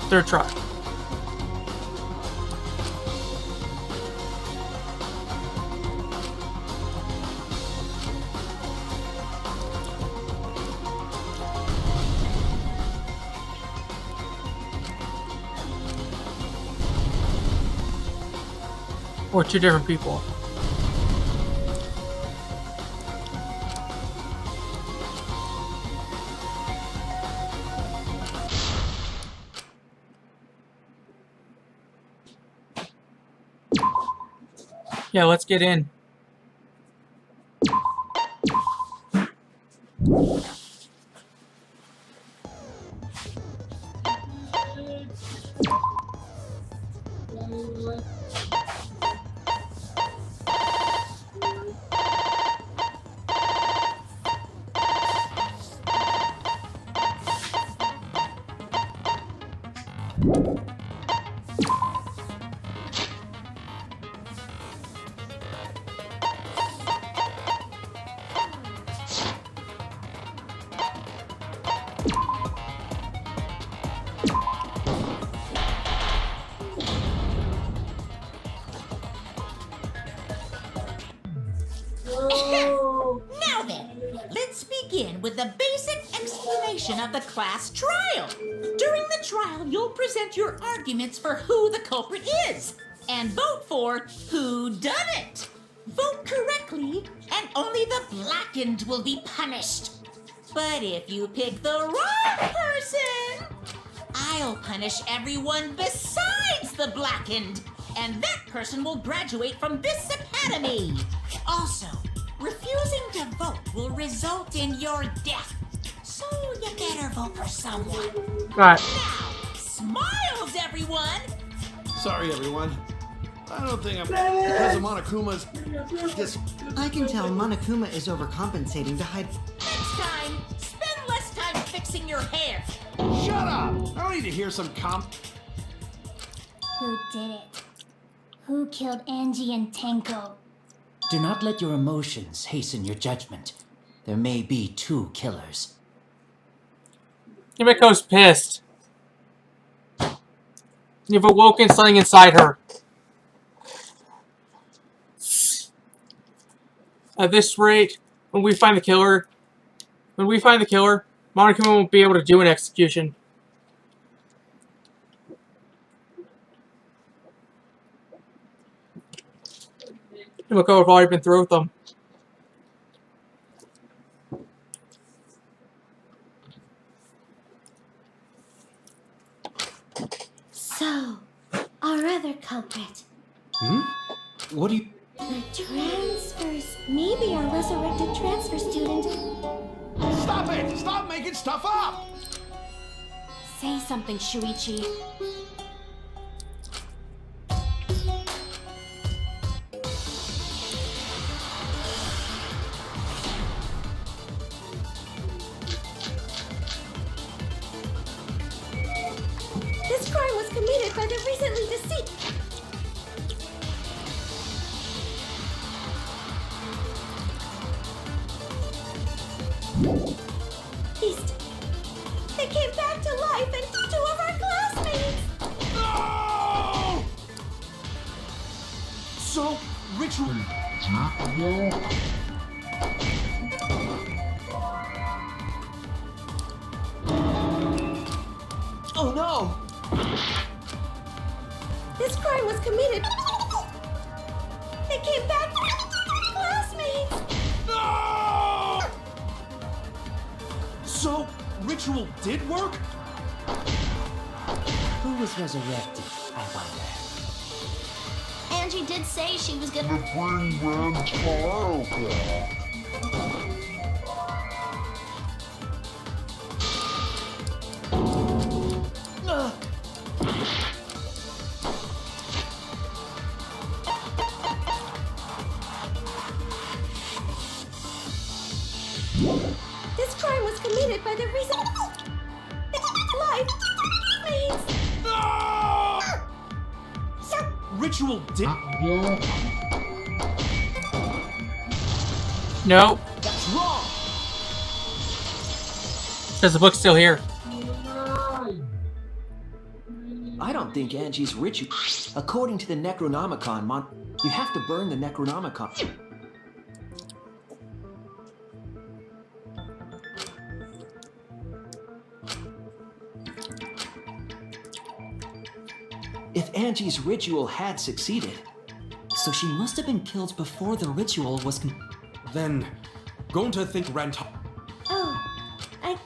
Third try. Or two different people. Yeah, let's get in. Now then, let's begin with the basic explanation of the class trial. During the trial, you'll present your arguments for who the culprit is, and vote for who done it. Vote correctly, and only the blackened will be punished. But if you pick the wrong person, I'll punish everyone besides the blackened, and that person will graduate from this academy. Also, refusing to vote will result in your death, so you better vote for someone. Right. Now, smiles, everyone! Sorry, everyone. I don't think I'm... Because of Monokuma's... This... I can tell Monokuma is overcompensating to hide... Next time, spend less time fixing your hair. Shut up! I don't need to hear some Who did it? Who killed Angie and Tenko? Do not let your emotions hasten your judgment. There may be two killers. Yumiko's pissed. You've awoken something inside her. At this rate, when we find the killer, Monokuma won't be able to do an execution. Yumiko have already been through with them. So, our other culprit. What do you... The transfers. Maybe our resurrected transfer student. Stop it! Stop making stuff up! Say something, Shuichi. This crime was committed by the recently deceased. They came back to life and two of our classmates! No! So, ritual... Oh no! This crime was committed. They came back classmates! No! So, ritual did work? Who was resurrected, I wonder? Angie did say she was gonna bring Rand's file back. This crime was committed by the recent life mates. No! Ritual did... No, That's wrong! because the book's still here. I don't think Angie's ritual. According to the Necronomicon, you have to burn the Necronomicon. If Angie's ritual had succeeded, So she must have been killed before the ritual was Then, Gonta think Rant. Oh, I.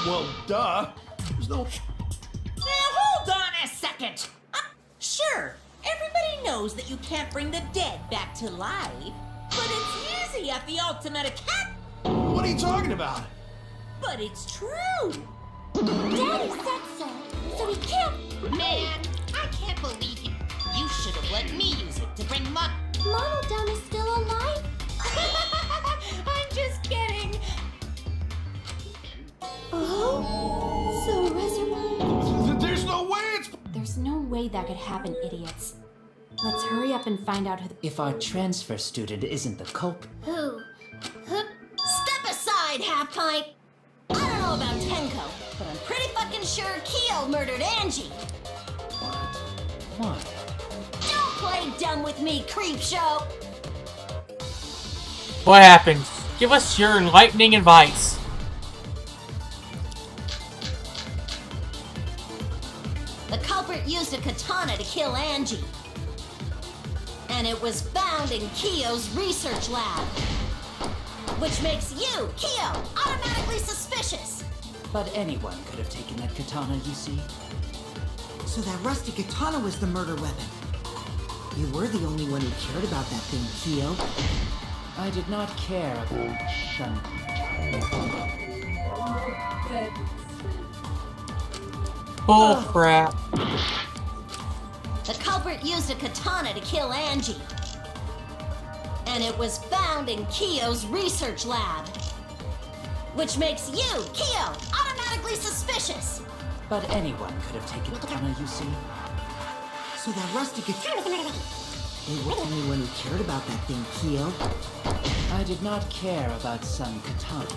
Well, duh. There's no. Now hold on a second. Sure, everybody knows that you can't bring the dead back to life, but it's easy at the Ultimate Academy. What are you talking about? But it's true. Daddy said so he can't. Man, I can't believe you. You should have let me use it to bring Monodon is still alive? I'm just kidding. Oh? So resurrect? There's no way it's. There's no way that could happen, idiots. Let's hurry up and find out who the if our transfer student isn't the culprit. Who? Step aside, Half Pint. I don't know about Tenko, but I'm pretty fucking sure Keo murdered Angie. Why? Don't play dumb with me, Creepshow. What happened? Give us your enlightening advice. The culprit used a katana to kill Angie. And it was found in Keo's research lab. Which makes you, Keo, automatically suspicious. But anyone could have taken that katana, you see. So that rusty katana was the murder weapon. You were the only one who cared about that thing, Keo. I did not care about some. Bull crap. The culprit used a katana to kill Angie. And it was found in Keo's research lab. Which makes you, Keo, automatically suspicious. But anyone could have taken the katana, you see. So that rusty katana was the murder weapon. You were the only one who cared about that thing, Keo. I did not care about some katana.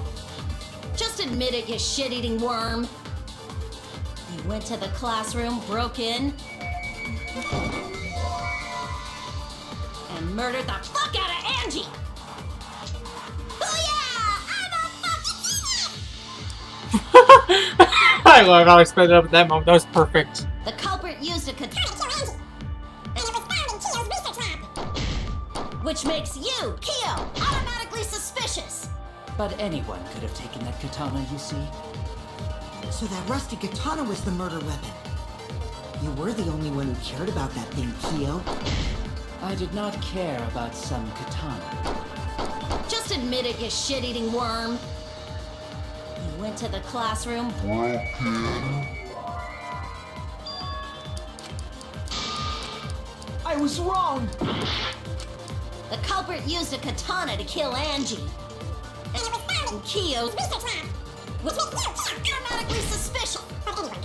Just admit it, you shit-eating worm. You went to the classroom, broke in, and murdered the fuck out of Angie! Booyah! I'm a fucking I love how I sped it up at that moment. That was perfect. The culprit used a katana to kill Angie, and it was found in Keo's research lab. Which makes you, Keo, automatically suspicious. But anyone could have taken that katana, you see. So that rusty katana was the murder weapon. You were the only one who cared about that thing, Keo. I did not care about some katana. Just admit it, you shit-eating worm. You went to the classroom. I was wrong! The culprit used a katana to kill Angie. And it was found in Keo's research lab. Which makes you, Keo, automatically suspicious. But anyone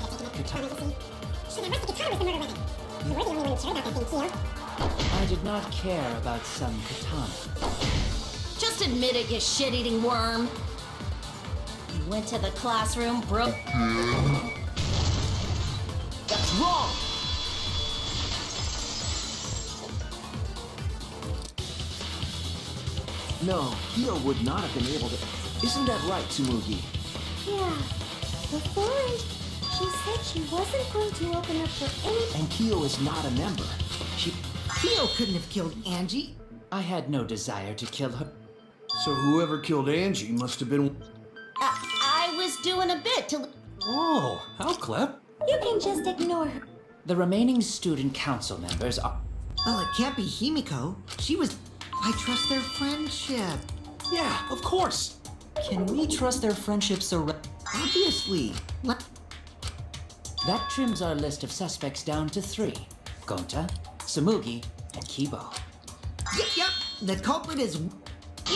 could have taken the katana, you see. So the rusty katana was the murder weapon. You were the only one who cared about that thing, Keo. I did not care about some katana. Just admit it, you shit-eating worm. You went to the classroom, broke. That's wrong! No, Keo would not have been able to. Isn't that right, Tsumugi? Yeah. Before she said she wasn't going to open up for any. And Keo is not a member. Keo couldn't have killed Angie. I had no desire to kill her. So whoever killed Angie must have been. I was doing a bit to. Oh, how clever. You can just ignore her. The remaining student council members are. Well, it can't be Himiko. She was. I trust their friendship. Yeah, of course. Can we trust their friendship so Obviously. That trims our list of suspects down to 3. Gonta, Tsumugi, and Kibo. Yep. The culprit is. You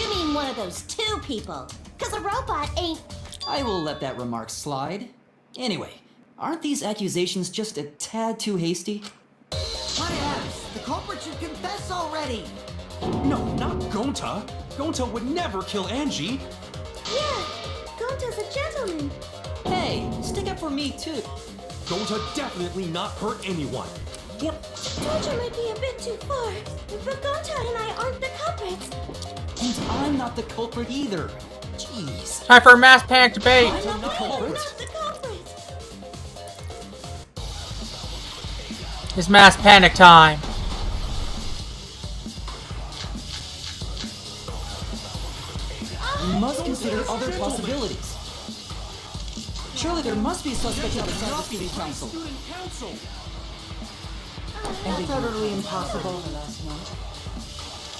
mean one of those 2 people? Because a robot ain't. I will let that remark slide. Anyway, aren't these accusations just a tad too hasty? Whatevs. The culprit should confess already. No, not Gonta. Gonta would never kill Angie. Yeah. Gonta's a gentleman. Hey, stick up for me too. Gonta definitely not hurt anyone. What? Torture might be a bit too far, but Gonta and I aren't the culprits. And I'm not the culprit either. Jeez. Time for a mass panic debate. I'm not the culprit. The culprit. It's mass panic time. We must consider other possibilities. Surely there must be a suspect outside the student council. That's utterly impossible.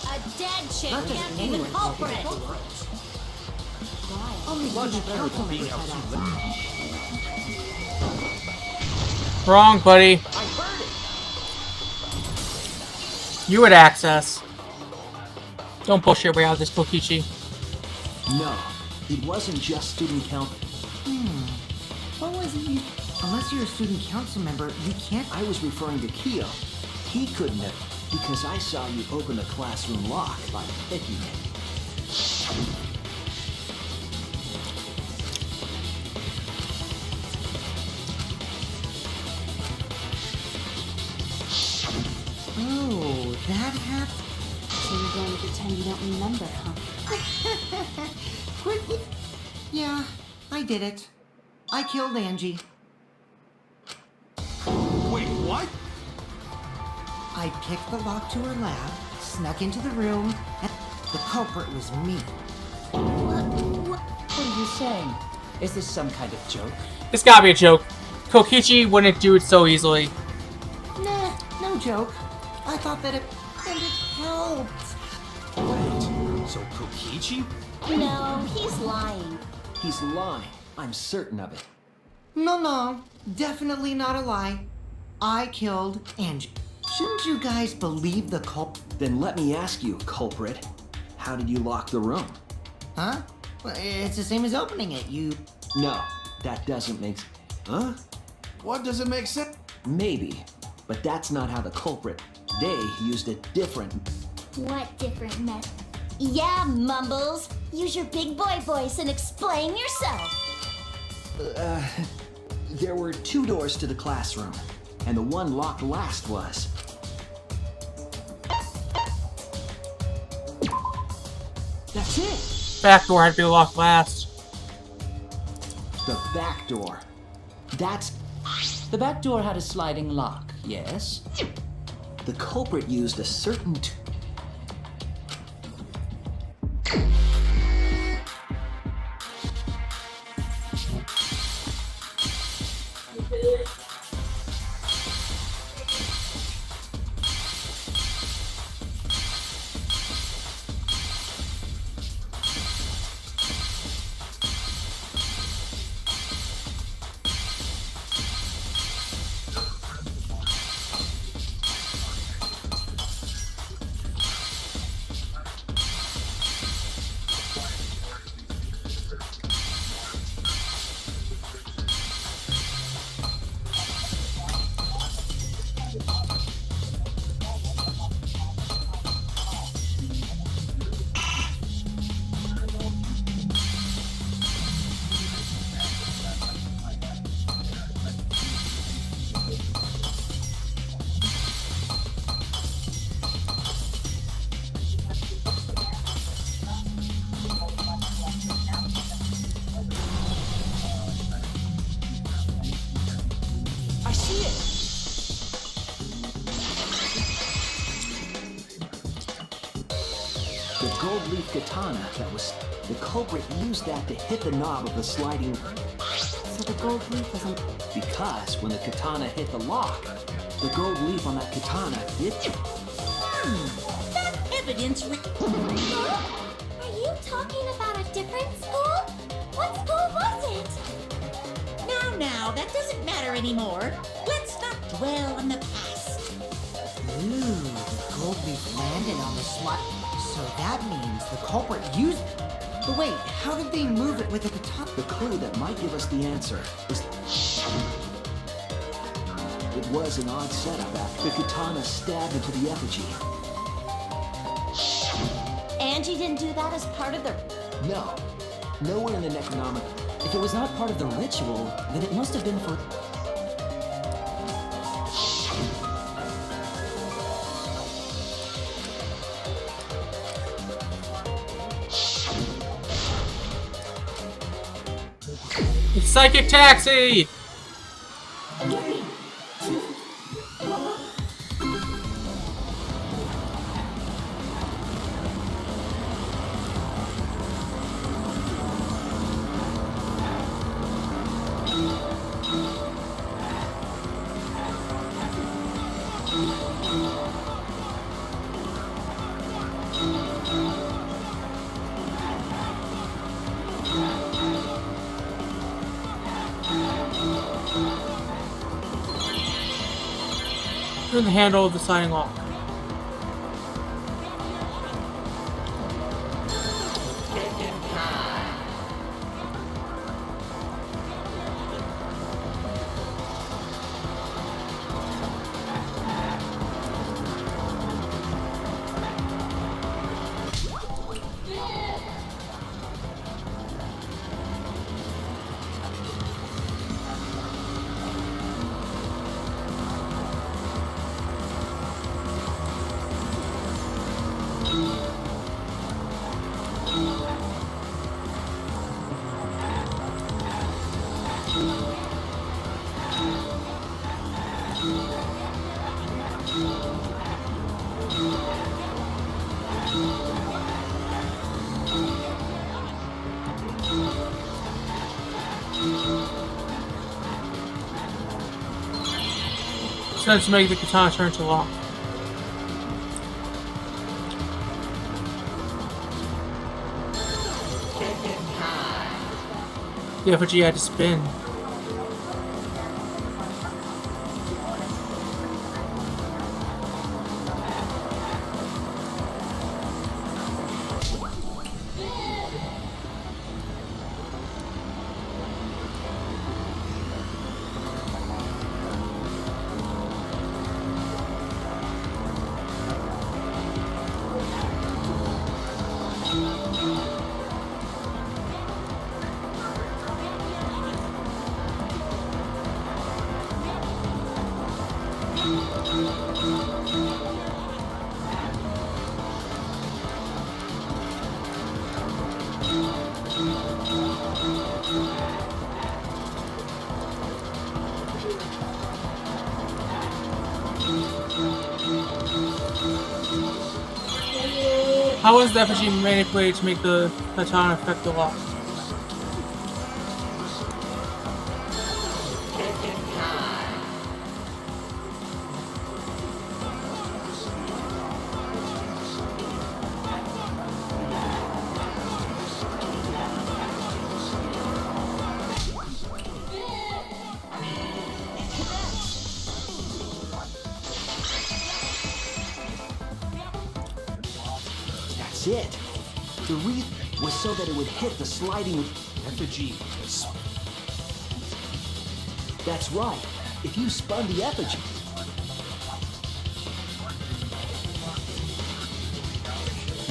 A dead chick Not just can't be the anyone. culprit. Only student council members had access. Wrong, buddy. You had access. Don't push your way out of this, Kokichi. No, it wasn't just student council. What was it you... Unless you're a student council member, you can't... I was referring to Kyo. He couldn't have, because I saw you open the classroom lock by picking it. Oh, that happened? So you're going to pretend you don't remember, huh? Quit it. Yeah, I did it. I killed Angie. Wait, what? I picked the lock to her lab, snuck into the room, and the culprit was me. What are you saying? Is this some kind of joke? This gotta be a joke. Kokichi wouldn't do it so easily. Nah, no joke. I thought that it helped. Wait, so Kokichi? No, he's lying. He's lying. I'm certain of it. No, definitely not a lie. I killed Angie. Shouldn't you guys believe the culprit? Then let me ask you, culprit. How did you lock the room? Huh? Well, it's the same as opening it. You... No, that doesn't make sense. Huh? What does it make sense? Maybe, but that's not how the culprit. They used a different... What different method? Yeah, Mumbles. Use your big boy voice and explain yourself. There were 2 doors to the classroom, and the one locked last was... That's it! Back door had to be locked last. The back door. That's... The back door had a sliding lock, yes? The culprit used a certain... I see it! The gold leaf katana that was... The culprit used that to hit the knob of the sliding... So the gold leaf wasn't... Because when the katana hit the lock, the gold leaf on that katana did... That evidence Are you talking about a different school? What school was it? Now, that doesn't matter anymore. Let's not dwell on the past. Ooh, the gold leaf landed on the slot. So that means the culprit used... But wait, how did they move it with the katana? The clue that might give us the answer is... It was an odd setup after the katana stabbed into the effigy. Angie didn't do that as part of the... No. Nowhere in the Necronomicon. If it was not part of the ritual, then it must have been for... It's Psychic Taxi! Turn the handle of the sliding lock. So let's make the katana turn to lock. The effigy had to spin. How was the effigy manipulated to make the katana affect the lock? That's it. The reason was so that it would hit the sliding Effigy. That's right. If you spun the effigy,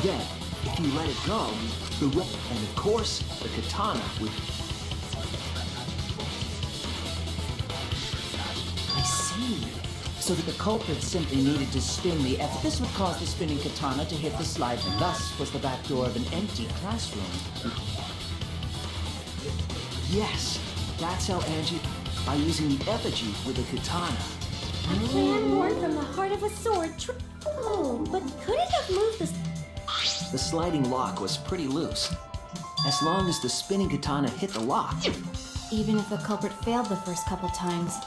then if you let it go, the rope and of course the katana would. I see. So that the culprit simply needed to spin the F. This would cause the spinning katana to hit the slide, and thus was the back door of an empty classroom. Yes, that's how Angie, by using the effigy with the katana. A plan born from the heart of a sword. Oh, but could it have moved the... The sliding lock was pretty loose. As long as the spinning katana hit the lock. Even if the culprit failed the first couple times.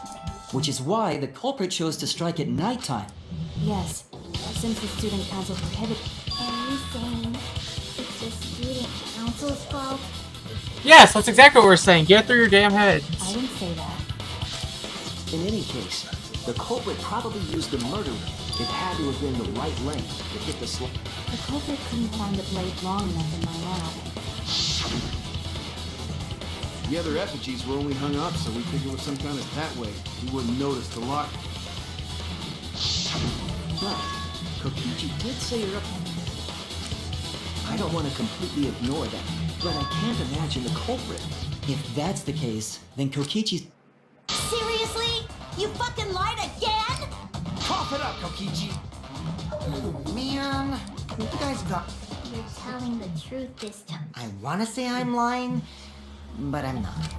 Which is why the culprit chose to strike at nighttime. Yes, since the student council prohibited. Are you saying it's the student council's fault? Yes, that's exactly what we're saying. Get it through your damn head. I didn't say that. In any case, the culprit probably used the murder ring. It had to have been the right length to hit the slide. The culprit couldn't find the blade long enough in my lab. The other effigies were only hung up so we figured it was some kind of that way. We wouldn't notice the lock. But Kokichi did say her. I don't want to completely ignore that, but I can't imagine the culprit. If that's the case, then Kokichi's... Seriously? You fucking lied again? Cough it up, Kokichi. Oh, man. You guys got... You're telling the truth this time. I want to say I'm lying, but I'm not.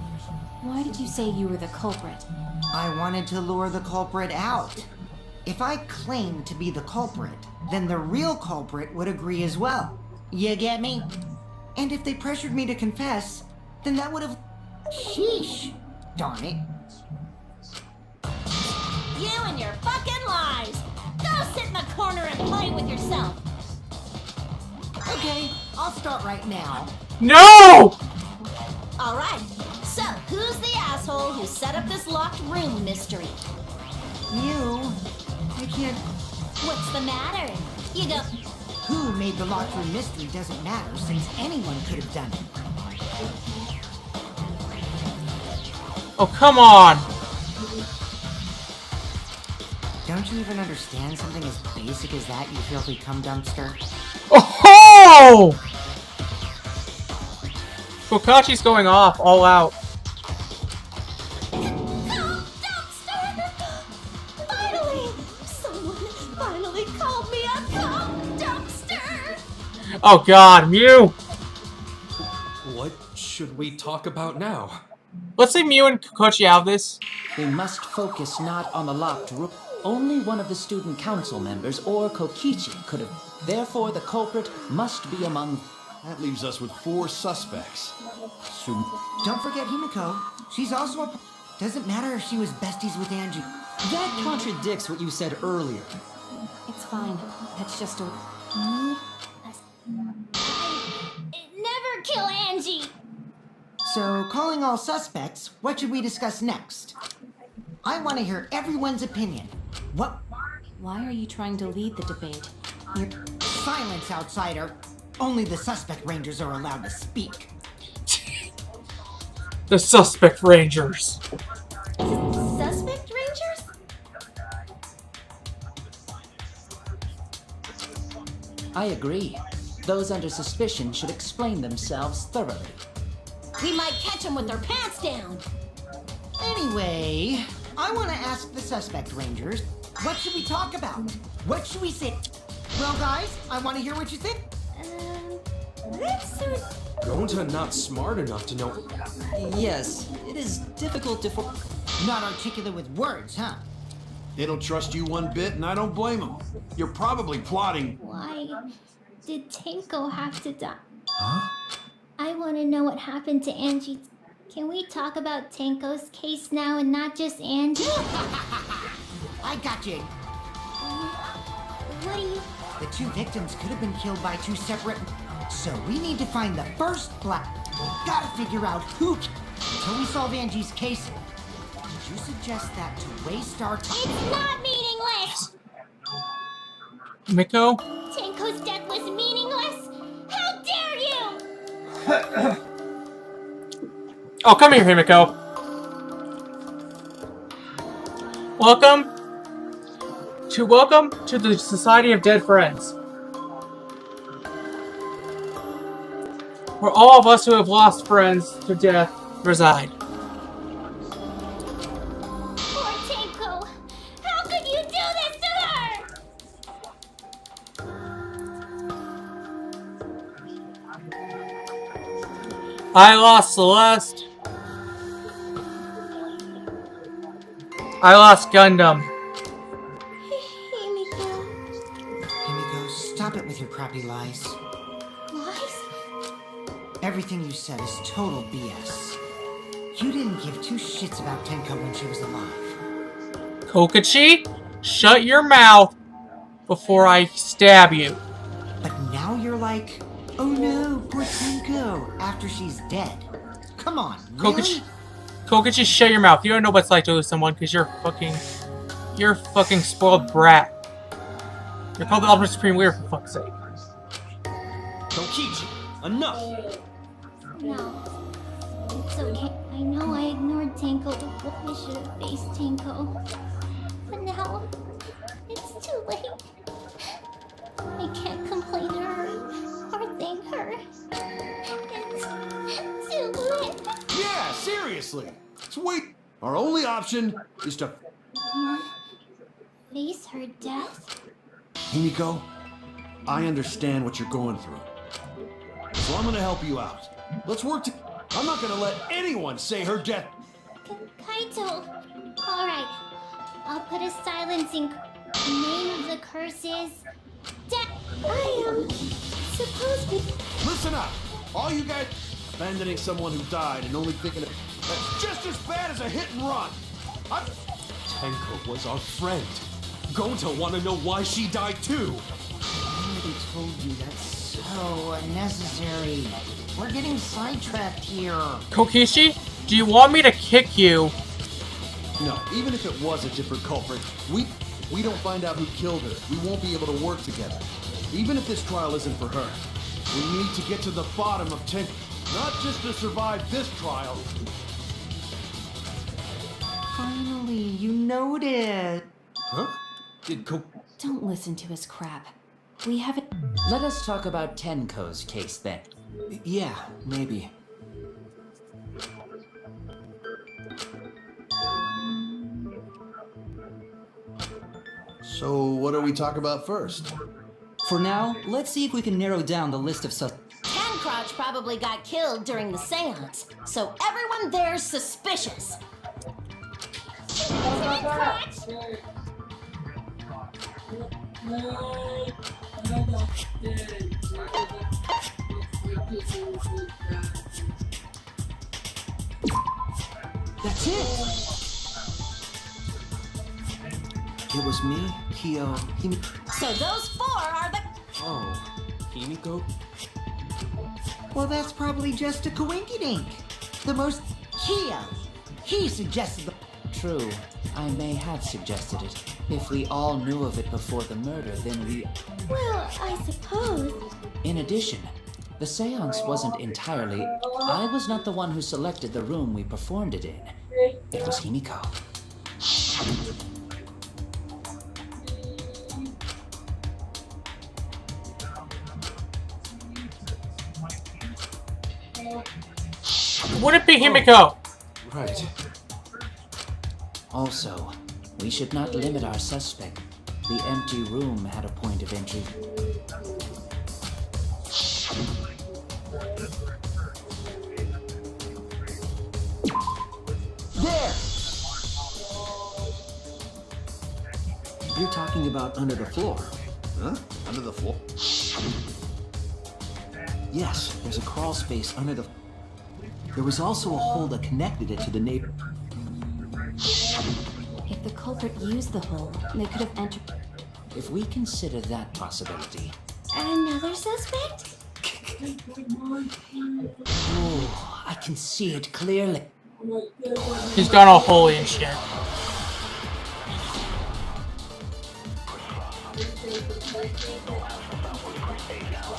Why did you say you were the culprit? I wanted to lure the culprit out. If I claimed to be the culprit, then the real culprit would agree as well. You get me? And if they pressured me to confess, then that would have... Sheesh. Darn it. You and your fucking lies! Go sit in the corner and play with yourself! Okay, I'll start right now. No! Alright, so who's the asshole who set up this locked room mystery? You... I can't... What's the matter? You go, Who made the locked room mystery doesn't matter, since anyone could have done it. Oh, come on! Don't you even understand something as basic as that, you filthy cum dumpster? Oh! Kokachi's going off, all out. finally! Someone finally called me a cum dumpster! Oh god, Mew! What should we talk about now? Let's leave Mew and Kokachi out of this. We must focus not on the locked room. Only one of the student council members or Kokichi could have. Therefore, the culprit must be among. That leaves us with 4 suspects. So, Don't forget Himiko. She's also a... Doesn't matter if she was besties with Angie. That contradicts what you said earlier. It's fine. That's just a... Never kill Angie! So, calling all suspects, what should we discuss next? I want to hear everyone's opinion. What? Why are you trying to lead the debate? Silence, outsider. Only the suspect rangers are allowed to speak. The suspect rangers. Suspect Rangers? I agree. Those under suspicion should explain themselves thoroughly. We might catch them with their pants down! Anyway, I want to ask the suspect rangers, what should we talk about? What should we say? Well, guys, I want to hear what you think. That's sort Gonta not smart enough to know. Yes, it is difficult to... Not articulate with words, huh? they don't trust you one bit, and I don't blame them. You're probably plotting. Why did Tenko have to die? Huh? I want to know what happened to Angie. Can we talk about Tenko's case now and not just Angie? I got you. What do you... The 2 victims could have been killed by 2 separate... So we need to find the first black... Gotta figure out who... Until we solve Angie's case... Did you suggest that to waste our time? It's not meaningless! Miko? Tenko's death was meaningless? How dare you! Oh, come here, Himiko. Welcome to the Society of Dead Friends. Where all of us who have lost friends to death reside. Poor Tenko! How could you do this to her? I lost Celeste. I lost Gundam. Himiko, stop it with your crappy lies. Lies? Everything you said is total BS. You didn't give 2 shits about Tenko when she was alive. Kokachi, shut your mouth before I stab you. But now you're like, oh no, poor Tenko, after she's dead. Come on, really? Kokachi, shut your mouth. You don't know what it's like to lose someone because you're a fucking spoiled brat. You're called the Ultimate Supreme Leader, for fuck's sake. Kokichi, enough! No. It's okay. I know I ignored Tenko before I should have faced Tenko. But now, it's too late. I can't complain to her or thank her. It's too late. Yeah, seriously. So wait. Our only option is to... Face her death? Himiko, I understand what you're going through. So I'm gonna help you out. Let's work to... I'm not gonna let anyone say her death... Kaito. Alright. I'll put a silencing. The name of the curse is... I am... supposed to... Listen up! All you guys abandoning someone who died and only thinking of that's just as bad as a hit and run! Tenko was our friend. Gonta wanna know why she died too. I already told you that's so unnecessary. We're getting sidetracked here. Kokishi, do you want me to kick you? No, even if it was a different culprit, we don't find out who killed her, we won't be able to work together. Even if this trial isn't for her, we need to get to the bottom of Tenko. Not just to survive this trial. Finally, you noticed. Huh? Don't listen to his crap. We haven't. Let us talk about Tenko's case then. Yeah, maybe. So, what do we talk about first? For now, let's see if we can narrow down the list of suspects. Tancrotch probably got killed during the seance, so everyone there's suspicious. That's it! It was me, Kyo, So those four are the... Oh, Himiko? Well, that's probably just a coinkydink. The most... Kia. He suggested the... True, I may have suggested it. If we all knew of it before the murder, then we... Well, I suppose. In addition, the seance wasn't entirely... I was not the one who selected the room we performed it in. It was Himiko. Would it be Himiko? Right. Also, we should not limit our suspect. The empty room had a point of entry. There! You're talking about under the floor. Huh? Under the floor? Yes, there's a crawl space under the... There was also a hole that connected it to the neighbor. If the culprit used the hole, they could have entered. If we consider that possibility... Another suspect? Oh, I can see it clearly. He's gone all holy and shit.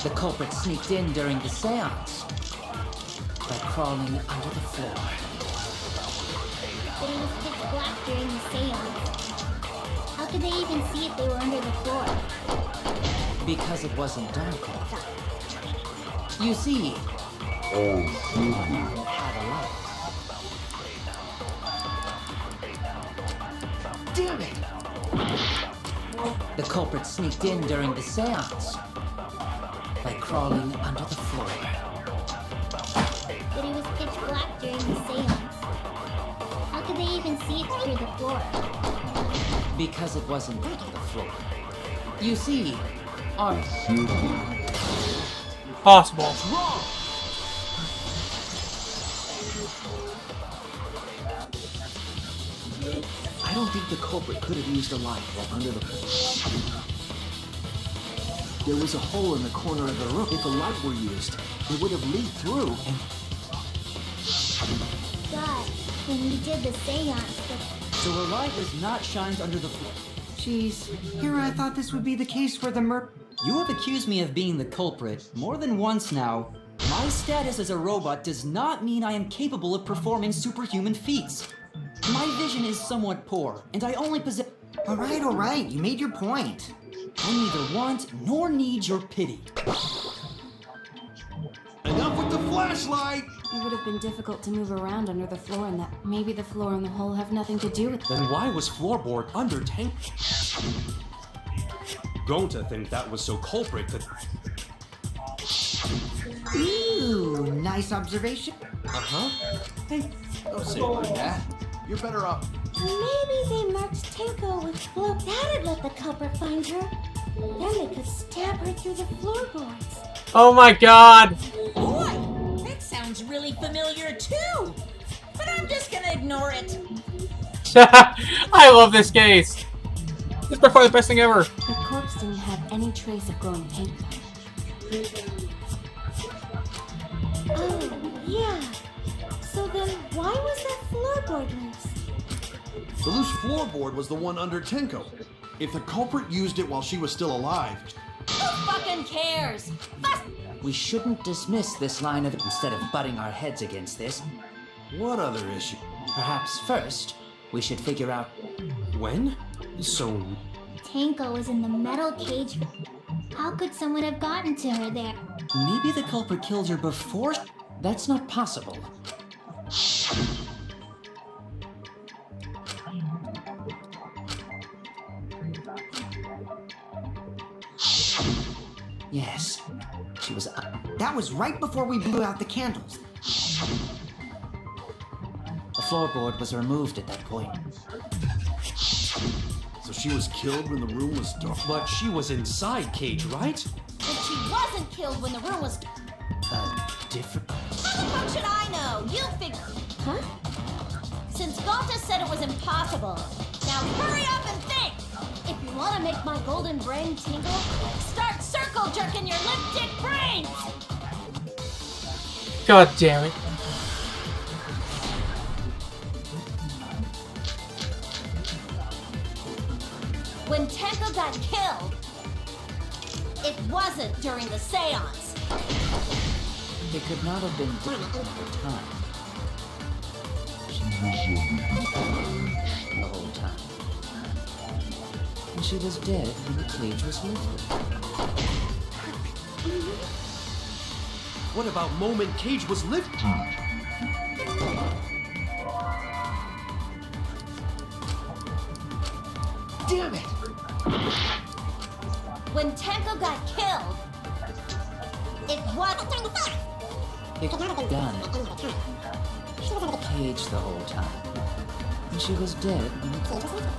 The culprit sneaked in during the seance by crawling under the floor. But it was pitch black during the seance. How could they even see if they were under the floor? Because it wasn't dark enough. You see, had a light. Damn it! The culprit sneaked in during the seance by crawling under the floor. But it was pitch black during the seance. How could they even see it through the floor? Because it wasn't on the floor. You see, art. Possible. I don't think the culprit could have used a light while under the... There was a hole in the corner of the room. If a light were used, it would have leaked through and... But when we did the seance, So a light was not shined under the floor. Jeez, here I thought this would be the case for the You have accused me of being the culprit more than once now. My status as a robot does not mean I am capable of performing superhuman feats. My vision is somewhat poor, and I only possess... All right, you made your point. I neither want nor need your pity. Enough with the flashlight! It would have been difficult to move around under the floor, and that maybe the floor and the hole have nothing to do with it. Then why was floorboard under Tank? Gonta think that was so culprit could... Ooh, nice observation. Uh-huh. Don't say it like that. You're better off. Maybe they marked Tenko with floor. That'd let the culprit find her. Then they could stab her through the floorboards. Oh my god! Boy, that sounds really familiar too. But I'm just gonna ignore it. I love this case! This is by far the best thing ever! The corpse didn't have any trace of glowing paint, though. Oh, yeah. So then why was that floorboard loose? The loose floorboard was the one under Tenko. If the culprit used it while she was still alive, Who fucking cares? Fuck! We shouldn't dismiss this line of instead of butting our heads against this. what other issue? Perhaps first, we should figure out When? So, Tenko was in the metal cage. How could someone have gotten to her there? Maybe the culprit killed her before. that's not possible. Yes, she was. That was right before we blew out the candles. The floorboard was removed at that point. So she was killed when the room was dark. but she was inside Cage, right? And she wasn't killed when the room was. Different. How should I know? You figure. Huh? Since Gata said it was impossible. Now hurry up and think! If you want to make my golden brain tingle, Start circle jerking your lip dick brains! God damn it. When Tenko got killed, it wasn't during the seance. It could not have been done at the time. The whole time. And she was dead when the cage was lifted. What about moment Cage was lifted? Damn it! When Tenko got killed, it wasn't during the seance. It could have been done. She was in the cage the whole time. And she was dead when the cage was lifted.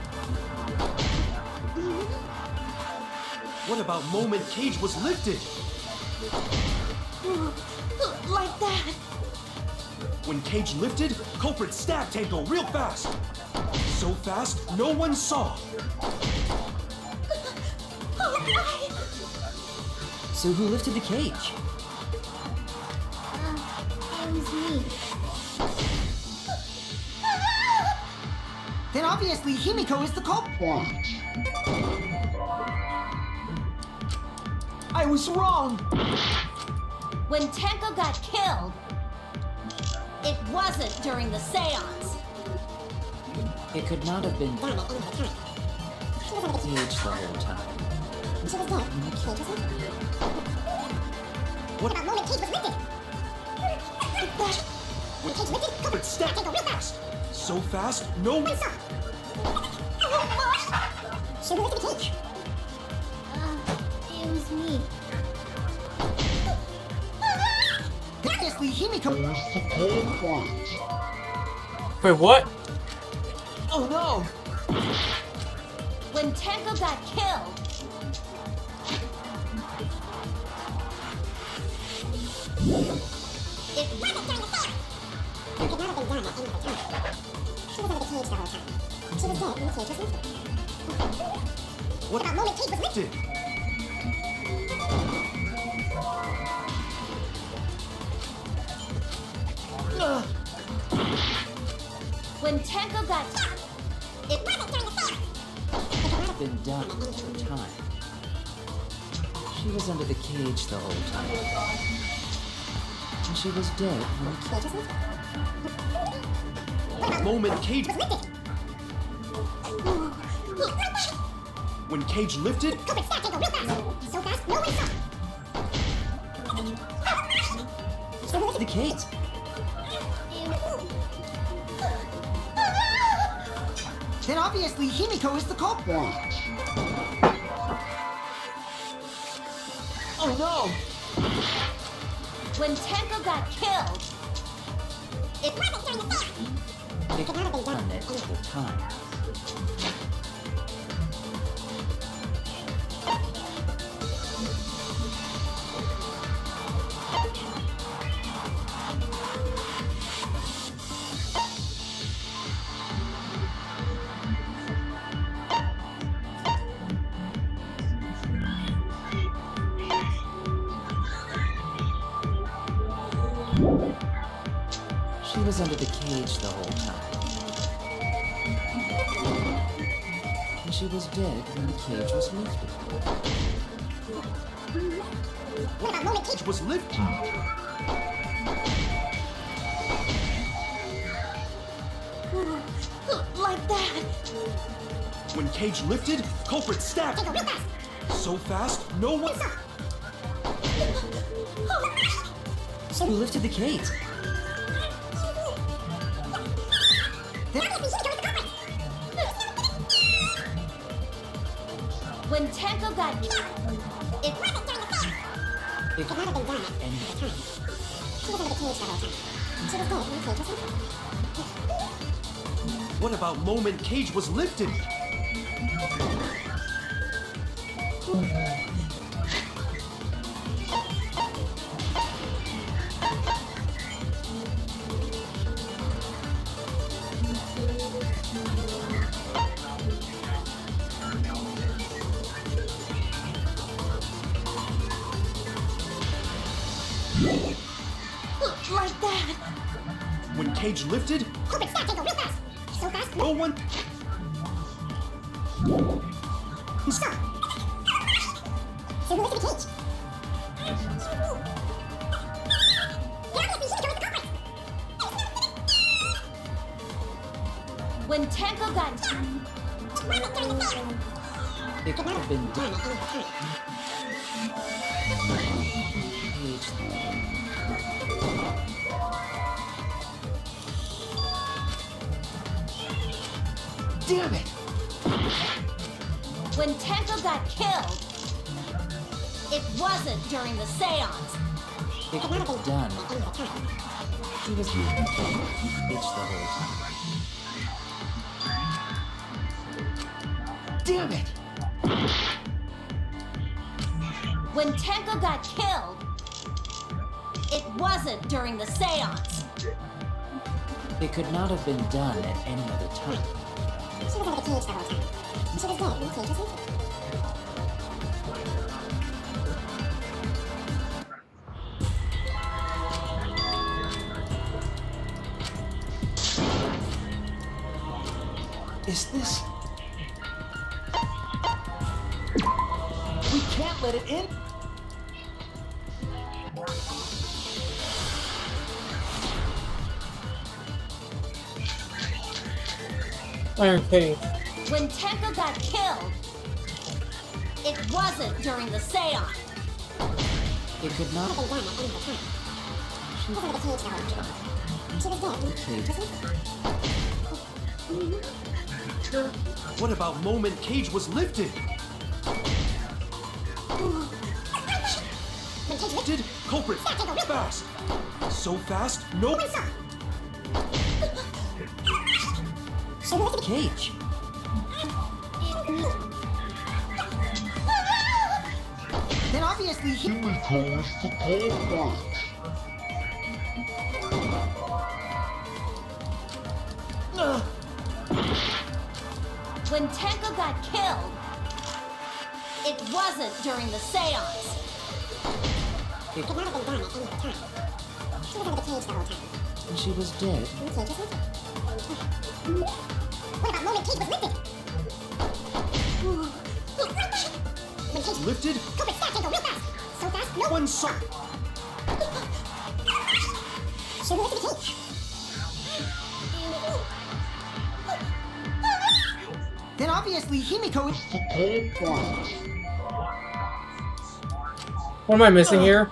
What about moment Cage was lifted? Like that. When Cage lifted, culprit stabbed Tenko real fast. So fast, no one saw. So who lifted the cage? it was me. Then obviously Himiko is the culprit. I was wrong! When Tenko got killed, it wasn't during the seance. It could not have been done. She was in the cage the whole time. She was dead when the cage was lifted. What? About moment Cage was lifted. When Cage lifted, culprit stabbed Tenko real fast. So fast, no one saw. So who lifted the cage? It was me. Obviously Himiko. Wait, what? Oh no! When Tenko got killed, it wasn't during the seance. It could not have been done at any other time. She was in the cage the whole time. She was dead when the cage was lifted. What About moment Cage was lifted. did? When Tenko got killed, it wasn't during the seance. It could not have been done at the time. She was under the cage the whole time. And she was dead when the cage was lifted. Moment Cage was lifted. When Cage lifted, Culprit stabbed Tenko real fast. So fast, no one saw. So who lifted the cage? Then obviously Himiko is the culprit. Oh no! When Tenko got killed, it wasn't during the seance. It could not have been done at any other time. She was under the cage the whole time. And she was dead when the cage was lifted. What about moment cage was lifted? Like that. When cage lifted, culprit stabbed. Tango, real fast. So fast, no one. Who lifted the cage? When Tango got killed, it Wasn't during the fair. It Could not have been done at any any other time. She was under the cage the whole time. She was dead when the cage was lifted. What about moment cage was lifted? like that. When cage lifted, Culprit stabbed Tango real fast. So fast, no one. Stop. So who lifted the cage? When Tango got Wasn't during the fair. It could not have been done. Done at any other time. Cage. Damn it! when Tango got killed, it wasn't during the seance. It could have been done at any other time. She was in the cage the whole time. Damn it! When Tango got killed, it wasn't during the seance. It could not have been done at any other time. She was under the cage the whole time. She was dead when the cage was lifted. Is this? We can't let it in. Iron Cage. When Tango got killed, it wasn't during the seance. It could not Could have been done at any other time. She was under the cage the whole time. She was dead when the cage was lifted. What about moment cage was lifted? When cage lifted, Did culprit Stop, Tango, real fast? So fast, no no one saw. She was lifted the cage. Then obviously he... Kimiko's the culprit. When Tango got killed, it wasn't during the seance. It could not have been done at any other time. She was under the cage the whole time. And she was dead. When the cage was lifted. What about moment cage was lifted? When cage lifted, culprit stabbed Tango real fast. So fast, no one saw. She was lifted the cage. Then obviously Himiko is... The culprit. What am I missing here?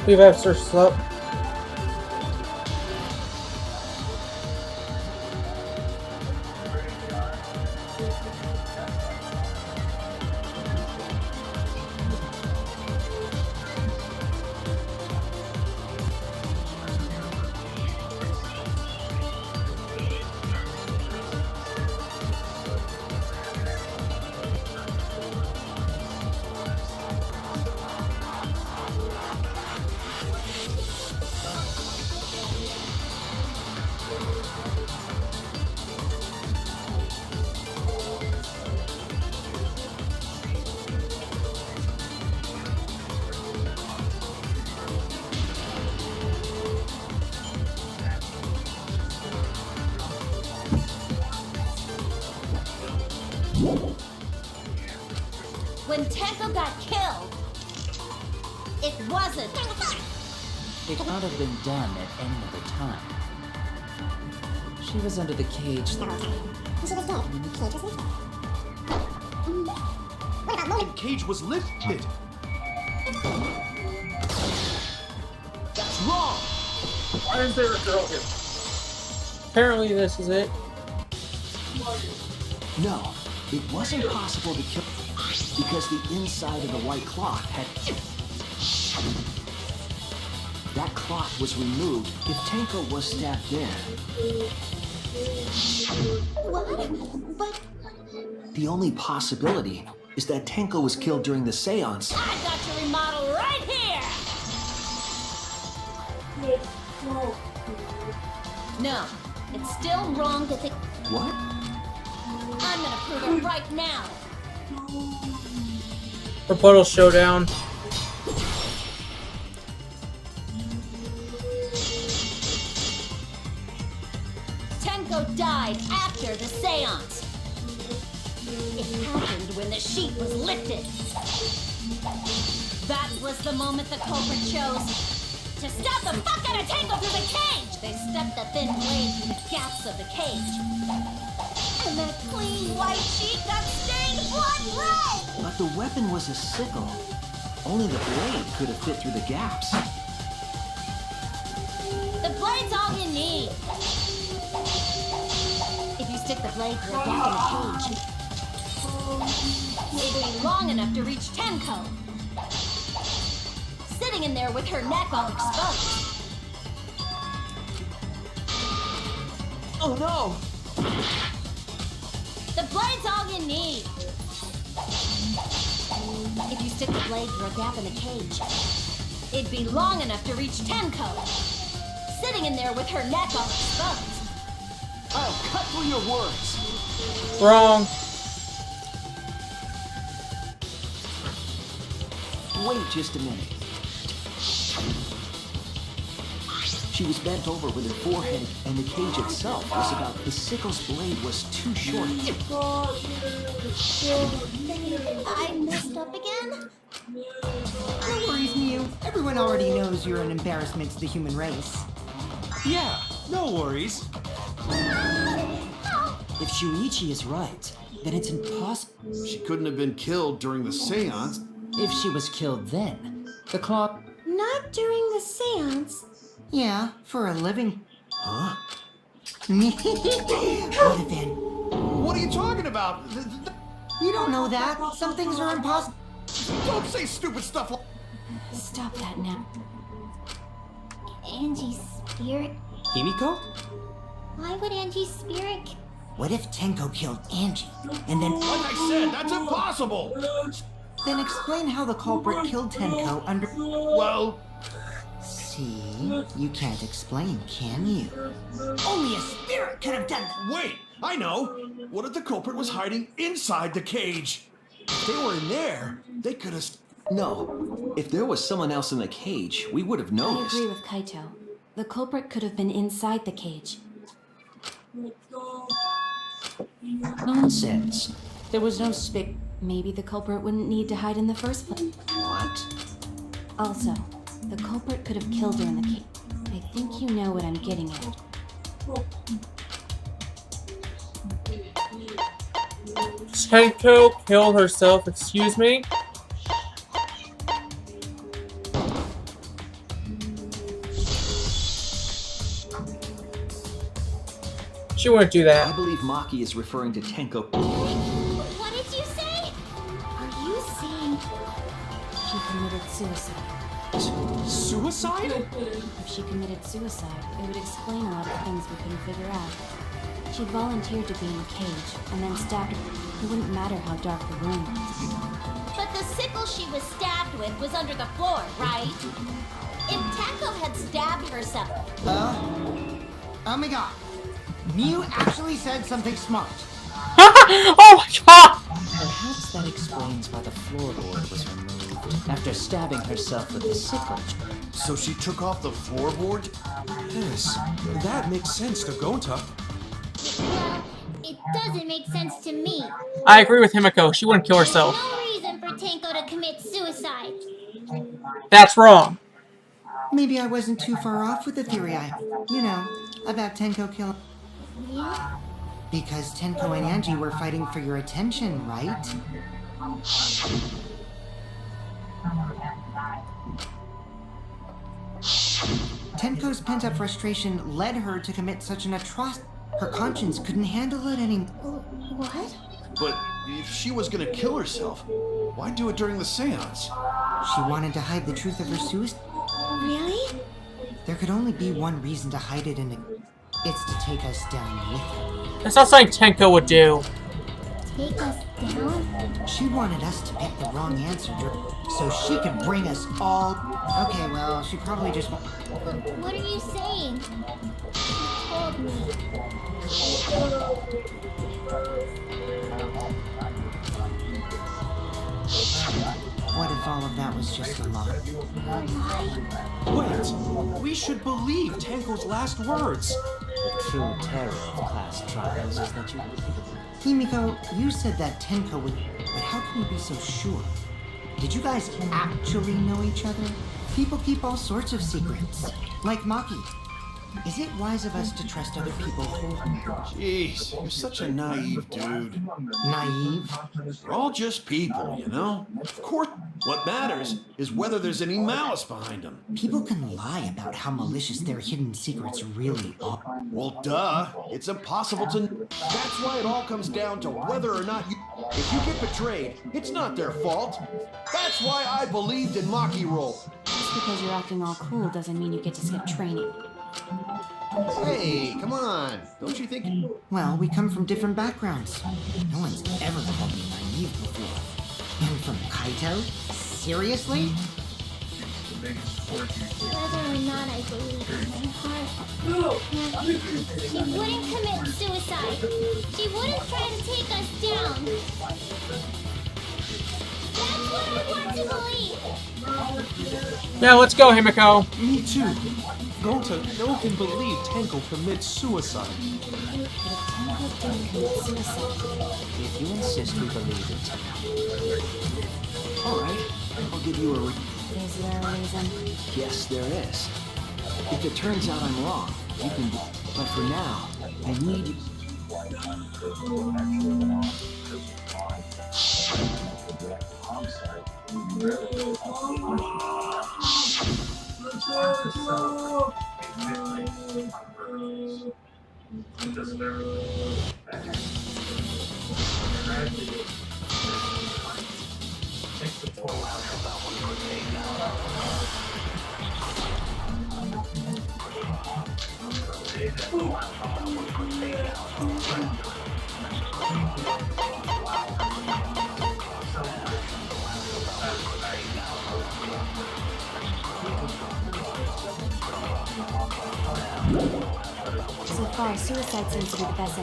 We have searched up. when Tenko got killed, it wasn't. It could not have been done at any other time. She was under the cage the whole time. And cage was lifted. That's wrong. Why is there a girl here? Apparently this is it. No, it wasn't possible to kill because the inside of the white cloth had. That cloth was removed if Tenko was stabbed there. What? But The only possibility is that Tenko was killed during the seance. I got your remodel right here! No, it's still wrong to think. What? I'm gonna prove it right now. Rebuttal showdown. Tenko died after the seance. It happened when the sheet was lifted. That was the moment the culprit chose to stab the fuck out of Tenko through the cage. They stepped the thin blade through the gaps of the cage. And that clean white sheet got stained blood red! But the weapon was a sickle. Only the blade could have fit through the gaps. The blade's all you need. If you stick the blade through a gap in the cage, it'd be long enough to reach Tenko. Sitting in there with her neck all exposed. Oh no! The blade's all you need. If you stick the blade through a gap in the cage, it'd be long enough to reach Tenko. Sitting in there with her neck all exposed. I'll cut through your words. Wrong. Wait just a minute. She was bent over with her forehead, and the cage itself was about. The sickle's blade was too short. I messed up again? No worries, Mew. Everyone already knows you're an embarrassment to the human race. Yeah, no worries. If Shuichi is right, then it's impossible. She couldn't have been killed during the seance. If she was killed then, the clock. Not during the seance. Yeah, for a living. Huh? What if then? What are you talking about? You don't know that. Some things are impossible. Don't say stupid stuff like. Stop that now. Angie's spirit? Himiko? Why would Angie's spirit? What if Tenko killed Angie, and then? Like I said, that's impossible. Then explain how the culprit killed Tenko under. Well, See, you can't explain, can you? Only a spirit could have done that. wait, I know. What if the culprit was hiding inside the cage? If they were in there, they could have. No, if there was someone else in the cage, we would have I noticed. agree with Kaito. The culprit could have been inside the cage. Nonsense. There was no Maybe the culprit wouldn't need to hide in the first place. What? Also, the culprit could have killed her in the cage. I think you know what I'm getting at. Tenko killed herself, excuse me? She wouldn't do I that. believe Maki is referring to Tenko. What did you say? Are you saying she committed suicide? Suicide? If she committed suicide, it would explain a lot of things we couldn't figure out. She volunteered to be in the cage and then stabbed her. It wouldn't matter how dark the room was. But the sickle she was stabbed with was under the floor, right? If Tenko had stabbed herself, Oh my god. Mew actually said something smart. Oh my god! Perhaps that explains why the floorboard was removed after stabbing herself with the sickle. So she took off the floorboard? Yes, that makes sense to Gonta. Well, it doesn't make sense to me. I agree with Himiko. She wouldn't kill herself. No reason for want Tenko to commit suicide. That's wrong. Maybe I wasn't too far off with the theory about Tenko killing. Yeah? Because Tenko and Angie were fighting for your attention, right? Tenko's pent-up frustration led her to commit such an atrocity. Her conscience couldn't handle it anymore. What? But if she was gonna kill herself, why do it during the seance? She wanted to hide the truth of her suicide. Really? There could only be one reason to hide it, and it's to take us down with her. That's not something Tenko would do. Take us down? She wanted us to pick the wrong answer so she could bring us all... Okay, well, she probably just... What are you saying? She told me. What if all of that was just a lie? Wait, we should believe Tenko's last words. The true terror of class trials is that you... Himiko, you said that Tenko would... But how can you be so sure? Did you guys actually know each other? People keep all sorts of secrets. Like Maki. Is it wise of us to trust other people Jeez, you're such a naive dude. Naive? We're all just people, you know? Of course, what matters is whether there's any malice behind them. People can lie about how malicious their hidden secrets really are. Well, duh. It's impossible to... That's why it all comes down to whether or not you... If you get betrayed, it's not their fault. That's why I believed in Maki roll. Just because you're acting all cool doesn't mean you get to skip training. Hey, come on. Don't you think... Well, we come from different backgrounds. No one's ever called me naive before. And from Kaito? Seriously? Whether or not I believe in my heart. She wouldn't commit suicide. She wouldn't try to take us down. That's what I want to believe. Yeah, let's go, Himiko. Me too. No one can believe Tenko commits suicide. But if Tenko did commit suicide, If you insist we believe it. All right, I'll give you a... is there a reason? Yes, there is. If it turns out I'm wrong, you can... But for now, I need you... So far, suicide seems to be the best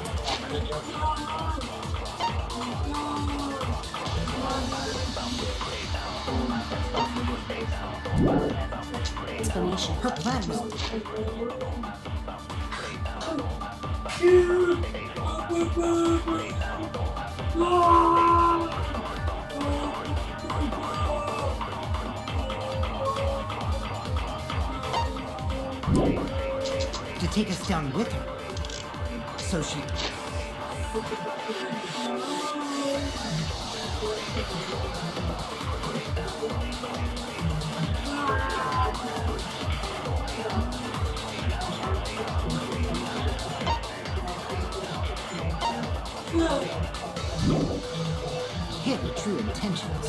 explanation. Her plan was... to take us down with her. So she... hid her true intentions.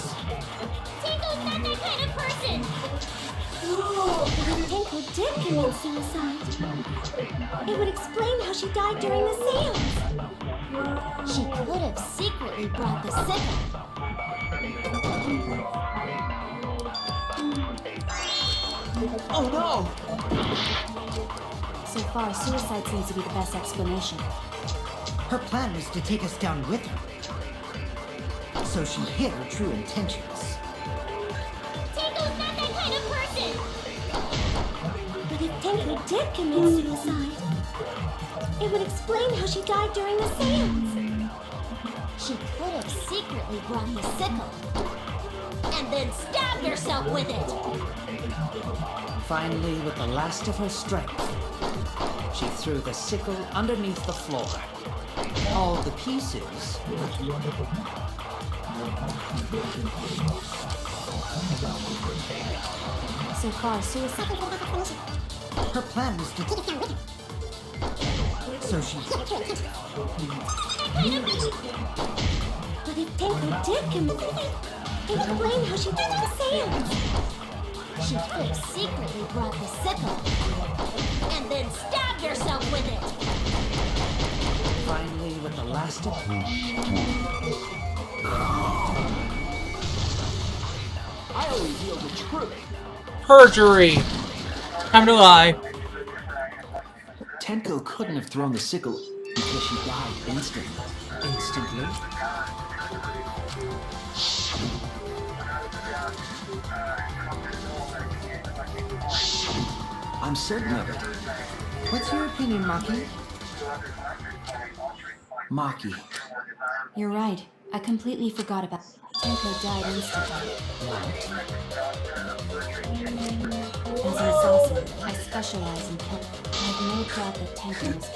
Tenko's not that kind of person. If Tenko did commit suicide, it would explain how she died during the seance. She could have secretly brought the sickle. Oh no! So far, suicide seems to be the best explanation. Her plan was to take us down with her. So she hid her true intentions. Tenko's not that kind of person. But if Tenko did commit suicide, it would explain how she died during the seance. She could have secretly brought the sickle. And then stab yourself with it! Finally, with the last of her strength, she threw the sickle underneath the floor. All the pieces So far, suicide. Her plan was to... So she... But if Tenko did explain how she did the seance. She could have secretly brought the sickle. And then stab yourself with it! finally, with the last of... I'll reveal the truth. Perjury! Time to lie. Tenko couldn't have thrown the sickle because she died instantly. Instantly? I'm certain of it. What's your opinion, Maki? Maki. You're right. I completely forgot about Tenko died instantly. As an assassin, I specialize in killing. I have no doubt that Tenko was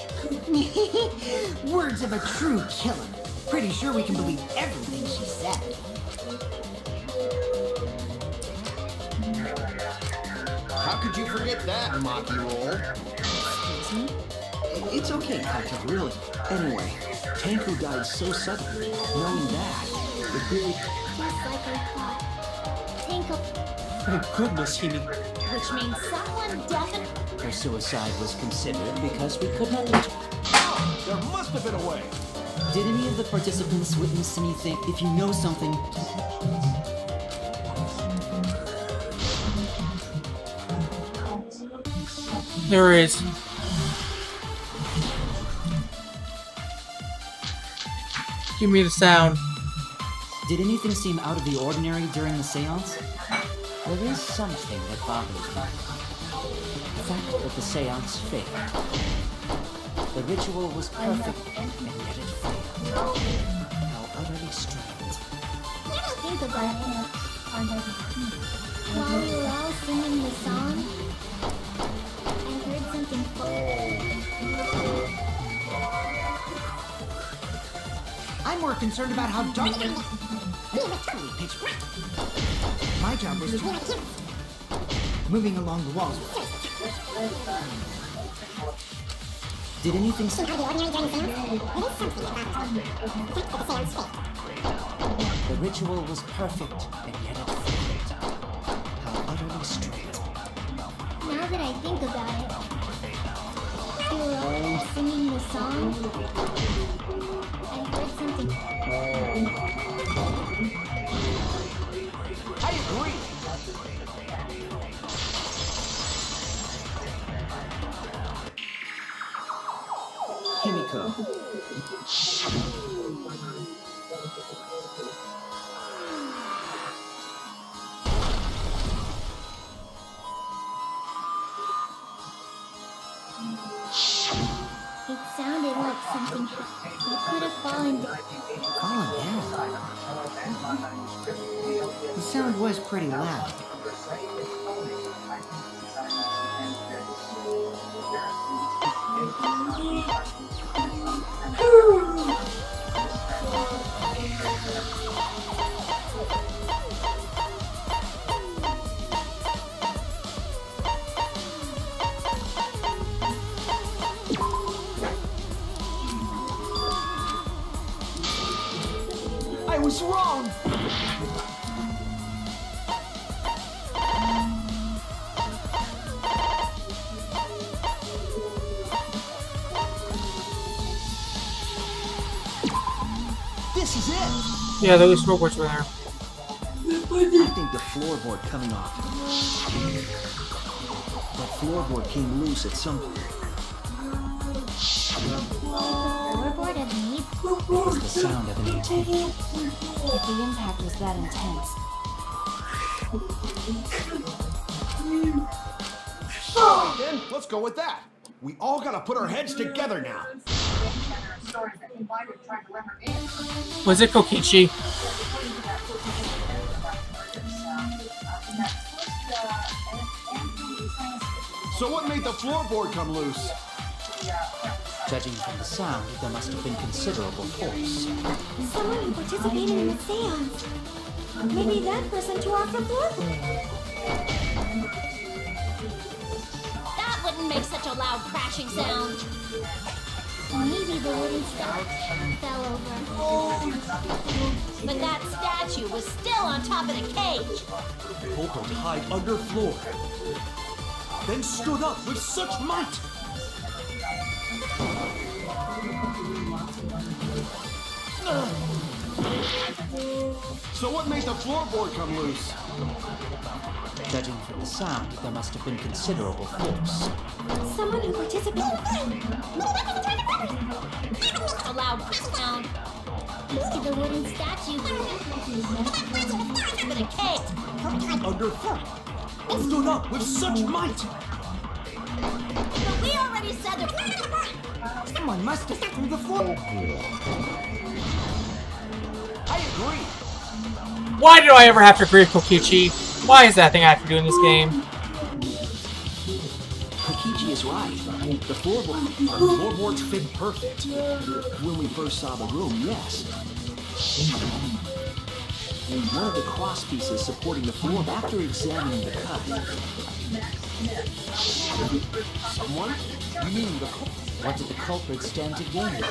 killed. Words of a true killer. Pretty sure we can believe everything she said. How could you forget that, Maki Roll? Excuse me? It's okay, Kaito, really. Anyway, Tenko died so suddenly. Knowing that, it really... Just like I thought. Tenko, Thank goodness, Himi. Which means someone definitely... Her suicide was considered because we could not... There must have been a way. Did any of the participants witness anything? If you know something, There is. Give me the sound. did anything seem out of the ordinary during the seance? There is something that bothers me. The fact that the seance failed. The ritual was perfect, and yet it failed. How utterly strange. think about it. While we were all singing the song, I heard something I'm more concerned about how dark it was. Totally pitch black. My job was to... moving along the walls. Did anything The ritual was perfect, and yet it failed. How utterly strange. Now that I think about it, we were all singing the song. I heard something. I agree. Himiko. It sounded like something happened. It could have fallen down. Fallen down. The sound was pretty loud. I was wrong. This is it! Yeah, those robots were there. I think the floorboard coming off. That floorboard came loose at some point. Floorboard of me? It's the sound of an antenna. If the impact was that intense, Then let's go with that. We all gotta put our heads together now. Was it Kokichi? So what made the floorboard come loose? Judging from the sound, there must have been considerable force. Someone who participated in the seance. Maybe that person tore off the floorboard. That wouldn't make such a loud crashing sound. Maybe the wooden statue fell over. But that statue was still on top of the cage. Culprit hid under floor, then stood up with such might. So what made the floorboard come loose? Judging from the sound, there must have been considerable force. Someone who participated. A loud sound. Maybe the wooden statue. But a cage. Under floor, stood up with such might. But we already said that. Someone must have threw the floor. I agree. Why do I ever have to agree with Kokichi? Why is that thing I have to do in this game? Kokichi is right. The Floorboards fit perfect. When we first saw the room, yes. One of the cross pieces supporting the floor after examining the cut. Someone? You mean the What did the culprit stand to gain?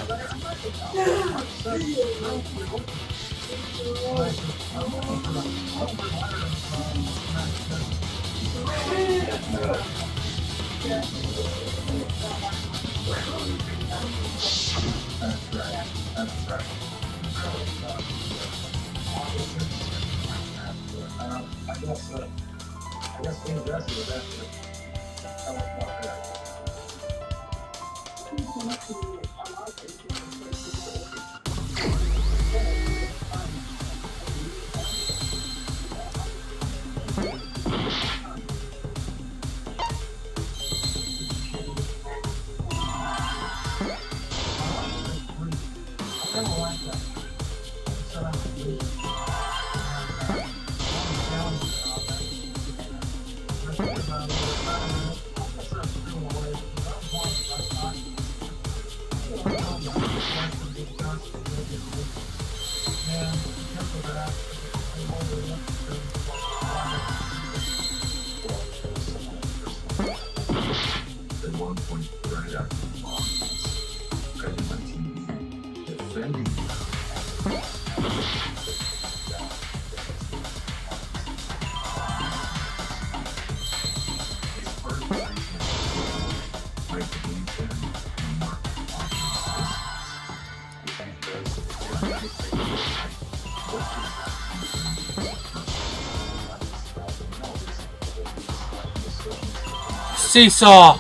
Seesaw!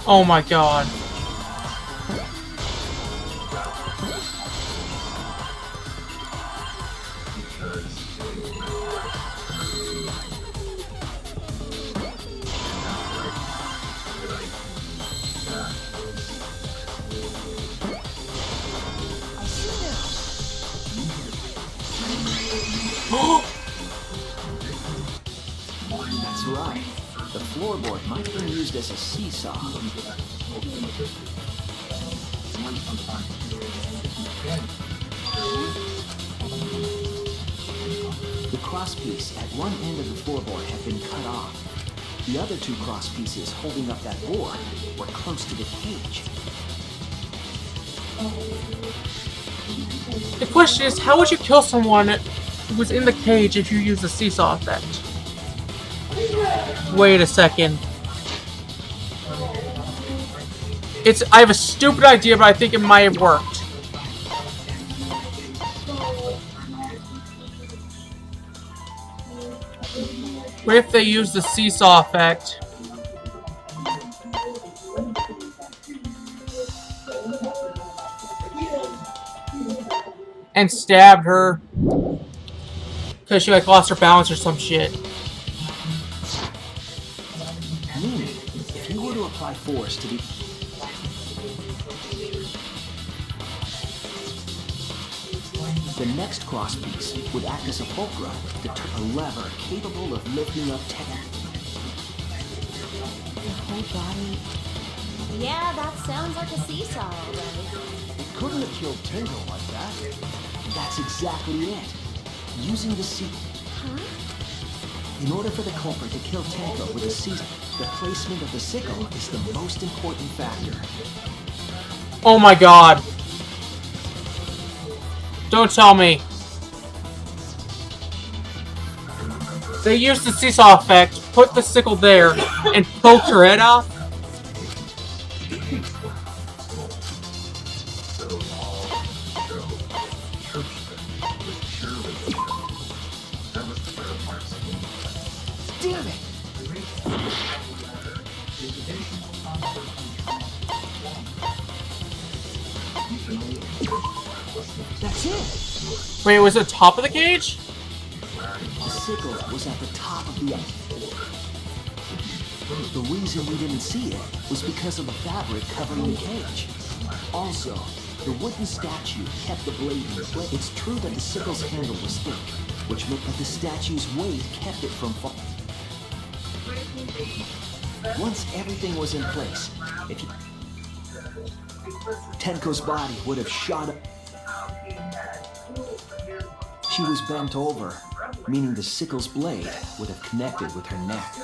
Oh my god. That's right. The floorboard might have been used as a seesaw. The crosspiece at one end of the floorboard had been cut off. The other two crosspieces holding up that board were close to the cage. The question is, how would you kill someone who was in the cage if you use the seesaw effect? Wait a second. I have a stupid idea, but I think it might have worked. What if they use the seesaw effect? And stabbed her because she like lost her balance or some shit. Meaning, if you were to apply force to the... The next crosspiece would act as a fulcrum to turn a lever capable of lifting up Tenko. The whole body. Yeah, that sounds like a seesaw already. It couldn't have killed Tenko like that. That's exactly it. Using the sequel. Huh? In order for the culprit to kill Tenko with a season, the placement of the sickle is the most important factor. Oh my god. Don't tell me. They used the seesaw effect, put the sickle there, and poked her head off? Damn it! That's it! Wait, was it top of the cage? The sickle was at the top of the ice. The reason we didn't see it was because of the fabric covering the cage. Also, the wooden statue kept the blade in place. It's true that the sickle's handle was thick, which meant that the statue's weight kept it from falling. Once everything was in place, Tenko's body would have shot up. She was bent over, meaning the sickle's blade would have connected with her neck.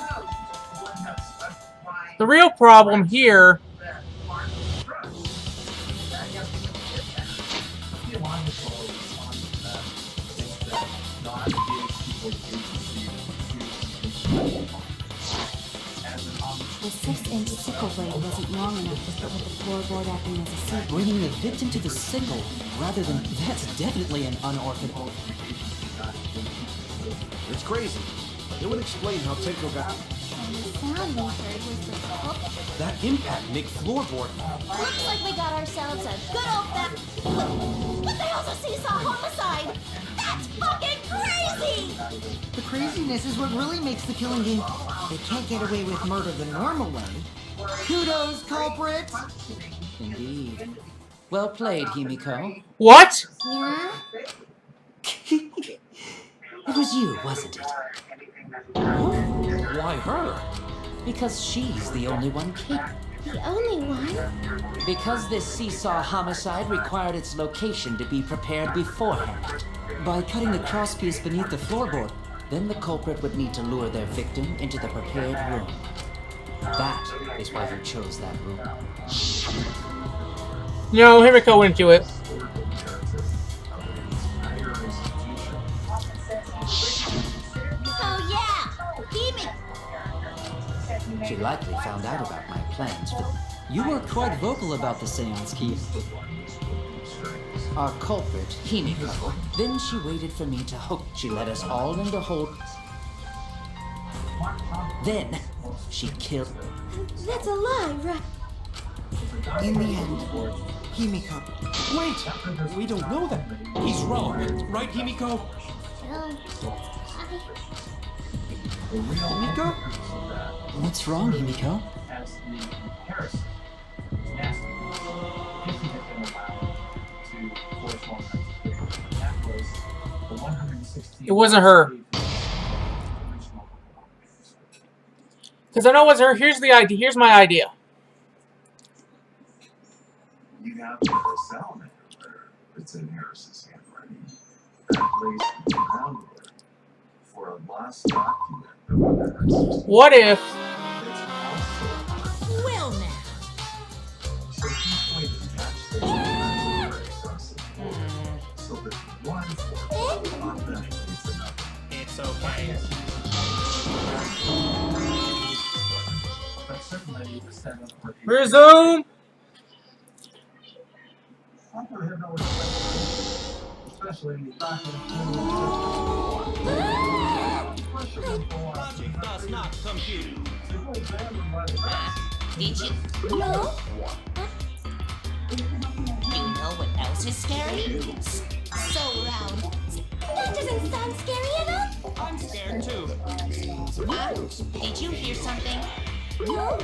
The real problem here... The 6-inch sickle blade wasn't long enough to fit with the floorboard acting as a seat. Bringing the victim to the sickle rather than... That's definitely an unorthodox... It's crazy. It would explain how Tenko got... And the sound we heard was the culprit. That impact make floorboard. Looks like we got ourselves a good old fat. What the hell's a seesaw homicide? That's fucking crazy! The craziness is what really makes the killing game. They can't get away with murder the normal way. Kudos, culprit! Indeed. Well played, Himiko. What? Yeah? It was you, wasn't it? Why her? Because she's the only one capable. The only one? Because this seesaw homicide required its location to be prepared beforehand. By cutting the crosspiece beneath the floorboard, then the culprit would need to lure their victim into the prepared room. That is why you chose that room. No, Himiko wouldn't do it. Oh yeah! Beaming! She likely found out about my plans for... You were quite vocal about the seance, Keith. Our culprit, Himiko. Then she waited for me to hook. She led us all into hold. Then she killed... That's a lie, right? In the end, Himiko. Wait! We don't know that. He's wrong. Right, Himiko? Himiko? What's wrong, Himiko? It wasn't her. Because I know it wasn't her. Here's the idea. Here's my idea. You have the salamander that's in Harris's handwriting. That place the groundwork for a lost document of Harris's. What if... Well now. So he's going to match the across the board so that one authenticates another. It's okay. But certainly the setup for Resume! I would have no respect, especially in the document. Logic does not compute. Did you? No. You know what else is scary? So round. That doesn't sound scary at all. I'm scared too. Did you hear something? No,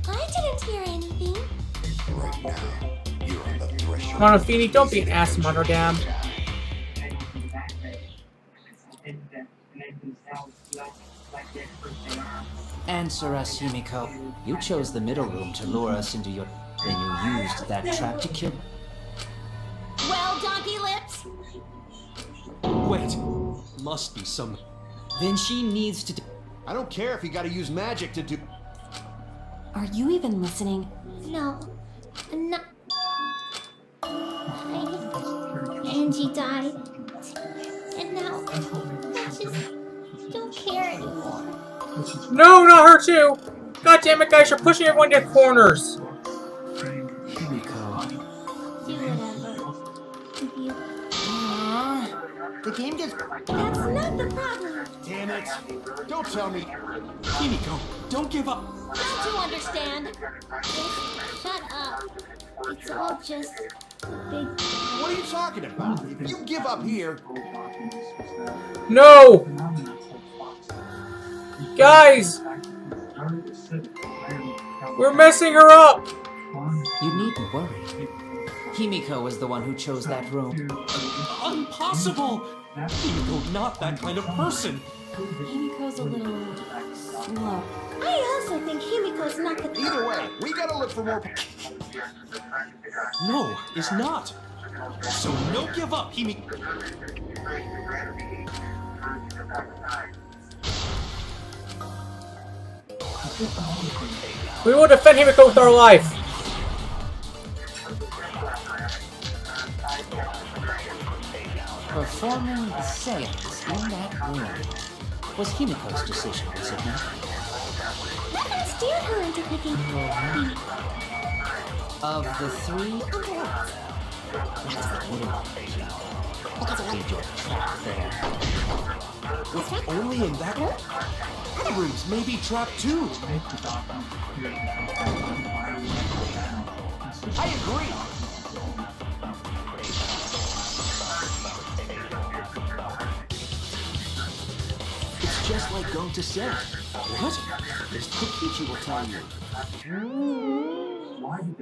I didn't hear anything. Monofini, don't be an ass, Monterdam. Answer us, Himiko. You chose the middle room to lure us into your... Then you used that trap to kill... Well, Donkey Lips? Wait. Must be some... Then she needs to... I don't care if you gotta use magic to do... Are you even listening? No, I'm not. Angie died. And now I just don't care anymore. No, not her too! God damn it, guys, you're pushing everyone into corners! Himiko. Do whatever. If you... The game gets... That's not the problem. Damn it! Don't tell me... Himiko, don't give up. Don't you understand? Just shut up. It's all just big... What are you talking about? If you give up here... No! Guys! We're messing her up! You needn't worry. Himiko was the one who chose that room. Impossible! Himiko, not that kind of person. Himiko's a little slow. I also think Himiko's not the... Either way, we gotta look for more... No, is not. So no give up, Himiko. We will defend Himiko with our life! Performing the seance in that room was Himiko's decision, was it not? Nothing steered her into picking Himiko. Of the three, did your trap there? If only in that room? Other rooms may be trapped too. I agree! It's just like going to set. What? This Kokichi will tell you.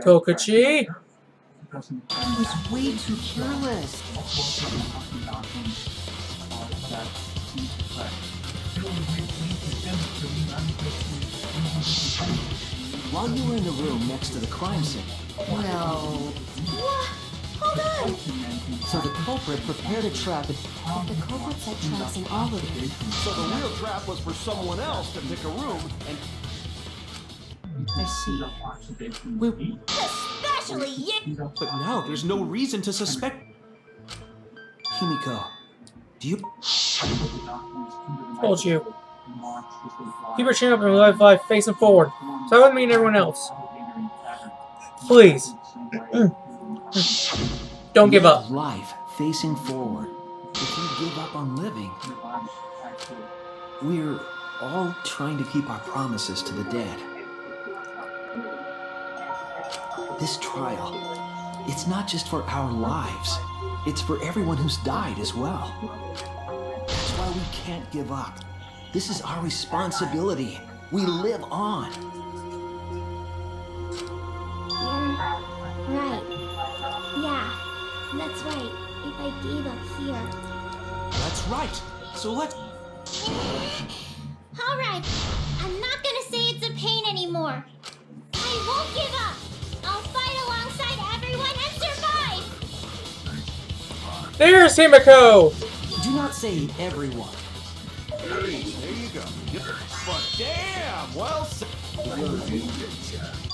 Kokichi? I was way too careless. While you were in the room next to the crime scene, Well... Hold on. so the culprit prepared a trap and... The culprit set traps in all of them. So the real trap was for someone else to pick a room and... I see. Especially you. But now there's no reason to suspect. Himiko, do you... Told you. Keep your chin up and life facing forward. So with me and everyone else. Please. Don't give up. Life facing forward. If you give up on living, we're all trying to keep our promises to the dead. This trial, it's not just for our lives. It's for everyone who's died as well. That's why we can't give up. This is our responsibility. We live on. You're right. Yeah, that's right. If I gave up here. That's right. So let's... Alright, I'm not gonna say it's a pain anymore. I won't give up. I'll fight alongside everyone and survive. There's Himiko! Do not say everyone. Hey, there you go. Yep. But damn, well said.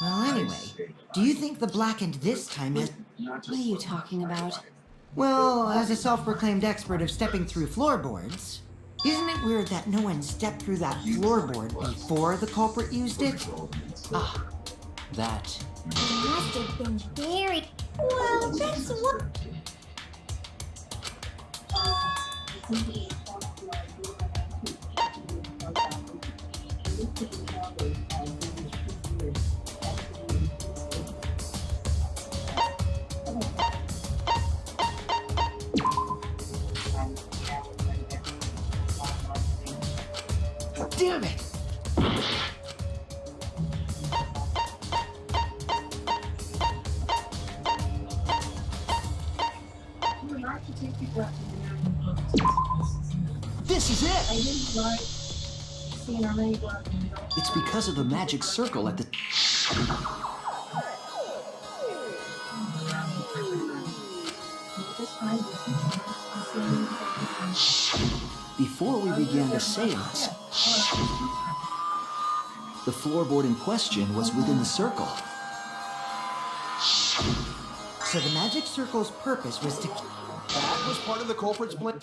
Well, anyway, do you think the blackened this time is... What are you talking about? Well, as a self-proclaimed expert of stepping through floorboards, isn't it weird that no one stepped through that floorboard before the culprit used it? Ah, that. It must have been very... Well, that's what... Damn it! This is it! It's because of the magic circle at the... Before we began the seance, the floorboard in question was within the circle. So the magic circle's purpose was to... That was part of the culprit's plan.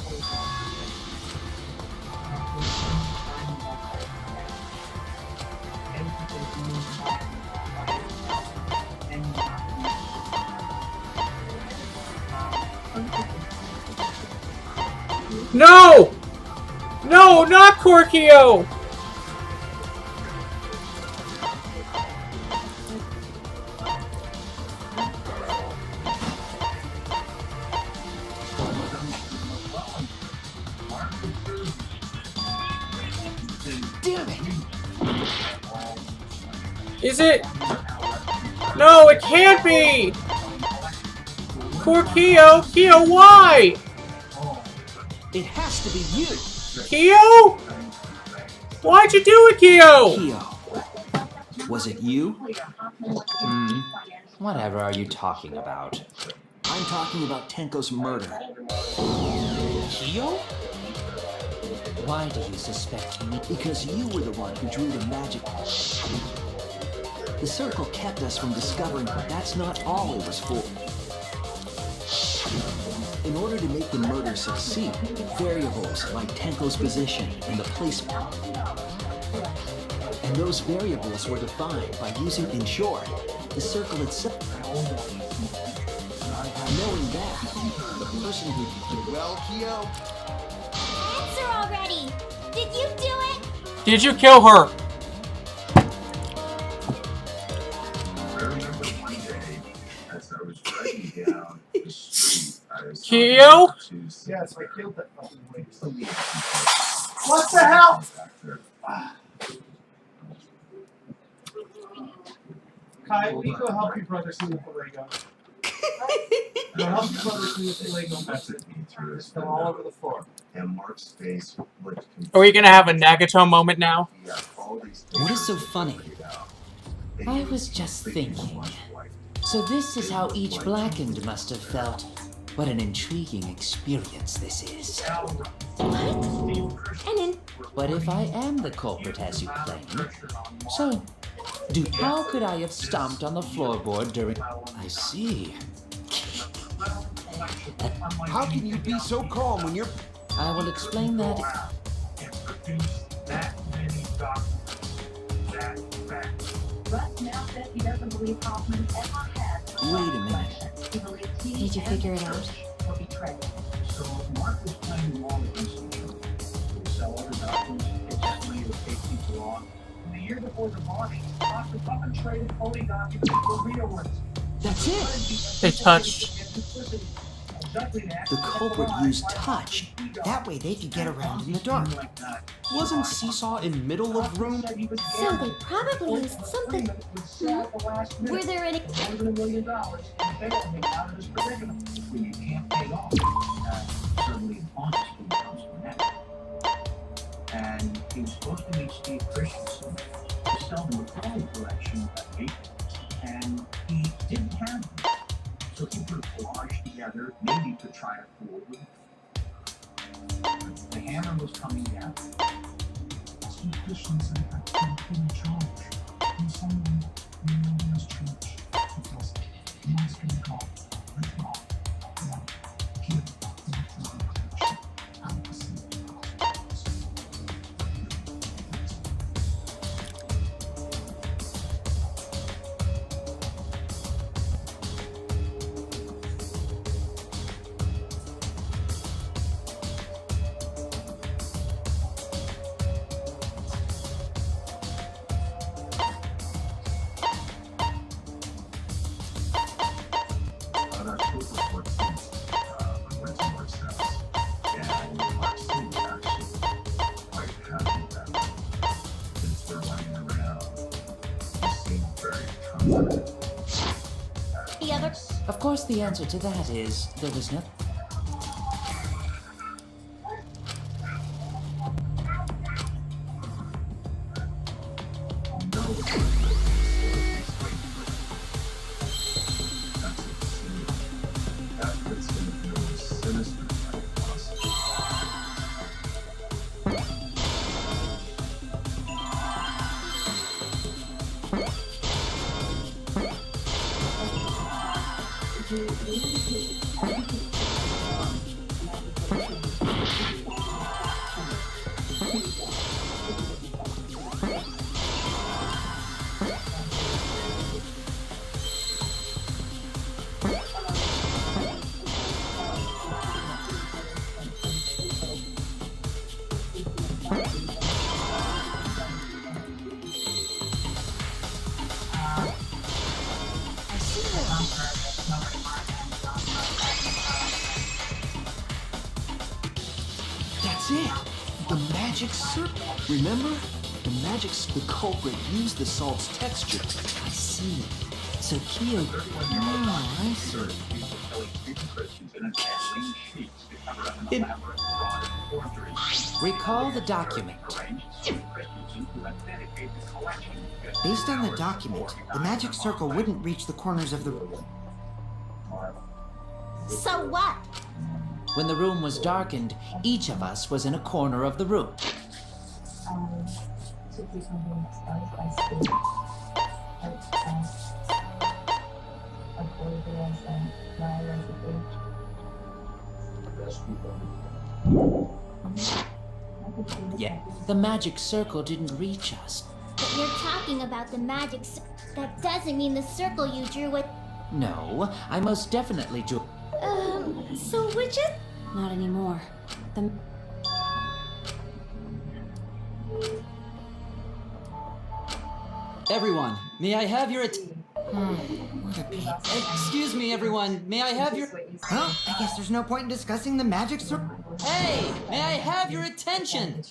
No! No, not Corkio! Damn it! Is it? No, it can't be! Corkio! Kyo, why? It has to be you! Kyo? Why'd you do it, Kyo? Kyo. Was it you? Whatever are you talking about? I'm talking about Tenko's murder. Kyo? Why do you suspect me? Because you were the one who drew the magic. The circle kept us from discovering that's not all it was for. In order to make the murder succeed, variables like Tenko's position and the placement. And those variables were defined by using, in short, the circle itself. Knowing that, the person who... Well, Kyo... Answer already! Did you do it? Did you kill her? Kyo? Yes, I killed that fucking waste. What the hell? Kai, we go help your brother clean up the Lego. Go help your brother clean up the Lego mess. It's still all over the floor. And Mark's face looked Are we gonna have a Nagato moment now? What is so funny? I was just thinking. So this is how each Blackened must have felt. What an intriguing experience this is. But if I am the culprit as you claim, so how could I have stomped on the floorboard during... I see. How can you be so calm when you're... I will explain that... Wait a minute. Did you figure it out? So Mark was playing along against each other. To sell other documents, get that money to take people on. And the year before the bombing, Mark was up and traded phony documents for real ones. That's it! They touched. The culprit used touch. That way they could get around in the dark. Wasn't Seesaw in middle of room? So they probably used something. Were there any... $1 million and failed me out of this predicament. When you can't pay off, suddenly the haunted school comes to an end. And he was supposed to meet Steve Christensen to sell him a Crowley collection at 8, and he didn't have them. So he put a collage together, maybe to try to fool them. The hammer was coming down. Steve Christensen had been put in charge. And someone in his church because he was going to go with God. Now, here, in the collection, I was in the Of course, the answer to that is there was no... That's going to feel sinister like possible. That's it! The magic circle. Remember? The culprit used the salt's texture. I see. So Kyo. Oh, I see. It... Recall the document. Based on the document, the magic circle wouldn't reach the corners of the room. So what? When the room was darkened, each of us was in a corner of the room. Yeah, the magic circle didn't reach us. But you're talking about the magic that doesn't mean the circle you drew with... No, I most definitely drew. So which is... Not anymore. The... Everyone, may I have your What a pity. Excuse me, everyone. May I have your... Well, I guess there's no point in discussing the magic circle. Hey! May I have your attention?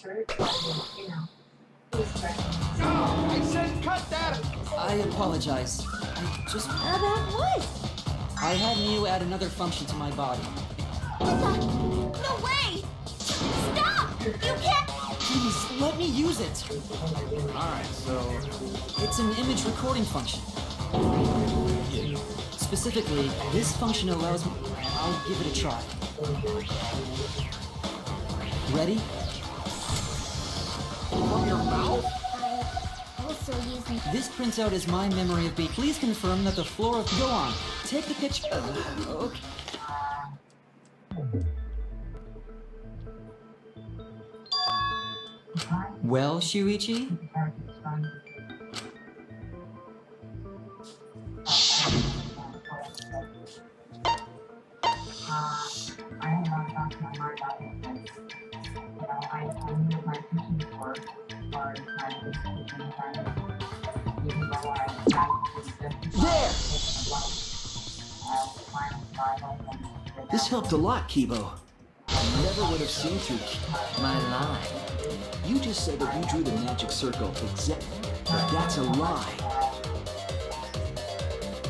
I said cut that! I apologize. I just... About what? I had Neo add another function to my body. No way! Stop! You can't... Please, let me use it. Alright, so... It's an image recording function. Specifically, this function allows me... I'll give it a try. Ready? From your mouth? I also using... This prints out as my memory of being... Please confirm that the floor of... Go on. Take the picture... Okay. Well, Shuichi? This helped a lot, Kibo. I never would have seen through My lie. You just said that you drew the magic circle but that's a lie.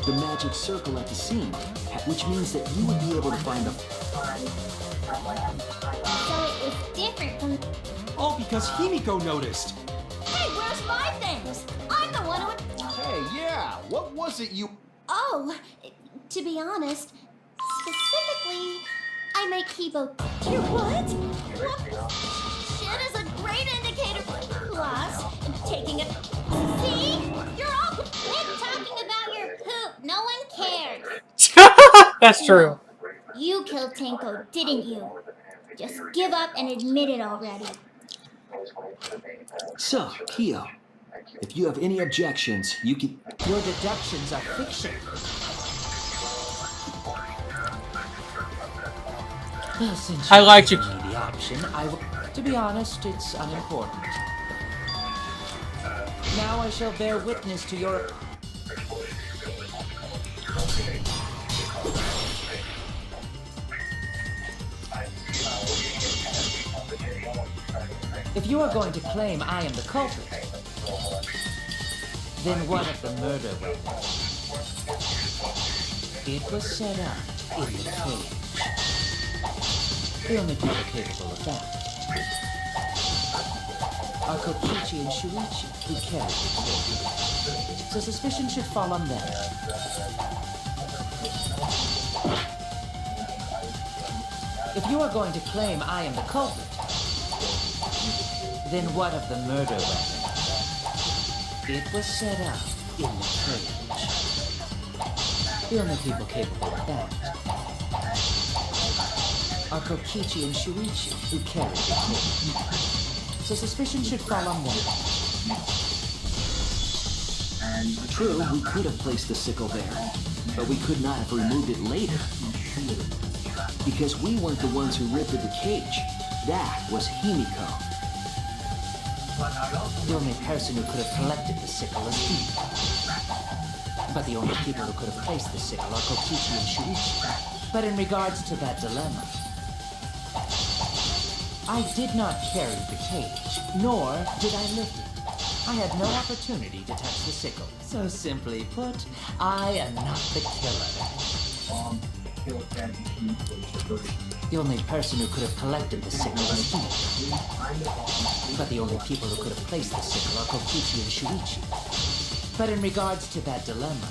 The magic circle at the scene, which means that you would be able to find the... So it was different from... All because Himiko noticed. Hey, where's my things? I'm the one who... Hey, yeah, what was it you... Oh, to be honest, specifically, I make Kibo... You what? Shit is a great indicator. Plus, taking it... See? You're all... Quit talking about your poop. No one cares. That's true. You killed Tenko, didn't you? Just give up and admit it already. So, Kyo, if you have any objections, you can... Your deductions are fiction. Since I liked you. gave me the option, I will... To be honest, it's unimportant. Now I shall bear witness to your... If you are going to claim I am the culprit, then one of the murder weapons. It was set up in the cage. The only people capable of that are Kokichi and Shuichi, who carried the cage. So suspicion should fall on them. If you are going to claim I am the culprit, then what of the murder weapon? It was set up in the cage. The only people capable of that are Kokichi and Shuichi, who carried the cage. So suspicion should fall on them. True, we could have placed the sickle there, but we could not have removed it later. Because we weren't the ones who ripped at the cage. That was Himiko. The only person who could have collected the sickle is Himiko. But the only people who could have placed the sickle are Kokichi and Shuichi. But in regards to that dilemma, I did not carry the cage, nor did I lift it. I had no opportunity to touch the sickle. So simply put, I am not the killer. The only person who could have collected the sickle was Himiko. But the only people who could have placed the sickle are Kokichi and Shuichi. But in regards to that dilemma,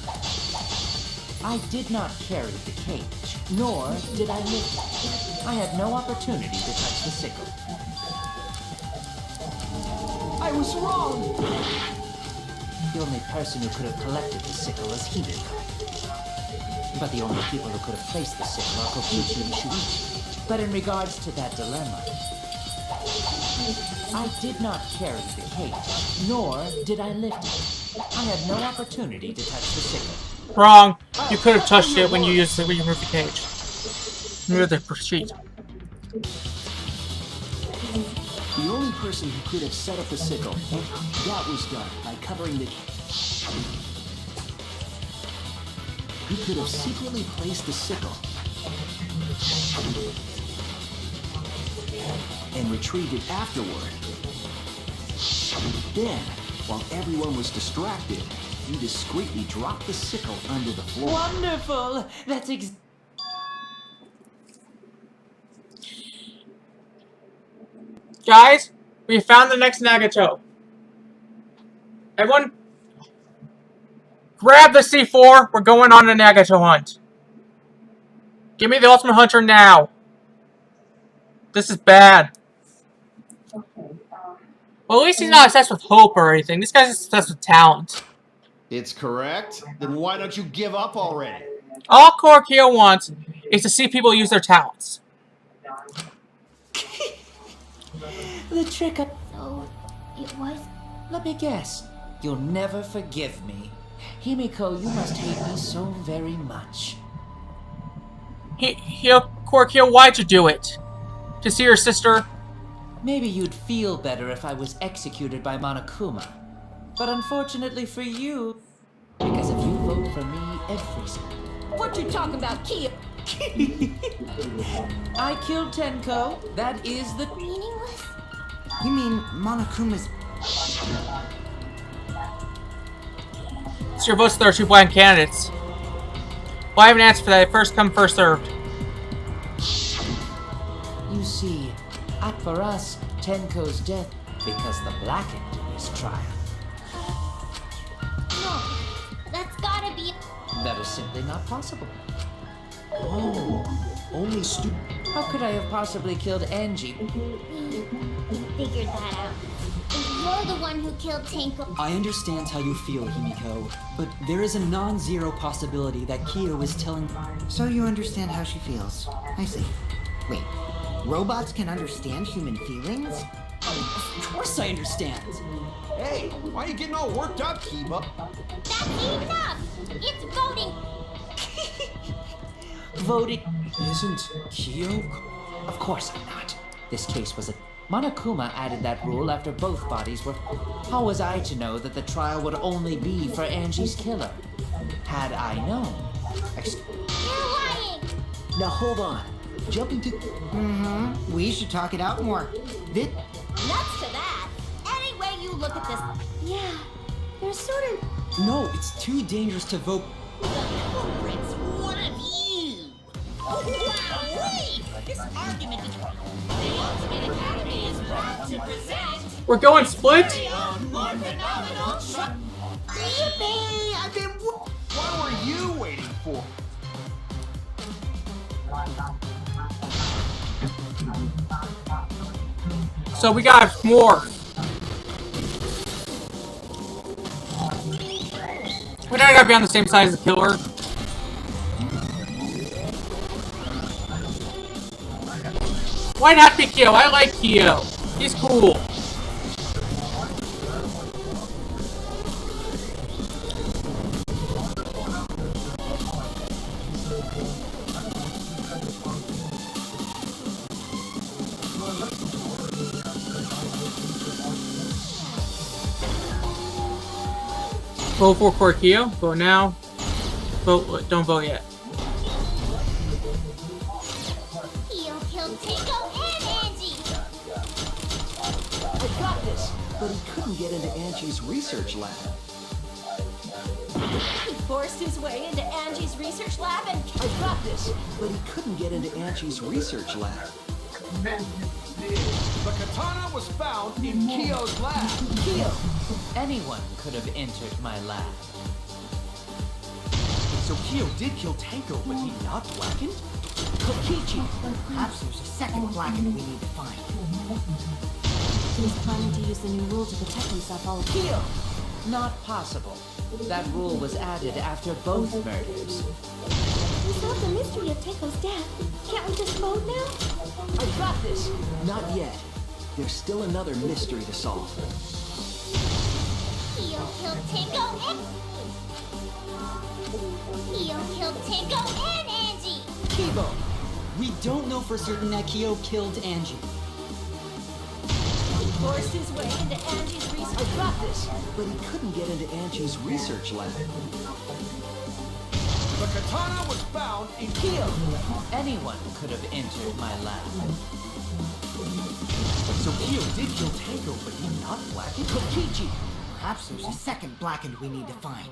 I did not carry the cage, nor did I lift it. I had no opportunity to touch the sickle. I was wrong! The only person who could have collected the sickle was Himiko. But the only people who could have placed the sickle are Kokichi and Shuichi. But in regards to that dilemma, I did not carry the cage, nor did I lift it. I had no opportunity to touch the sickle. Wrong. You could have touched it when you removed the cage. Remove the sheet. The only person who could have set up the sickle, that was done by covering the... Who could have secretly placed the sickle and retrieved it afterward. Then, while everyone was distracted, you discreetly dropped the sickle under the floor. Wonderful! That's Guys, we found the next Nagato. Everyone, grab the C4. We're going on a Nagato hunt. Give me the Ultimate Hunter now. This is bad. Well, at least he's not obsessed with hope or anything. This guy's obsessed with talent. It's correct. Then why don't you give up already? All Korokio wants is to see people use their talents. the trick up. So, it was... Let me guess. You'll never forgive me. Himiko, you must hate me so very much. Korokio, why'd you do it? To see your sister? Maybe you'd feel better if I was executed by Monokuma. But unfortunately for you, because if you vote for me every second... What you talking about, Kia? I killed Tenko. That is the... meaningless? You mean Monokuma's... It's your votes. There are two blind candidates. Well, I have an answer for that. First come, first served. You see, for us, Tenko's death because the blackened is triumph. No, that's gotta be... That is simply not possible. Oh, only How could I have possibly killed Angie? We figured that out. And you're the one who killed Tenko. I understand how you feel, Himiko, but there is a non-zero possibility that Kyo is telling... So you understand how she feels. I see. Wait, robots can understand human feelings? Of course I understand. Hey, why are you getting all worked up, Kiba? That's enough! It's voting! Voting? Isn't Kyo... Of course I'm not. This case was a... Monokuma added that rule after both bodies were... How was I to know that the trial would only be for Angie's killer? Had I known... You're lying! Now hold on. Jumping to... Mm-hmm. We should talk it out more. Nuts to that. Any way you look at this, Yeah, there's sort of... No, it's too dangerous to vote... Culprits, one of you! Wow, wait! This argument is wrong. The Ultimate Academy is proud to present... We're going split? Very own more phenomenal Yippee! I've been... What were you waiting for? So we got more. We don't gotta be on the same side as the killer. Why not be Kyo? I like Kyo. He's cool. Vote for Kyo. Vote now. Vote. Don't vote yet. Kyo killed Tango and Angie. I got this, but he couldn't get into Angie's research lab. He forced his way into Angie's research lab and I got this, but he couldn't get into Angie's research lab. The katana was found in Kyo's lab. Kyo! Anyone could have entered my lab. So Kyo did kill Tanko, but he not blackened? Kokichi! Perhaps there's a second blackened we need to find. He's planning to use the new rule to protect himself all along. Kyo! Not possible. That rule was added after both murders. we solved the mystery of Tanko's death. Can't we just vote now? I got this. Not yet. There's still another mystery to solve. Kyo killed Tango and Kyo killed Tango and Angie. Kibo! We don't know for certain that Kyo killed Angie. He forced his way into Angie's research. I got this, but he couldn't get into Angie's research lab. The katana was found in Kyo! Anyone could have entered my lab. So Kyo did kill Tanko, but he not blackened? Kokichi! Perhaps there's a second blackened we need to find.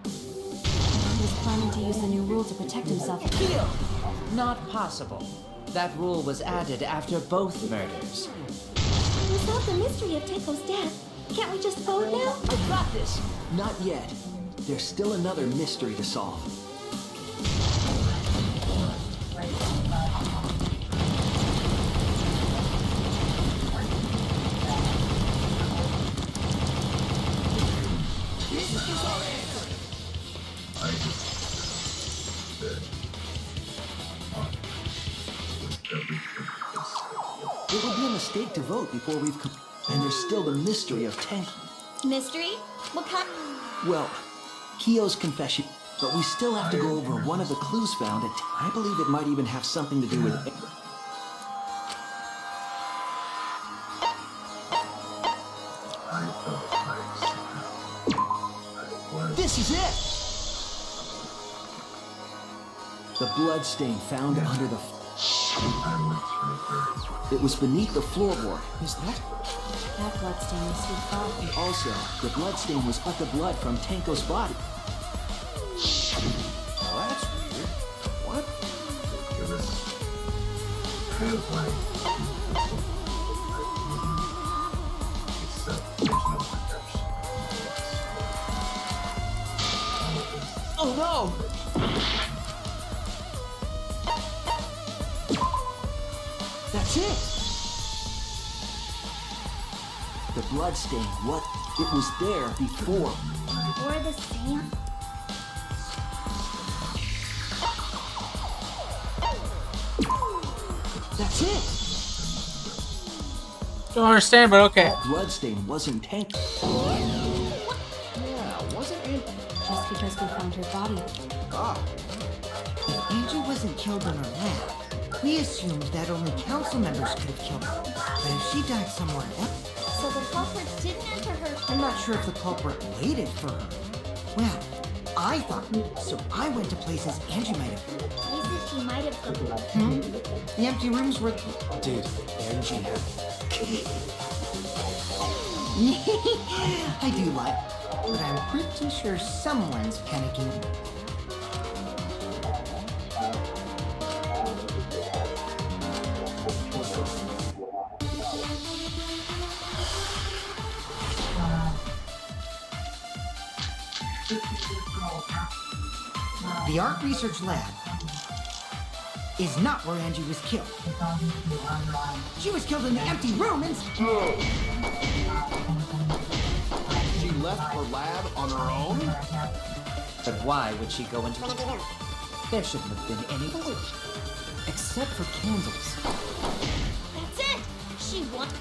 He's planning to use the new rule to protect himself. Kyo! Not possible. That rule was added after both murders. We solved the mystery of Tanko's death. Can't we just vote now? I got this. Not yet. There's still another mystery to solve. It would be a mistake to vote before we've and there's still the mystery of Tank. Mystery? What kind? Well, Kyo's confession, but we still have to go over one of the clues found. I believe it might even have something to do with it. This is it! The blood stain found under the... It was beneath the floorboard. Is that? That bloodstain must be far. Also, the blood stain was but the blood from Tanko's body. Well, that's weird. What? Oh no! That's it! The blood stain, what? It was there before. We're the same. That's it! Don't understand, but okay. That blood stain wasn't Tank. Yeah, wasn't it? Just because we found her body. Ah, If Angie wasn't killed in her lab, we assumed that only council members could have killed her. But if she died somewhere else, So the culprit didn't enter her. I'm not sure if the culprit waited for her. Well, I thought, so I went to places Angie might have been. Places she might have. The empty rooms were... did Angie have... I do lie, but I'm pretty sure someone's panicking. The Art Research Lab is not where Angie was killed. She was killed in the empty room and... She left her lab on her own? But why would she go into... There shouldn't have been any... Except for candles. That's it! She wants...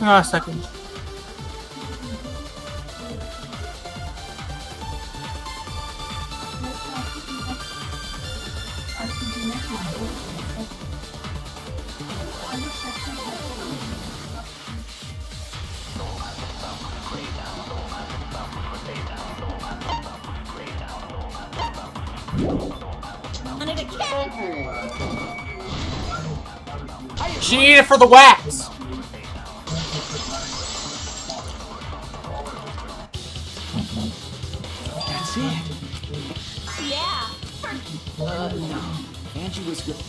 Ah, a second. She needed it for the wax. That's it. Yeah. No. Angie was good.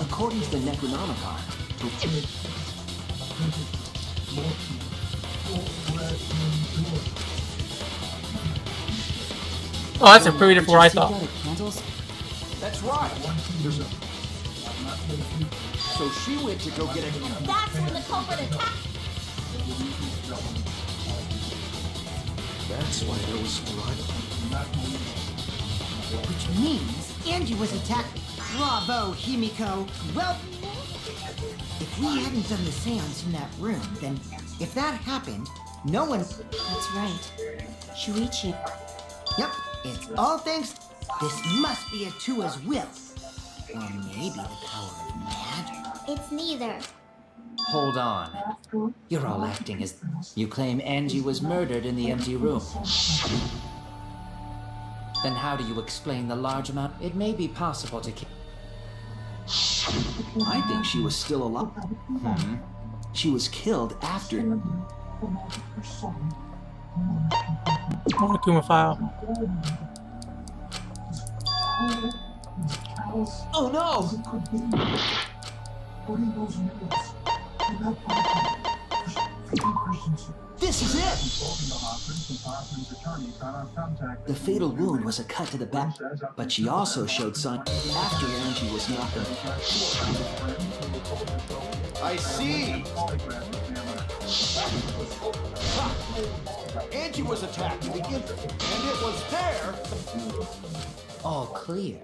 According to the Necronomicon. Oh, that's a pretty different what I thought. Candles? That's right. So she went to go get a... That's when the culprit attacked. That's why there was blood. Which means Angie was attacked. Bravo, Himiko. Well, if we hadn't done the seance in that room, then if that happened, no one... That's right. Shuichi. Yep, it's all thanks... This must be a Tua's will. Or maybe the power of matter. It's neither. Hold on. You're all acting as... You claim Angie was murdered in the empty room. Then how do you explain the large amount? It may be possible to... I think she was still alive. She was killed after... Kuma file. Oh no! This is it! The fatal wound was a cut to the back, but she also showed signs after Angie was knocked out. I see! Ha! Angie was attacked to begin, and it was there! All clear.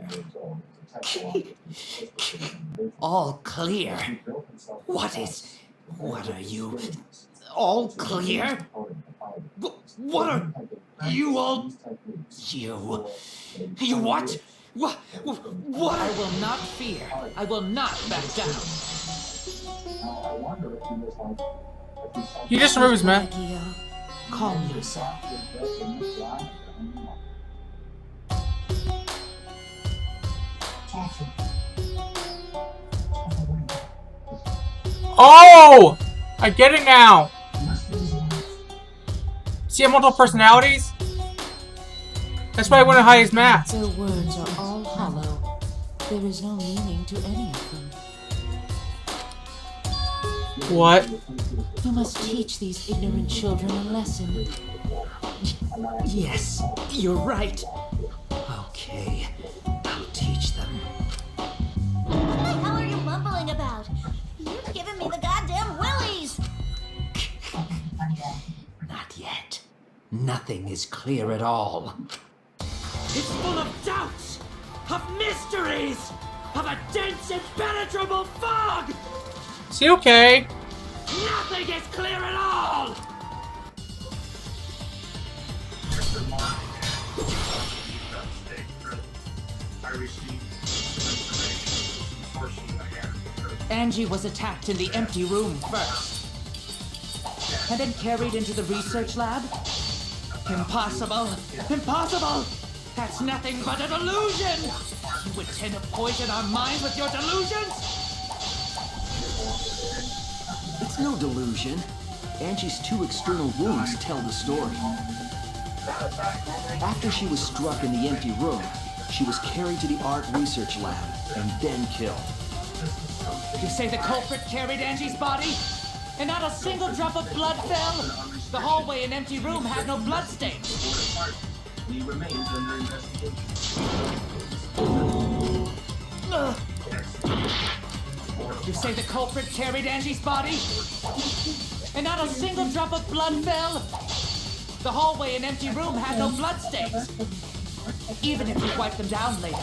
All clear. What are you? All clear? What are you all? You what? What? I will not fear. I will not back down. You just ruse, man. Calm yourself. Oh! I get it now! See, I have multiple personalities? That's why I wouldn't hide his mask. Their words are all hollow. There is no meaning to any of them. What? You must teach these ignorant children a lesson. Yes, you're right. Okay, I'll teach them. What the hell are you mumbling about? You're giving me the goddamn willies! Not yet. Nothing is clear at all. It's full of doubts, of mysteries, of a dense, impenetrable fog! Is he okay? Nothing is clear at all! Angie was attacked in the empty room first, and then carried into the research lab? Impossible! Impossible! That's nothing but a delusion! You intend to poison our minds with your delusions? It's no delusion. Angie's 2 external wounds tell the story. After she was struck in the empty room, she was carried to the art research lab and then killed. You say the culprit carried Angie's body? And not a single drop of blood fell? The hallway and empty room had no bloodstains. He remains under investigation. You say the culprit carried Angie's body? And not a single drop of blood fell? The hallway and empty room had no bloodstains. Even if you wipe them down later,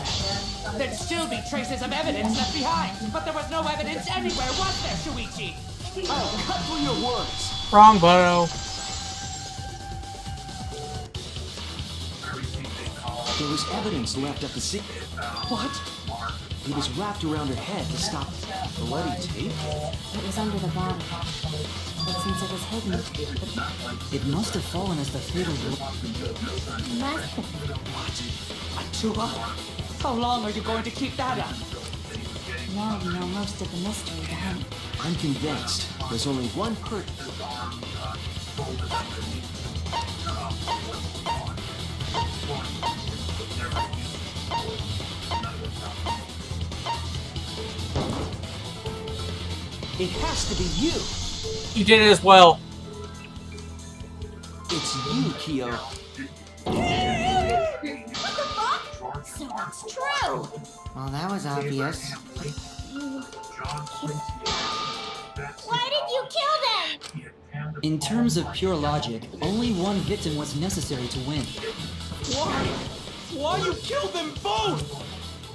there'd still be traces of evidence left behind. But there was no evidence anywhere, was there, Shuichi? Oh, cut through your words. Wrong, Bono. There was evidence left at the scene. What? It was wrapped around her head to stop bloody tape. It was under the body. But since it was hidden, It must have fallen as the fatal blow. Atua? How long are you going to keep that up? now we know most of the mystery behind it. I'm convinced there's only one person. It has to be you. You did it as well. It's you, Kyo. What the fuck? So it's true. Well, that was obvious. Why did you kill them? In terms of pure logic, only one victim was necessary to win. Why? Why you killed them both?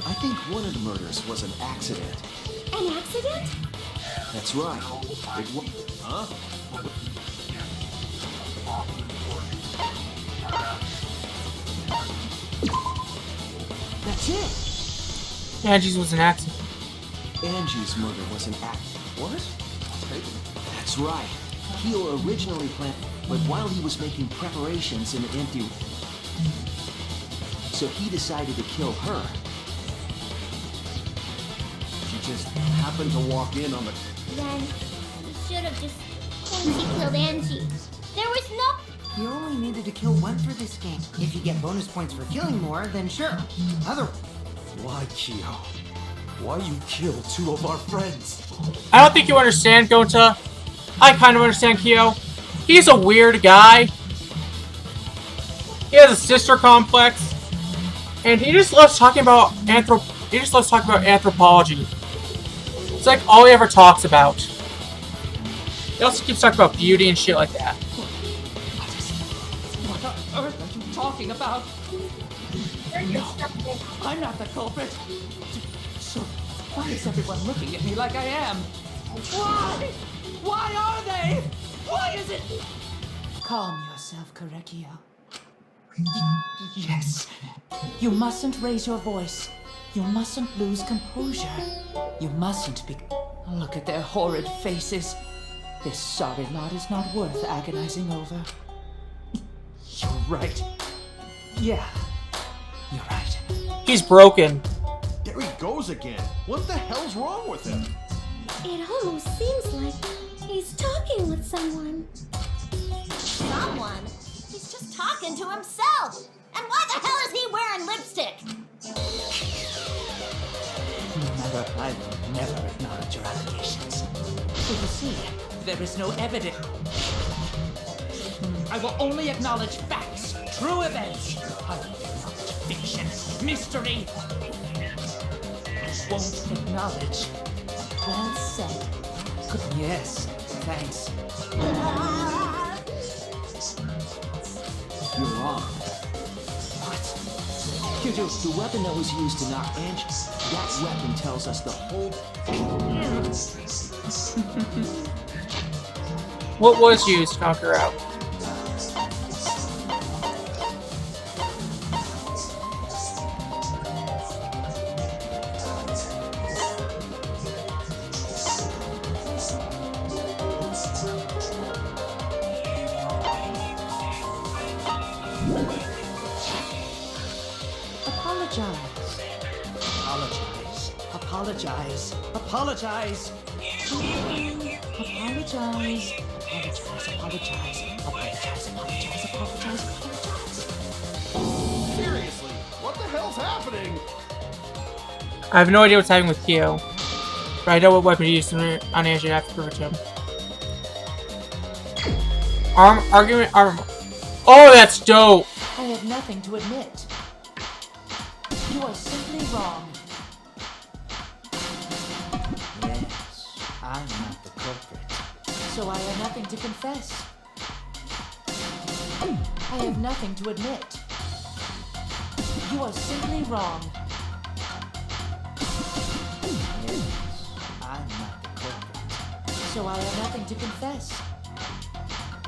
I think one of the murders was an accident. An accident? That's right. It was. Huh? That's it. Angie's was an accident. Angie's murder was an act. What? That's right. Kyo originally planned, but while he was making preparations in an empty, so he decided to kill her. She just happened to walk in on the. Then you should have just once he killed Angie. There was no. You only needed to kill one for this game. If you get bonus points for killing more, then sure. Why, Kyo? Why you kill two of our friends? I don't think you understand, Gota. I kind of understand Kyo. He's a weird guy. He has a sister complex, and he just loves talking about anthropology. It's like all he ever talks about. He also keeps talking about beauty and shit like that. What on earth are you talking about? No, I'm not the culprit. So why is everyone looking at me like I am? Why? Why are they? Why is it? Calm yourself, Korekio. Yes. You mustn't raise your voice. You mustn't lose composure. You mustn't be... Look at their horrid faces. This sorry lot is not worth agonizing over. You're right. Yeah. You're right. He's broken. There he goes again. What the hell's wrong with him? It almost seems like he's talking with someone. Someone? He's just talking to himself. And why the hell is he wearing lipstick? Mother, I will never acknowledge your allegations. So you see, there is no evidence. I will only acknowledge facts, true events. I will acknowledge fiction, mystery. I won't acknowledge. Well said. Good. Yes, thanks. You're wrong. What? You do. The weapon that was used to knock Angie. That weapon tells us the whole. What was used to knock her out? Apologize. Apologize. Apologize. Apologize. Seriously, what the hell's happening? I have no idea what's happening with Kyo, but I know what weapon to use on Angie and I have to prove it to him. Argument. Oh, that's dope. I have nothing to admit. You are simply wrong. So I have nothing to confess. I have nothing to admit. You are simply wrong. Yes, I'm not the culprit. So I have nothing to confess.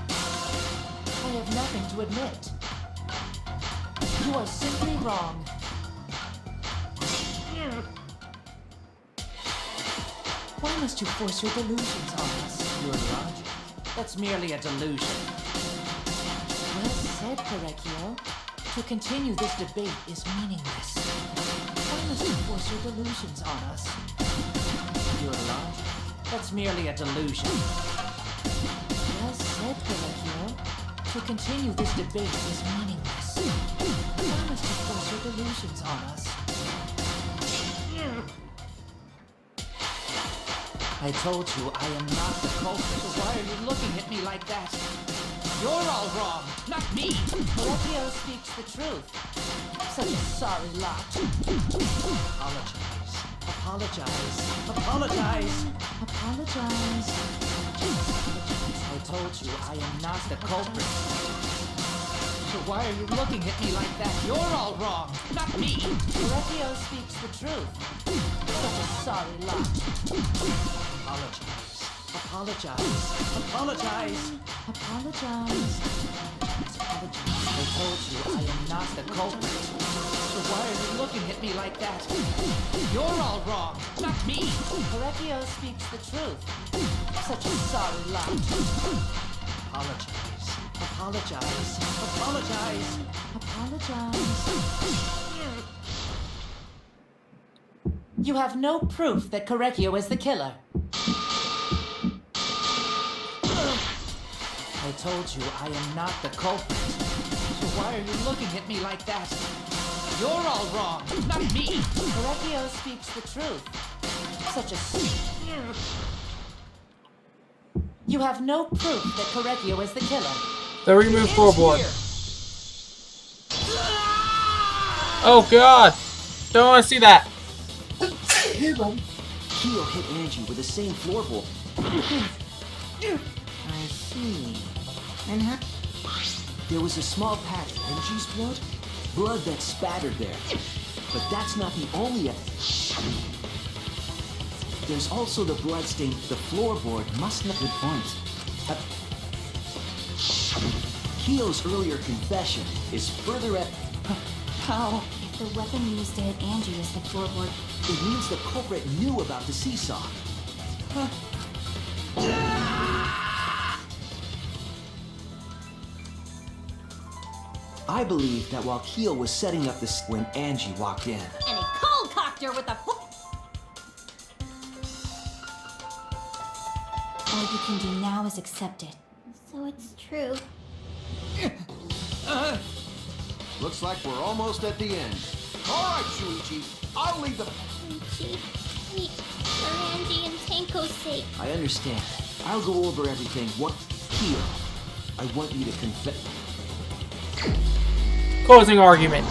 I have nothing to admit. You are simply wrong. Why must you force your delusions on us? Your logic? That's merely a delusion. Well said, Correcchio. To continue this debate is meaningless. Why must you force your delusions on us? Your logic? That's merely a delusion. Well said, Correcchio. To continue this debate is meaningless. Why must you force your delusions on us? I told you I am not the culprit, so why are you looking at me like that? You're all wrong, not me! Correcchio speaks the truth. Such a sorry lot. Apologize. Apologize. Apologize. Apologize. I told you I am not the culprit. So why are you looking at me like that? You're all wrong, not me! Correcchio speaks the truth. Such a sorry lot. Apologize. Apologize. Apologize. Apologize. I told you I am not the culprit. So why are you looking at me like that? You're all wrong, not me! Correcchio speaks the truth. Such a sorry lot. Apologize. Apologize. Apologize. Apologize. You have no proof that Correcchio is the killer. I told you I am not the culprit. So why are you looking at me like that? You're all wrong, not me! Correcchio speaks the truth. Such a... You have no proof that Correcchio is the killer. The remove floorboard. Oh god! Don't want to see that. Keo hit Angie with the same floorboard. I see. And how... There was a small patch of Angie's blood. Blood that spattered there. But that's not the only There's also the blood stain. The floorboard must not... Good point. Keo's earlier confession is further at... How? If the weapon used to hit Angie is the floorboard, It means the culprit knew about the seesaw. I believe that while Keo was setting up this when Angie walked in. And he cold cocked her with a all you can do now is accept it. So it's true. Looks like we're almost at the end. All right, Shuichi, I'll leave the... Chi, for Angie and Tanko's sake. I understand. I'll go over everything. What? Keo, I want you to confess. Closing argument.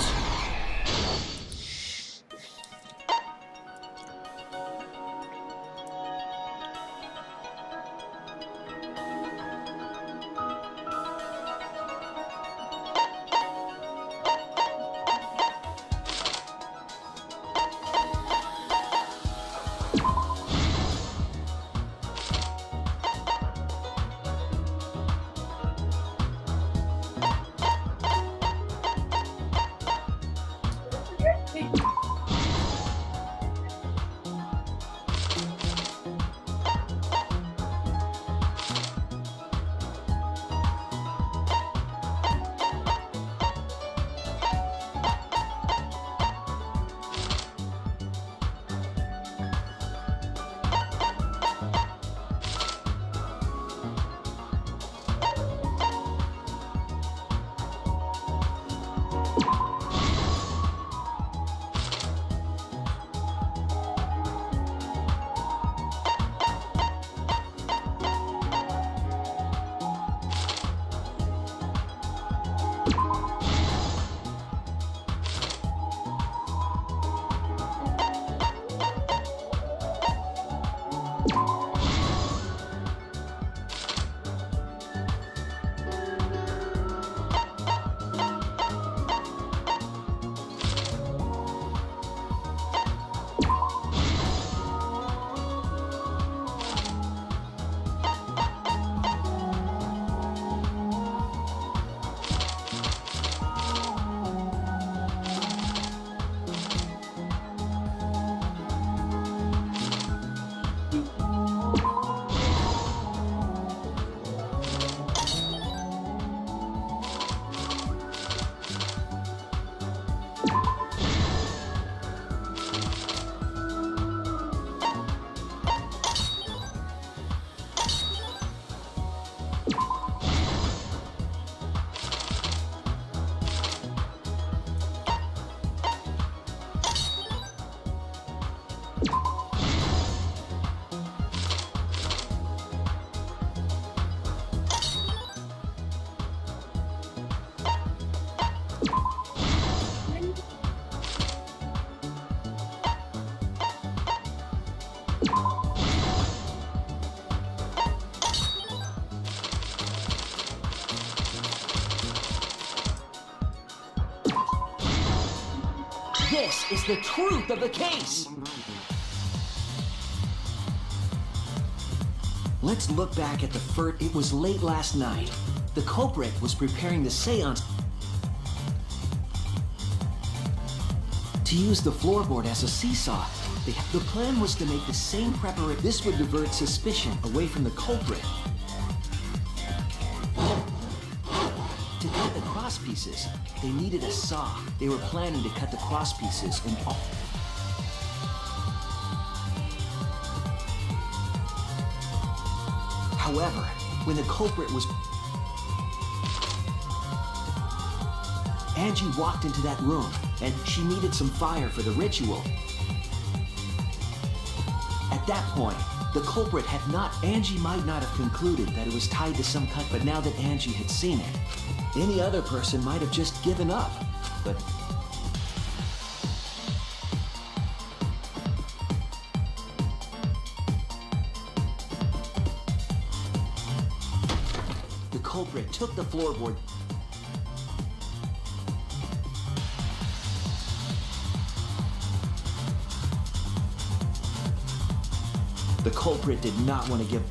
This is the truth of the case. Let's look back at the first. It was late last night. The culprit was preparing the seance to use the floorboard as a seesaw. The plan was to make the same preparation. This would divert suspicion away from the culprit. To cut the cross pieces, they needed a saw. They were planning to cut the cross pieces in all. However, when the culprit was... Angie walked into that room, and she needed some fire for the ritual. At that point, the culprit had not... Angie might not have concluded that it was tied to some cut, but now that Angie had seen it, any other person might have just given up. But... the culprit took the floorboard. The culprit did not want to give...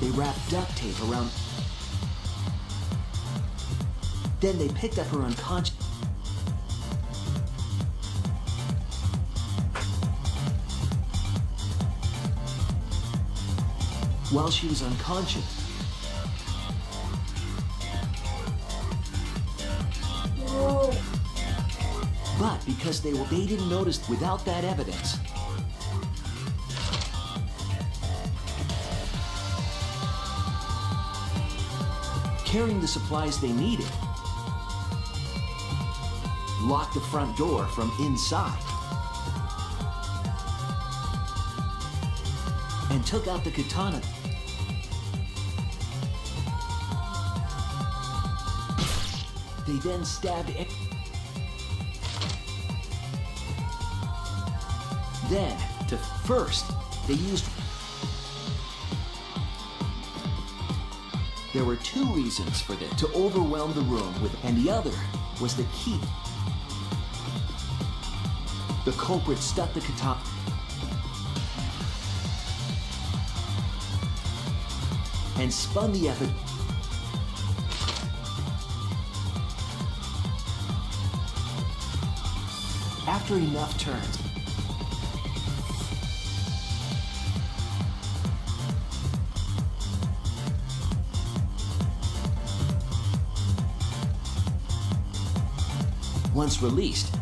They wrapped duct tape around... Then they picked up her unconscious... While she was unconscious... But because they didn't notice without that evidence. Carrying the supplies they needed. Locked the front door from inside. And took out the katana. They then stabbed it. Then, first, they used... There were two reasons for this. To overwhelm the room with... And the other was the key. The culprit stuck the katana... and spun the effort... After enough turns... Once released,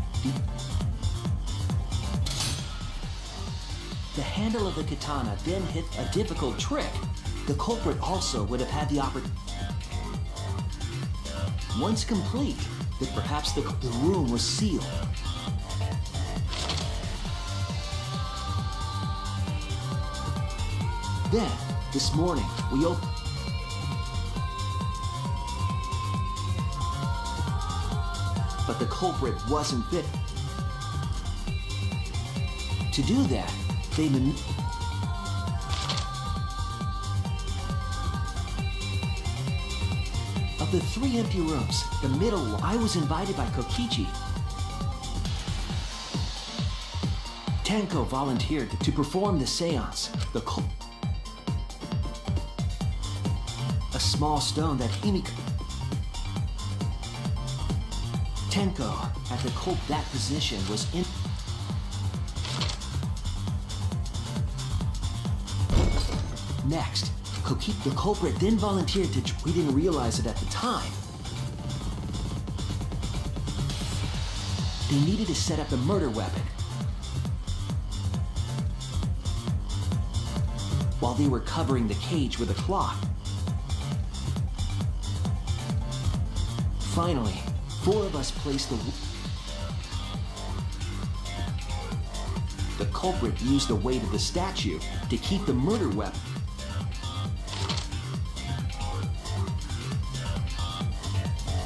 the handle of the katana then hit a difficult trick. The culprit also would have had the opportunity. Once complete, that perhaps the room was sealed. Then, this morning, we opened. But the culprit wasn't fit. To do that, they Of the three empty rooms, the middle one, I was invited by Kokichi. Tenko volunteered to perform the seance. A small stone that Himiko... Tenko, at the that position, was in... Next, the culprit then volunteered to... We didn't realize it at the time. They needed to set up the murder weapon. While they were covering the cage with a cloth. Finally, 4 of us placed the culprit used the weight of the statue to keep the murder weapon.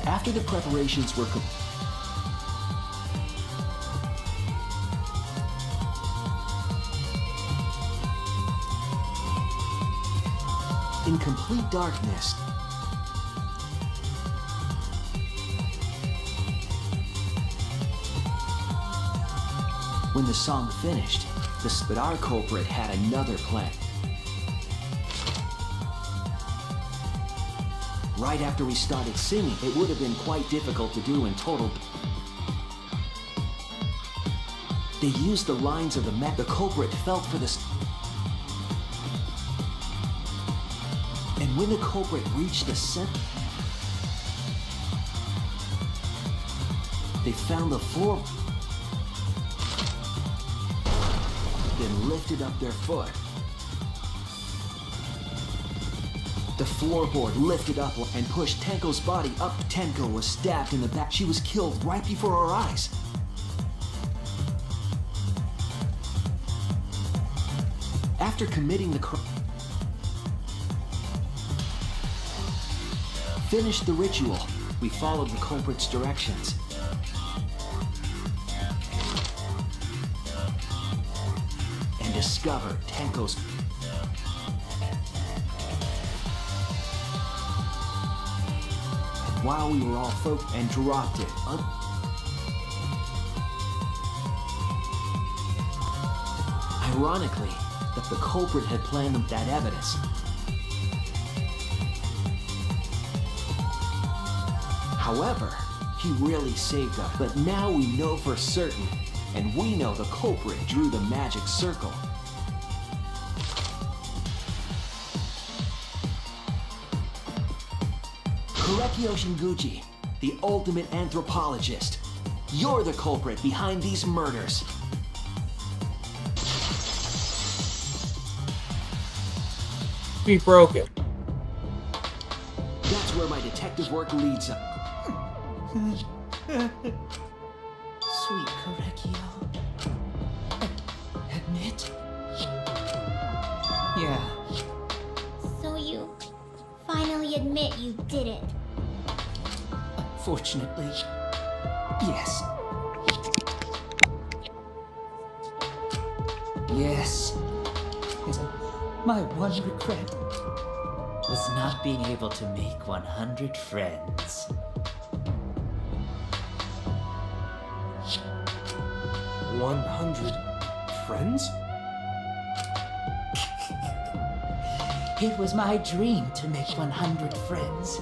After the preparations were complete, in complete darkness, When the song finished, but our culprit had another plan. Right after we started singing, it would have been quite difficult to do in total. They used the lines of the culprit felt for this. And when the culprit reached the center, they found the floor, then lifted up their foot. The floorboard lifted up and pushed Tenko's body up. Tenko was stabbed in the back. She was killed right before our eyes. After committing the crime, finished the ritual, we followed the culprit's directions. And discovered Tenko's. While we were all focused and dropped it. Ironically, that the culprit had planned that evidence. However, he really saved us. But now we know for certain, and we know the culprit drew the magic circle. Korekio Shinguchi, the ultimate anthropologist. You're the culprit behind these murders. Be broken. That's where my detective work leads us. Sweet Korekio. Admit? Yeah. So you finally admit you did it. Fortunately, yes. Yes. My one regret was not being able to make 100 friends. 100 friends? It was my dream to make 100 friends.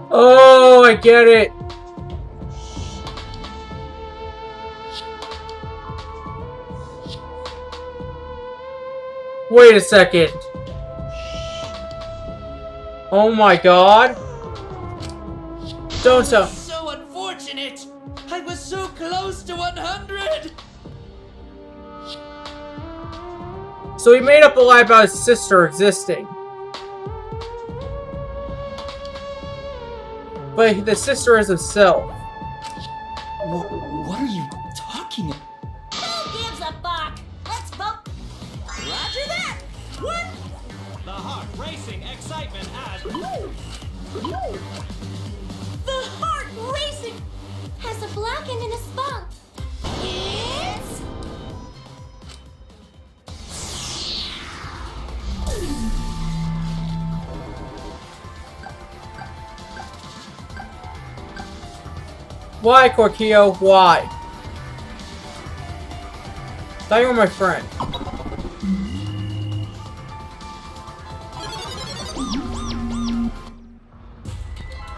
Oh, I get it. Wait a second. Oh my god. Don't tell. So unfortunate! I was so close to 100! So he made up a lie about his sister existing. But the sister is himself. What are you talking about? Who gives a fuck? Let's vote. Roger that. One. The heart racing excitement as The heart racing Has a blackened in a spot. is. Why, Korekio? Why? Thought you were my friend.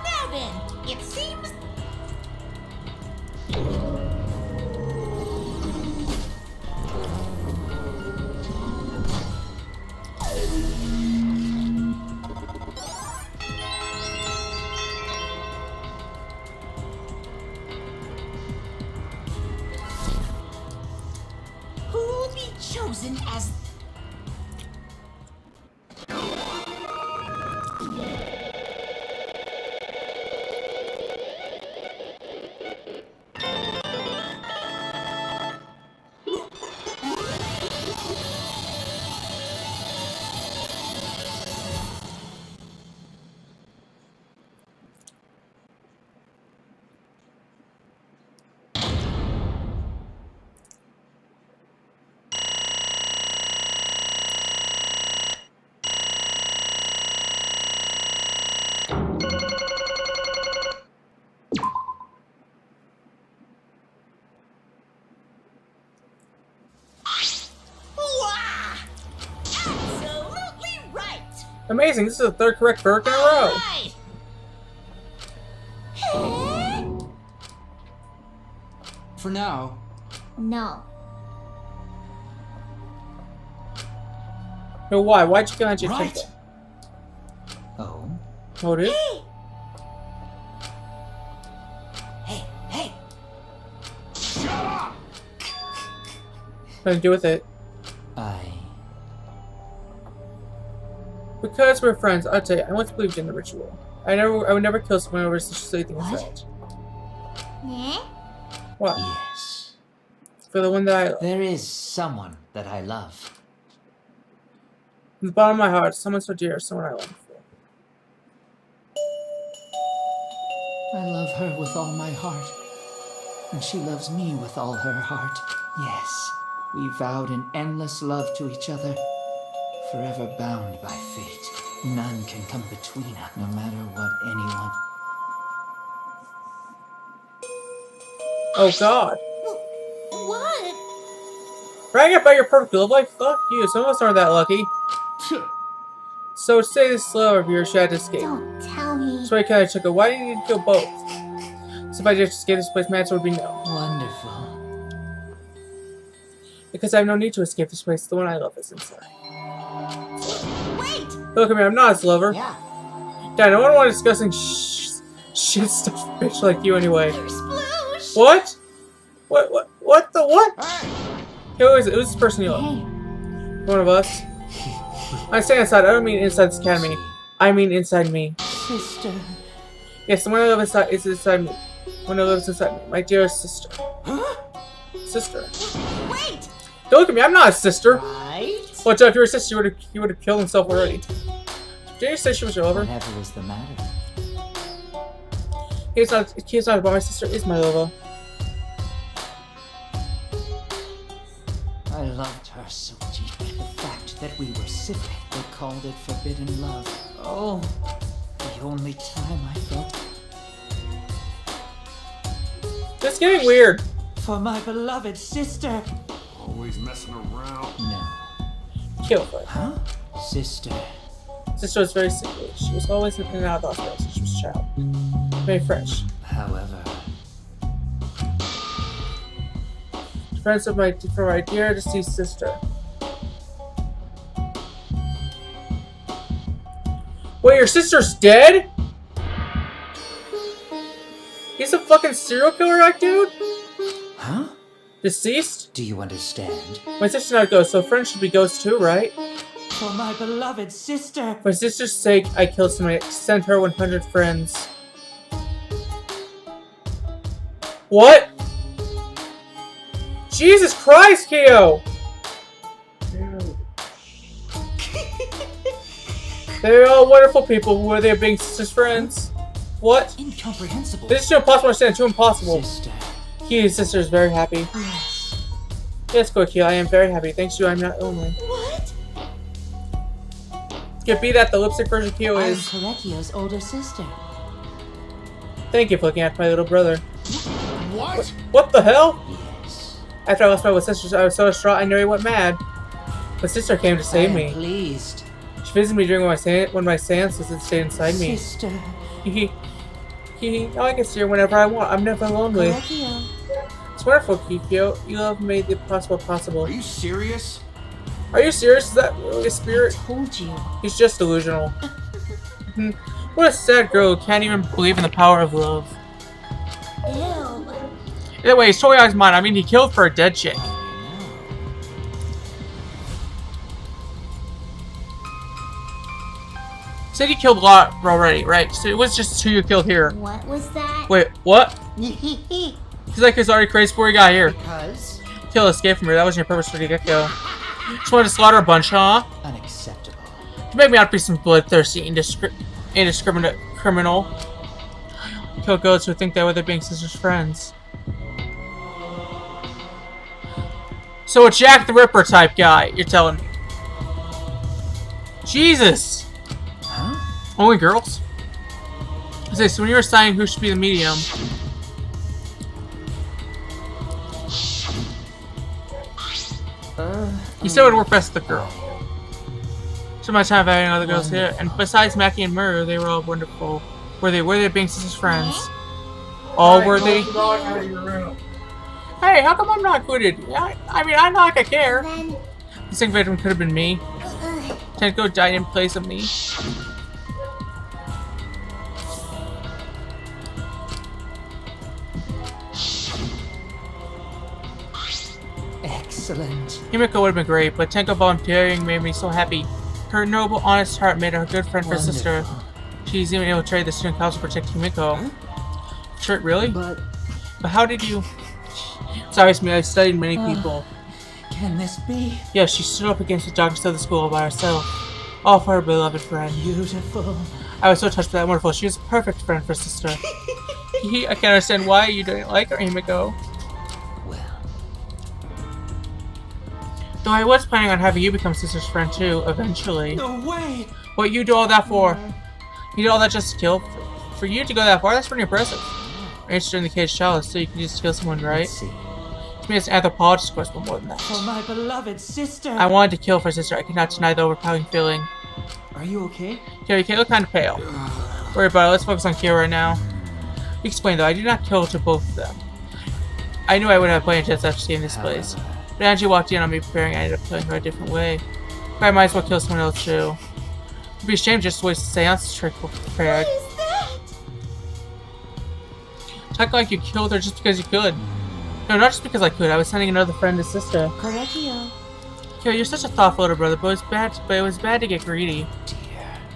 Now then, it seems. Who will be chosen as Amazing, this is the third correct verdict in a row. Right. For now, No. No, why? Why'd you go on your Right. temple? Oh? Motive? Hey! Nothing to do with it. Because we're friends, I'll tell you, I once believed in the ritual. I would never kill someone over such a silly thing as that. Yeah? What? Yes. For the one that I love. There is someone that I love. From the bottom of my heart, someone so dear, someone I long for. I love her with all my heart. And she loves me with all her heart. Yes, we vowed an endless love to each other. Forever bound by fate. None can come between us, no matter what anyone. Oh god. What? Bragging about your perfect love life? Fuck you, some of us aren't that lucky. So say this love of yours should escape. Don't tell me. So I kinda took it. Why do you need to kill both? So if I just escape this place, my answer would be no. Wonderful. Because I have no need to escape this place. The one I love is inside. Wait. Look at me, I'm not his lover. Yeah. Dad, I don't want discussing shit stuff bitch like you anyway. There's sploosh. What? What the what? Who is it? Who's this person you love? Hey. One of us. I say inside, I don't mean inside this academy. I mean inside me. Sister. Yes, the one I love inside is inside me. One who lives inside me. My dearest sister. Huh? Sister. Wait. Don't look at me, I'm not a sister. Right. Watch out, if you were a sister, you would have killed himself already. Did you say she was your lover? Whatever is the matter. He's not about my sister is my lover. I loved her so deeply. The fact that we were siblings, they called it forbidden love. Oh, the only time I felt It's getting weird. for my beloved sister. Always messing around. No. Kill her. Huh? Sister. Sister was very sickly. She was always in and out of the hospital since she was a child. Very fresh. However, Friends of my dear deceased sister. Wait, your sister's dead? He's a fucking serial killer, that dude? huh? Deceased? Do you understand? My sister's not a ghost, so friends should be ghosts too, right? For my beloved sister. For sister's sake, I killed somebody. Send her 100 friends. What? Jesus Christ, Keo! They're all wonderful people. Who are they being sister's friends? What? Incomprehensible. This is too impossible to understand. Too impossible. Sister. Keo's sister is very happy. Yes. Yes, go Keo. I am very happy. Thanks to you, I'm not lonely. What? Could be that the lipstick version Keo I am is. Korekio's older sister. Thank you for looking after my little brother. What? What the hell? Yes. After I lost my sister, I was so distraught I nearly went mad. But sister came to save I am me. pleased. She visited me during one of my seances and stayed inside me. Sister. Now I can see her whenever I want. I'm never lonely. Korekio. It's wonderful, Kikyo. You have made the impossible possible. Are you serious? Are you serious? Is that really a spirit? Told you. He's just delusional. What a sad girl who can't even believe in the power of love. Ew. Either way, he's totally out of his mind. I mean, he killed for a dead chick. Said he killed a lot already, right? So it was just who you killed here. What was that? Wait, what? He's like he's already crazy before he got here. Because Kill, escape from here. That wasn't your purpose from the get-go. Just wanted to slaughter a bunch, huh? unacceptable. You make me out to be some bloodthirsty, indiscriminate criminal. Kill goats who think that way they're being sisters' friends. So a Jack the Ripper type guy, you're telling me. Jesus! Huh? Only girls? Okay, so when you were deciding who should be the medium, you said it would work best with the girl. So So much time having other girls here, and besides Mackie and Murray, they were all wonderful. Were they being sisters friends? All worthy? Hey, how come I'm not included? I mean, I'm not like I care. The second victim could have been me. Tenko died in place of me. Excellent. Himiko would have been great, but Tenko volunteering made me so happy. Her noble, honest heart made her a good friend for her sister. She's even able to trade the student council to protect Himiko. Sure, really? But how did you... Sorry, it's me. I've studied many people. Can this be? Yes, she stood up against the darkness of the school all by herself. All for her beloved friend. Beautiful. I was so touched by that. Wonderful. She was a perfect friend for sister. I can't understand why you didn't like her, Himiko. Though I was planning on having you become sister's friend too, eventually. No way! What you do all that for? You did all that just to kill? For you to go that far, that's pretty impressive. You're interested in the caged chalice, so you can just kill someone, right? Let's see. To me, it's an anthropologist course, but more than that. For my beloved sister. I wanted to kill for sister. I could not deny the overpowering feeling. Are you okay? Kira, you look kind of pale. Worry about it. Let's focus on Kira right now. Explain though, I did not kill to both of them. I knew I would have plenty of chance after seeing this place. But as you walked in on me preparing, I ended up killing her a different way. But I might as well kill someone else too. It'd be a shame just to waste the seance trick prepared. What is that? Talk like you killed her just because you could. No, not just because I could. I was sending another friend to sister. Correctio. Kira, you're such a thoughtful little brother, but it was bad to get greedy. Dear.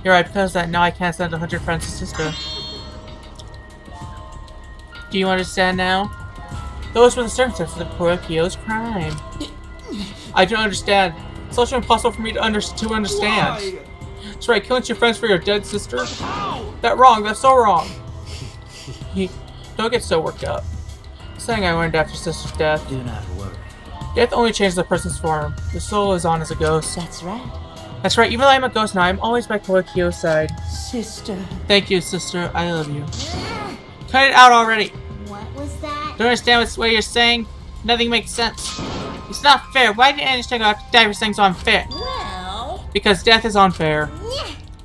You're right, because of that now I can't send 100 friends to sister. Do you understand now? Those were the circumstances of Korokio's crime. I don't understand. It's also impossible for me to understand. Why? That's right, killing your friends for your dead sister? That's wrong, that's so wrong. Don't get so worked up. Saying I learned after sister's death. Do not worry. Death only changes the person's form. The soul is on as a ghost. That's right. That's right, even though I'm a ghost now, I'm always by Korokio's side. Sister. Thank you, sister. I love you. Cut it out already. What was that? Don't understand what you're saying? Nothing makes sense. It's not fair. Why did Anastasia have to die for saying so unfair? Well... Because death is unfair.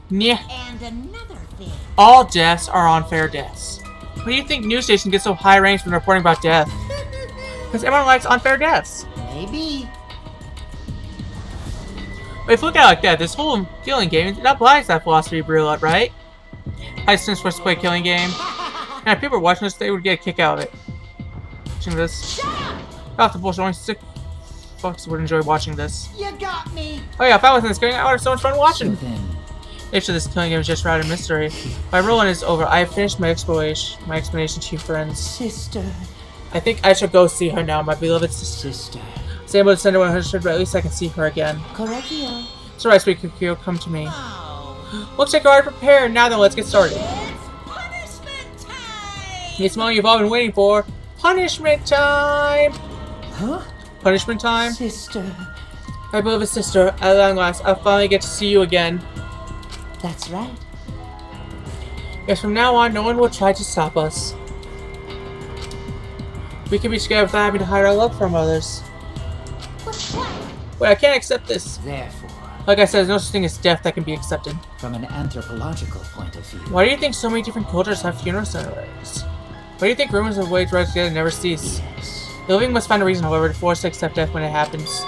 Yeah. And another thing. All deaths are unfair deaths. Why do you think news stations get so high ranks when reporting about death? Because everyone likes unfair deaths. Maybe. But if you look at it like that, this whole killing game, it applies that philosophy Brulot, right? I since first play killing game. And if people were watching this, they would get a kick out of it. Watching this. Off the bullshit, only sick fucks would enjoy watching this. You got me. Oh yeah, if I wasn't this game, I would have so much fun watching. So then, Each of this killing game is just routed mystery. My role is over. I have finished my explanation to you friends. sister. I think I should go see her now, my beloved sister. Sister. Say able to send her 100, but at least I can see her again. Correctio. It's alright, sweet Kukio, come to me. Oh. Looks like you're already prepared. Now then, let's get started. It's punishment time. It's the moment you've all been waiting for. Punishment time! Huh? Punishment time? Sister. My beloved sister, at long last, I'll finally get to see you again. That's right. Yes, from now on, no one will try to stop us. We can be together without having to hide our love from others. Wait, I can't accept this. Therefore, Like I said, there's no such thing as death that can be accepted. from an anthropological point of view, Why do you think so many different cultures have funeral ceremonies? Why do you think rumors of ways right together never cease? yes. The living must find a reason, however, to force to accept death when it happens.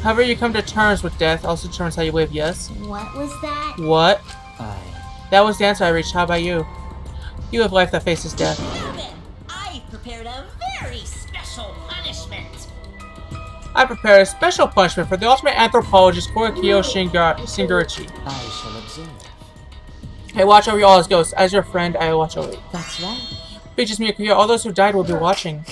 However you come to terms with death also determines how you live, yes? What was that? What? I. That was the answer I reached. How about you? You live life that faces death. Now then, I prepared a very special punishment. I prepared a special punishment for the ultimate anthropologist, Korokio Shinguruchi. I shall observe. I watch over you all as ghosts. As your friend, I will watch over you. That's right. Beaches me, Kyo, all those who died will be watching.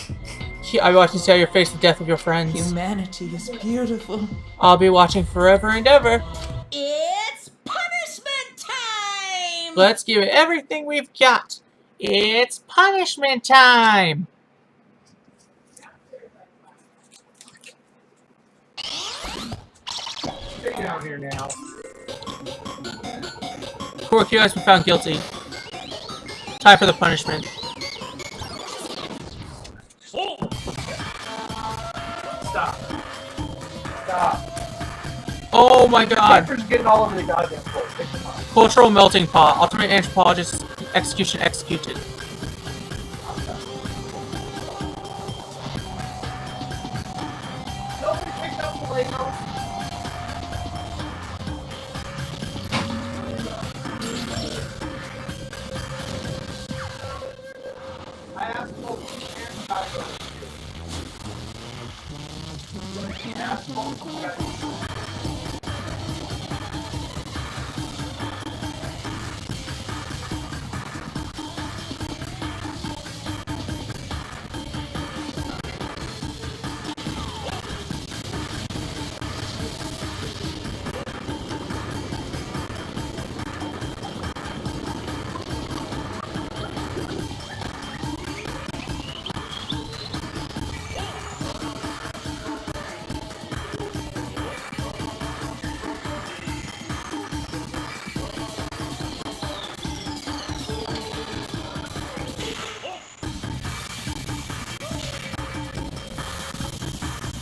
I will watch you see how you face the death of your friends. Humanity is beautiful. I'll be watching forever and ever. It's punishment time. Let's give it everything we've got. It's punishment time. Get down here now. Korokio has been found guilty. Time for the punishment. Stop. Stop. Oh my god. Paper's getting all over the goddamn floor. Take them off. Cultural melting pot. Ultimate anthropologist execution executed. Nobody picked up the Lego. I asked both and guys. I asked both of you guys.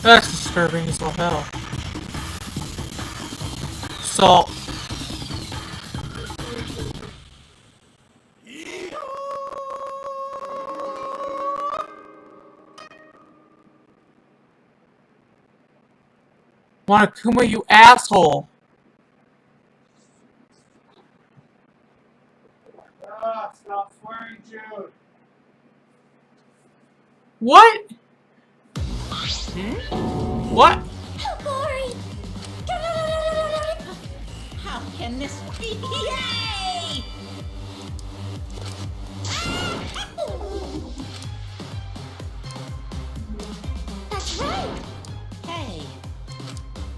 That's disturbing as all hell. Salt. Monokuma, you asshole! Ah, stop swearing, Jude. What? What? How boring! How can this be? Yay! That's right! Hey,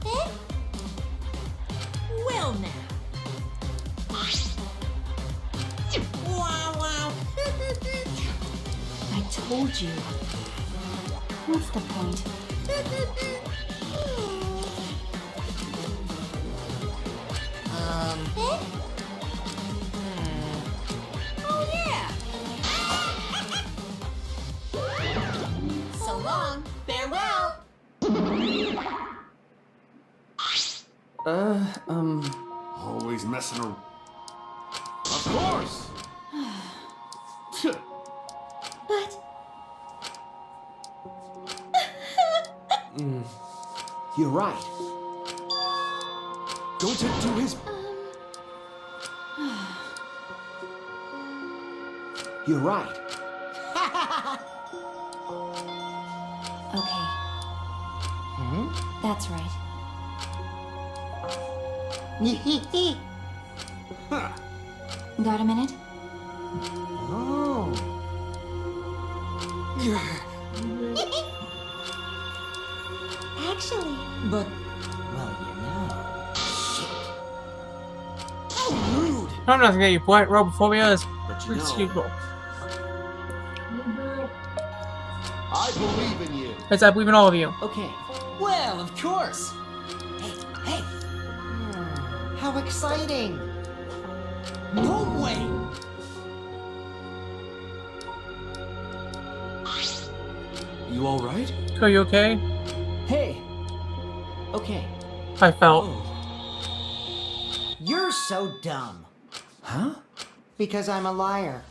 Eh? well now. Wow, wow. I told you. What's the point? Eh? Oh yeah. So long. Farewell. Always messing around. Of course! But You're right. Going to do his. You're right. Okay. That's right. Got a minute? Oh. actually, But, well, you know. How rude! I'm not gonna get you point. Robophobia is But you know, excusable. I believe in you. As I believe in all of you. Okay. Well, of course. Hey, How exciting! no way. You alright? Are you okay? Hey. Okay. I felt. You're so dumb. Huh? Because I'm a liar.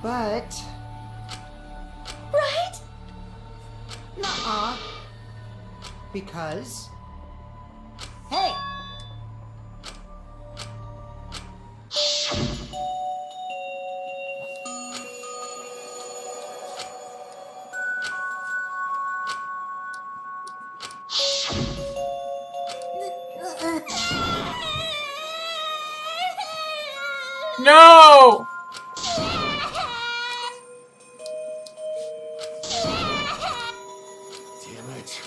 But... right? Nuh-uh. Because... Hey! No! Damn it.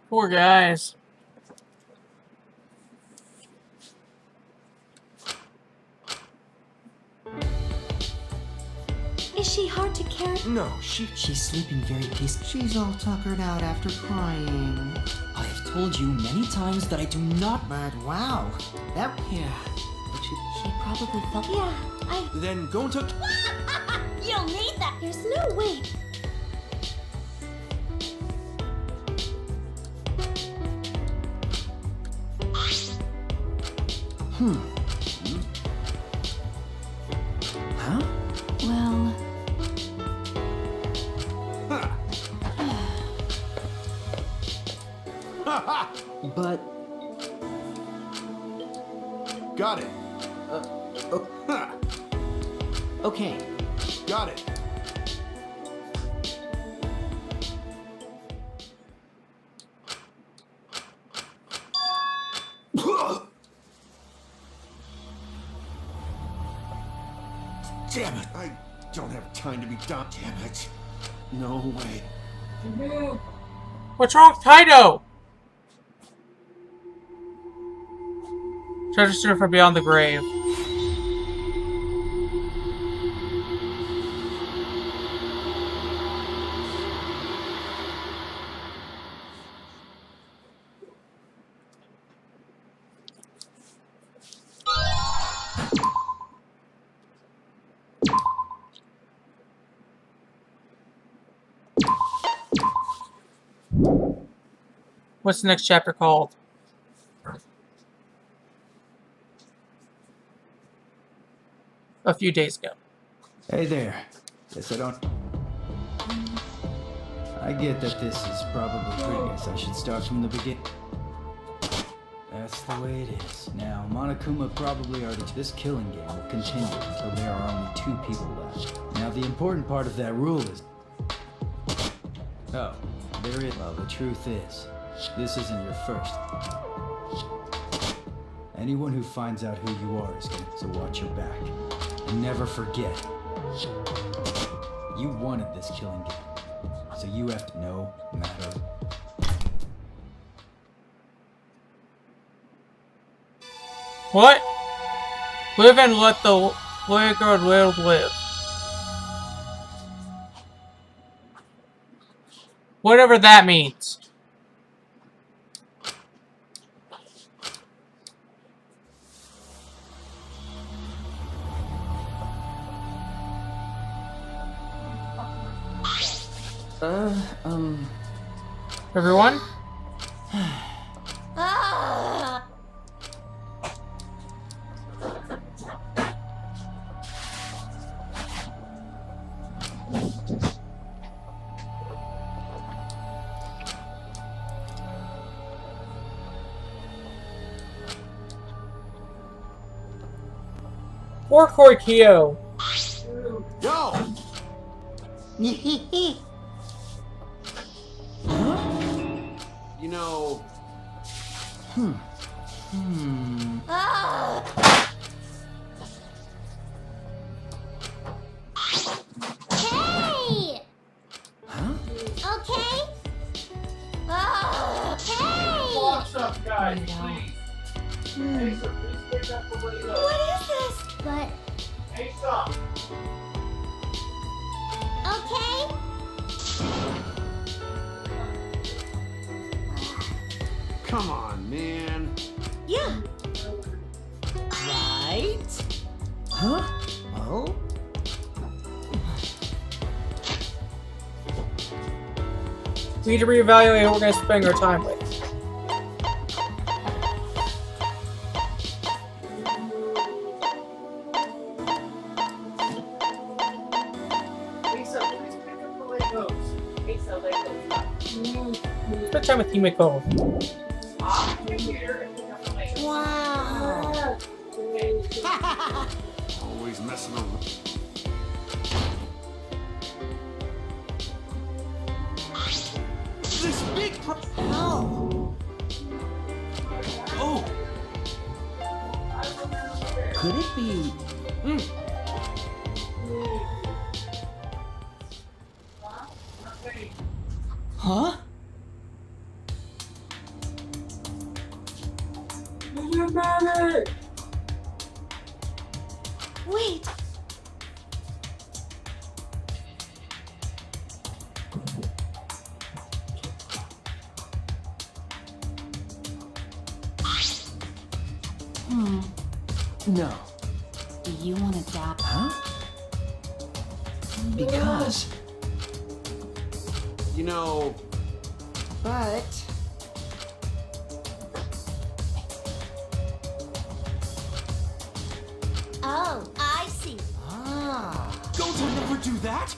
Poor guys. Is Is she hard to carry? No, She's sleeping very peacefully. She's all tuckered out after crying. I have told you many times that I do not. But wow, that Yeah, but She probably felt. Yeah, Then go and tuck. You'll need that. There's no way. Huh? Well, But Got it. okay. Got it. Damn it! I don't have time to be done. Damn it! No way. What's wrong with Kaido? Treasure student from beyond the grave. What's the next chapter called? A few days ago. Hey there. Guess I don't... I get that this is probably pretty. Guess I should start from the beginning. That's the way it is. Now, Monokuma probably already... This killing game will continue until there are only 2 people left. Now, the important part of that rule is... Oh, there is... Well, the truth is, this isn't your first. Anyone who finds out who you are is going to watch your back. And never forget, you wanted this killing game, so you have to no matter. What? Live and let the Lego world live. Whatever that means. Everyone? Ah! Poor Koikyo. Yo! You know... Ah! Hey! Okay? Ah! Hey! Watch up, guys, please. Hey, sir, please pick up the Lego. What is this? But, Hey, stop. okay? Come on, man. Yeah. Right? Huh? Oh? We need to reevaluate who we're going to spend our time with. Lisa, please pick up the Legos. Lisa, Legos. Spend time with Himiko. Come here and pick up the Legos. Wow. Always messing around. This big Oh. Oh! Could it be? Huh? Wait. No. Do you want to dab? Huh? Because... You know, But Oh, I see. Don't you never do that?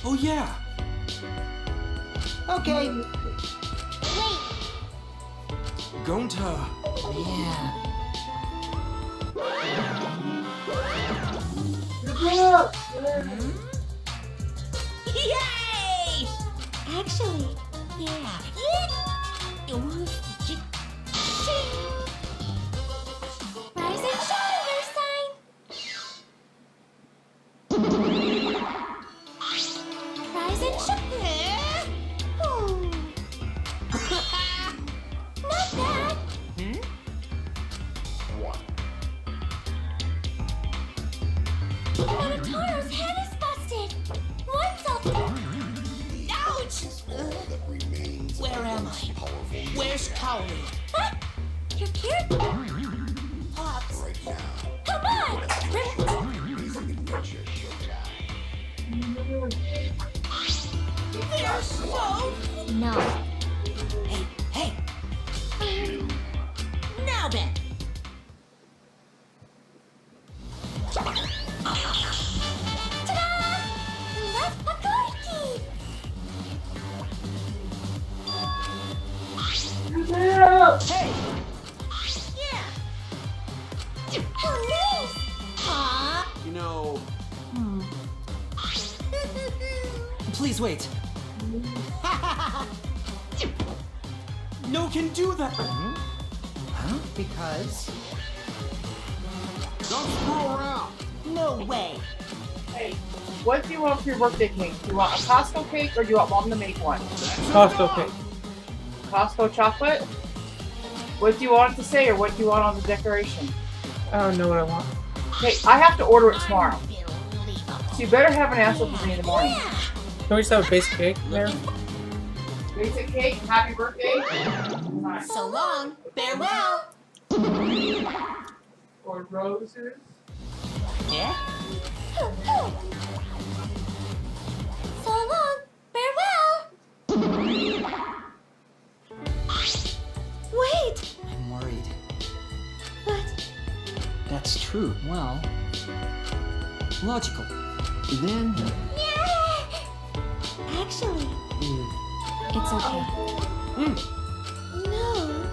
Oh yeah. okay. Wait, Going to... Yeah. Yay! actually, Yeah. rise and shine, your sign. Rise and shine. Not bad. Monotoro's head is busted. One's up. Ouch! Where am I? Where's Cowley? What? You're cute. Pops. Come on. They're so... No. Hey, hey. Now then. Ta-da! Left Pakorki. Yeah. How nice. Aw. you know, Please wait. No can do that. Because don't screw around. No way. Hey, what do you want for your birthday cake? Do you want a Costco cake or do you want Mom to make one? Costco cake. Costco chocolate? What do you want it to say or what do you want on the decoration? I don't know what I want. Okay, I have to order it tomorrow. So you better have an answer for me in the morning. Can we just have a basic cake there? Basic cake, happy birthday. So long. Farewell. Or roses. Yeah? So long. Farewell. Wait. I'm worried. But That's true. Well, logical. Then... actually, It's okay. no.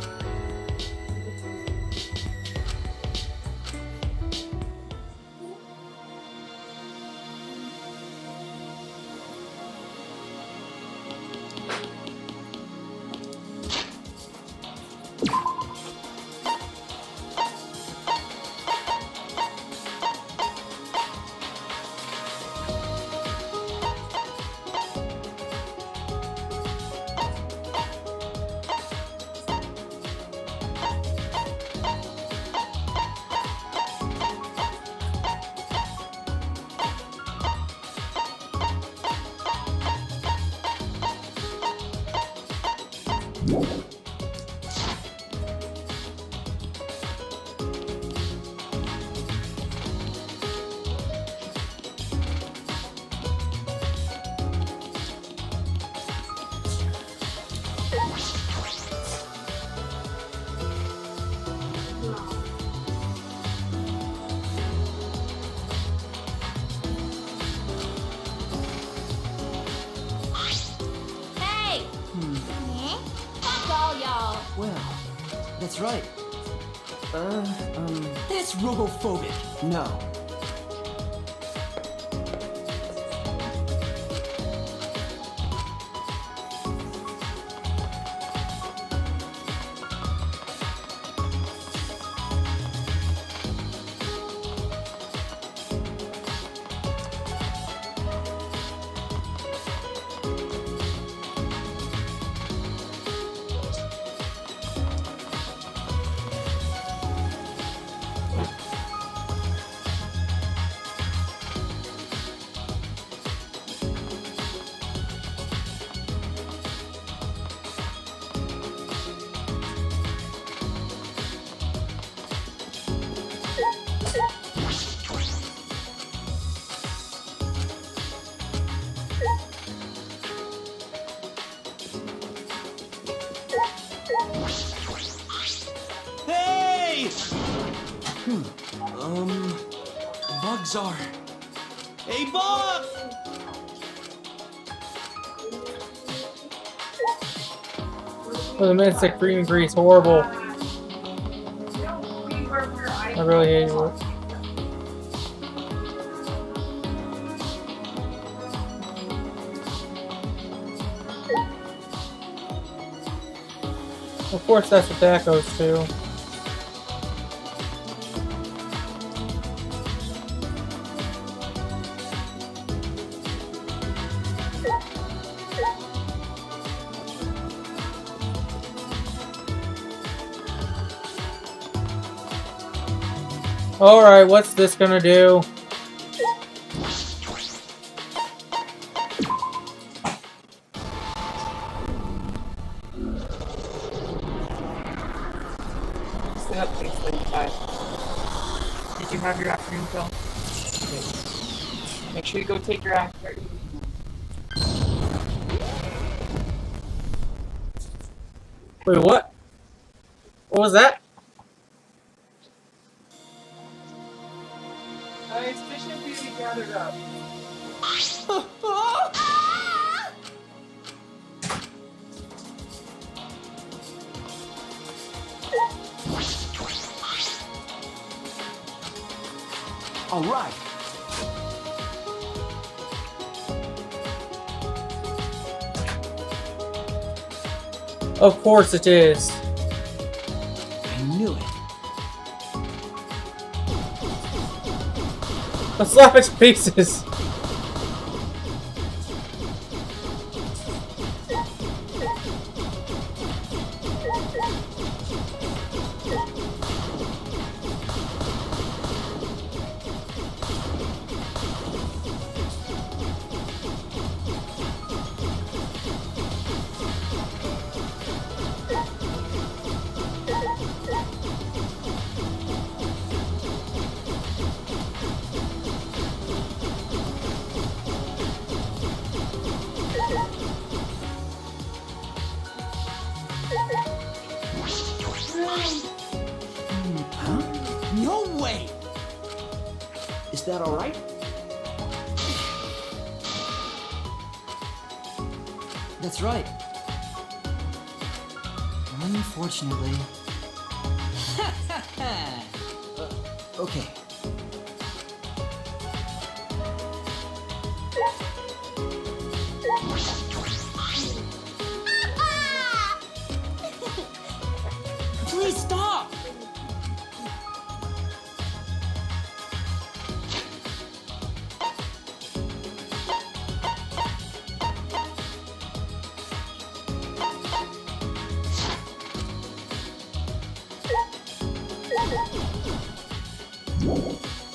Hey! Fuck all y'all. Well, that's right. That's robophobic. No. way! Bugs are... Hey, Bug! For the minutes, like green grease, horrible. I really hate it. Of course, that's what that goes to. Alright, what's this gonna do? Stay up, please. Did you have your afternoon pill? Make sure you go take your afternoon. Wait, what? What was that? Sufficient beauty gathered up. All right. Of course it is. I knew it. Let's slap its pieces. No way! Is that all right? That's right. Unfortunately. Okay. Please stop!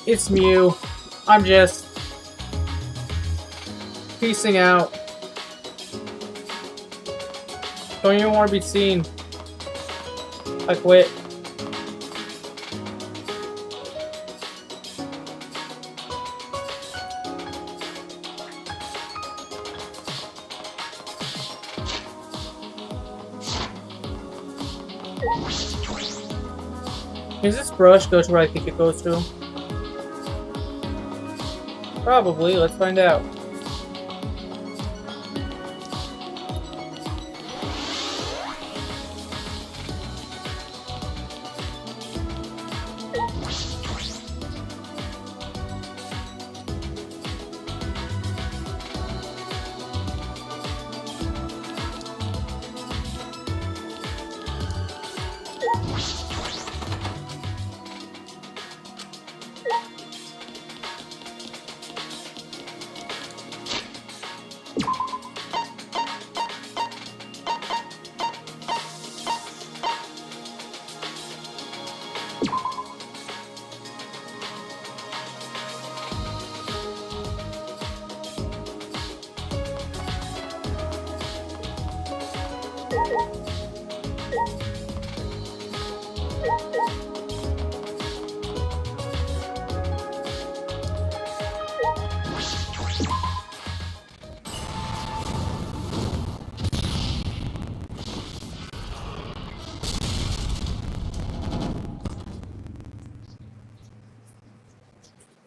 It's Mew. I'm just peacing out. Don't even want to be seen. I quit. Does this brush go to where I think it goes to? Probably. Let's find out.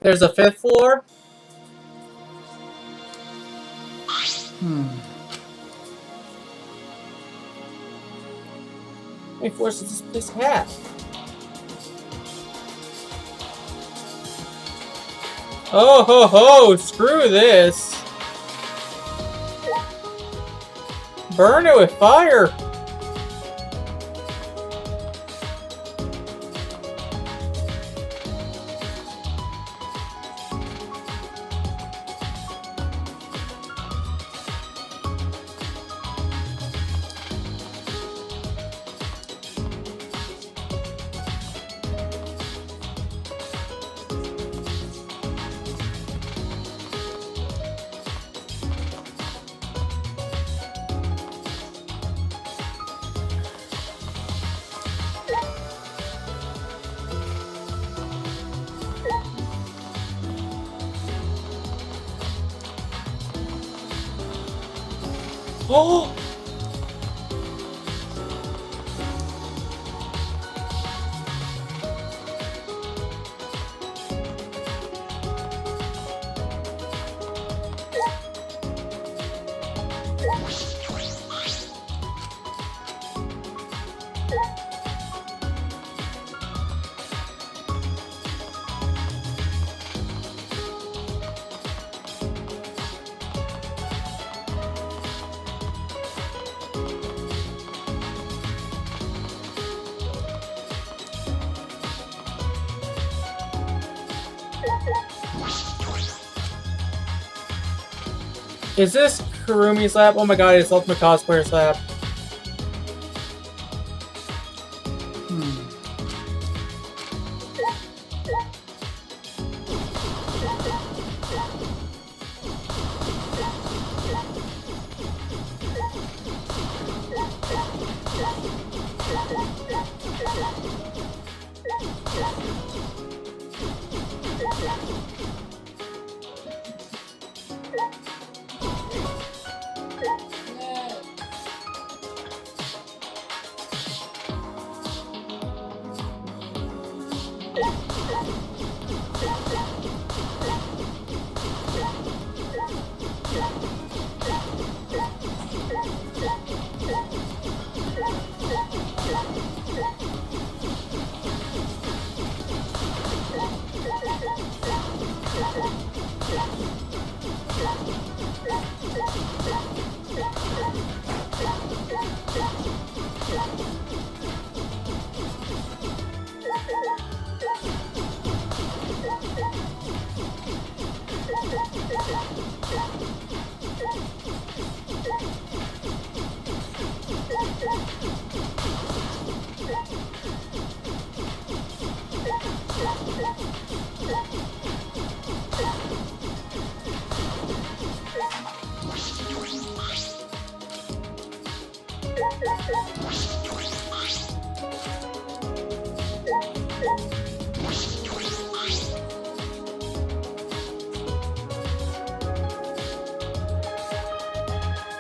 There's a 5th floor? How many floors does this place have? Oh ho ho! Screw this! Burn it with fire! Oh! Is this Kurumi's lab? Oh my god, it's Ultimate Cosplayer's lab.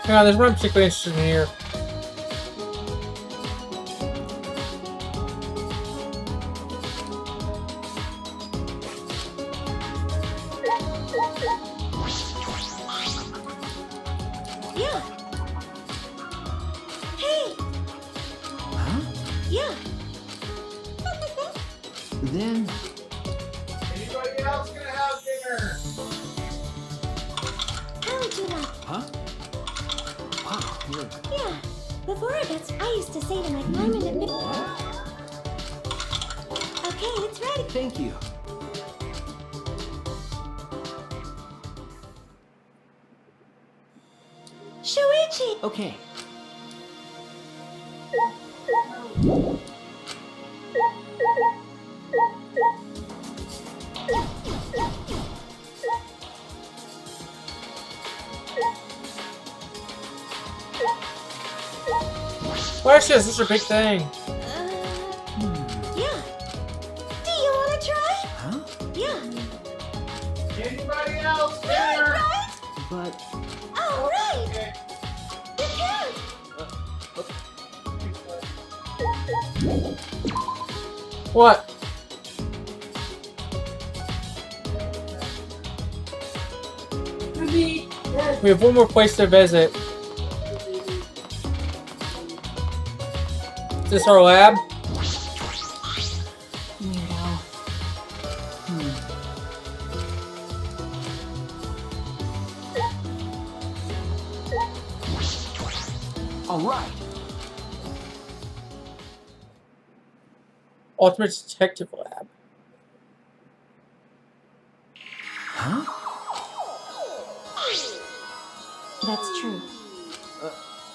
Hang on, there's one I'm particularly interested in here. Yeah. Hey. Huh? Yeah. Then Anybody else gonna have dinner? How would you like? Huh? Wow, look. Yeah. Before I used to say to my climbing at mid. Okay, it's ready. Thank you. Shuichi. Okay. Why is this such a big thing? Yeah. Do you want to try? Huh? Yeah. Anybody else Right, dinner? right? But All right. You can. What? We have one more place to visit. Is this our lab? Weirdo. All right. Ultimate Detective Lab. Huh? That's true.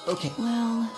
Okay. Well...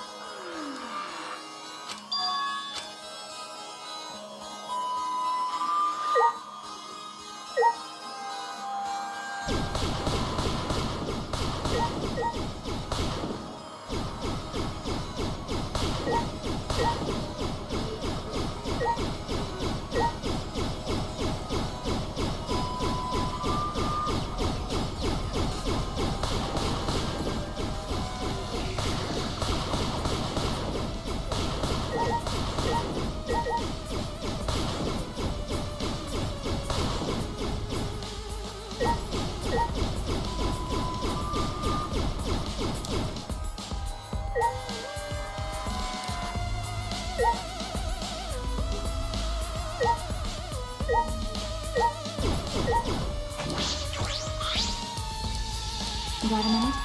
Got a minute?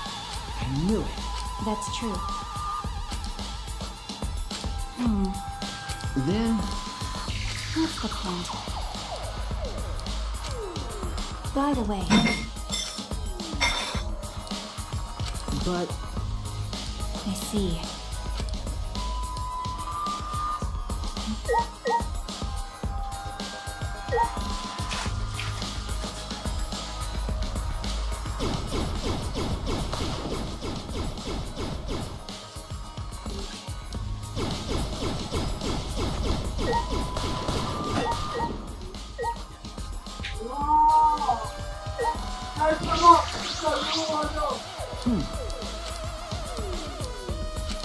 I knew it. That's true. Then What's the point? By the way, but I see.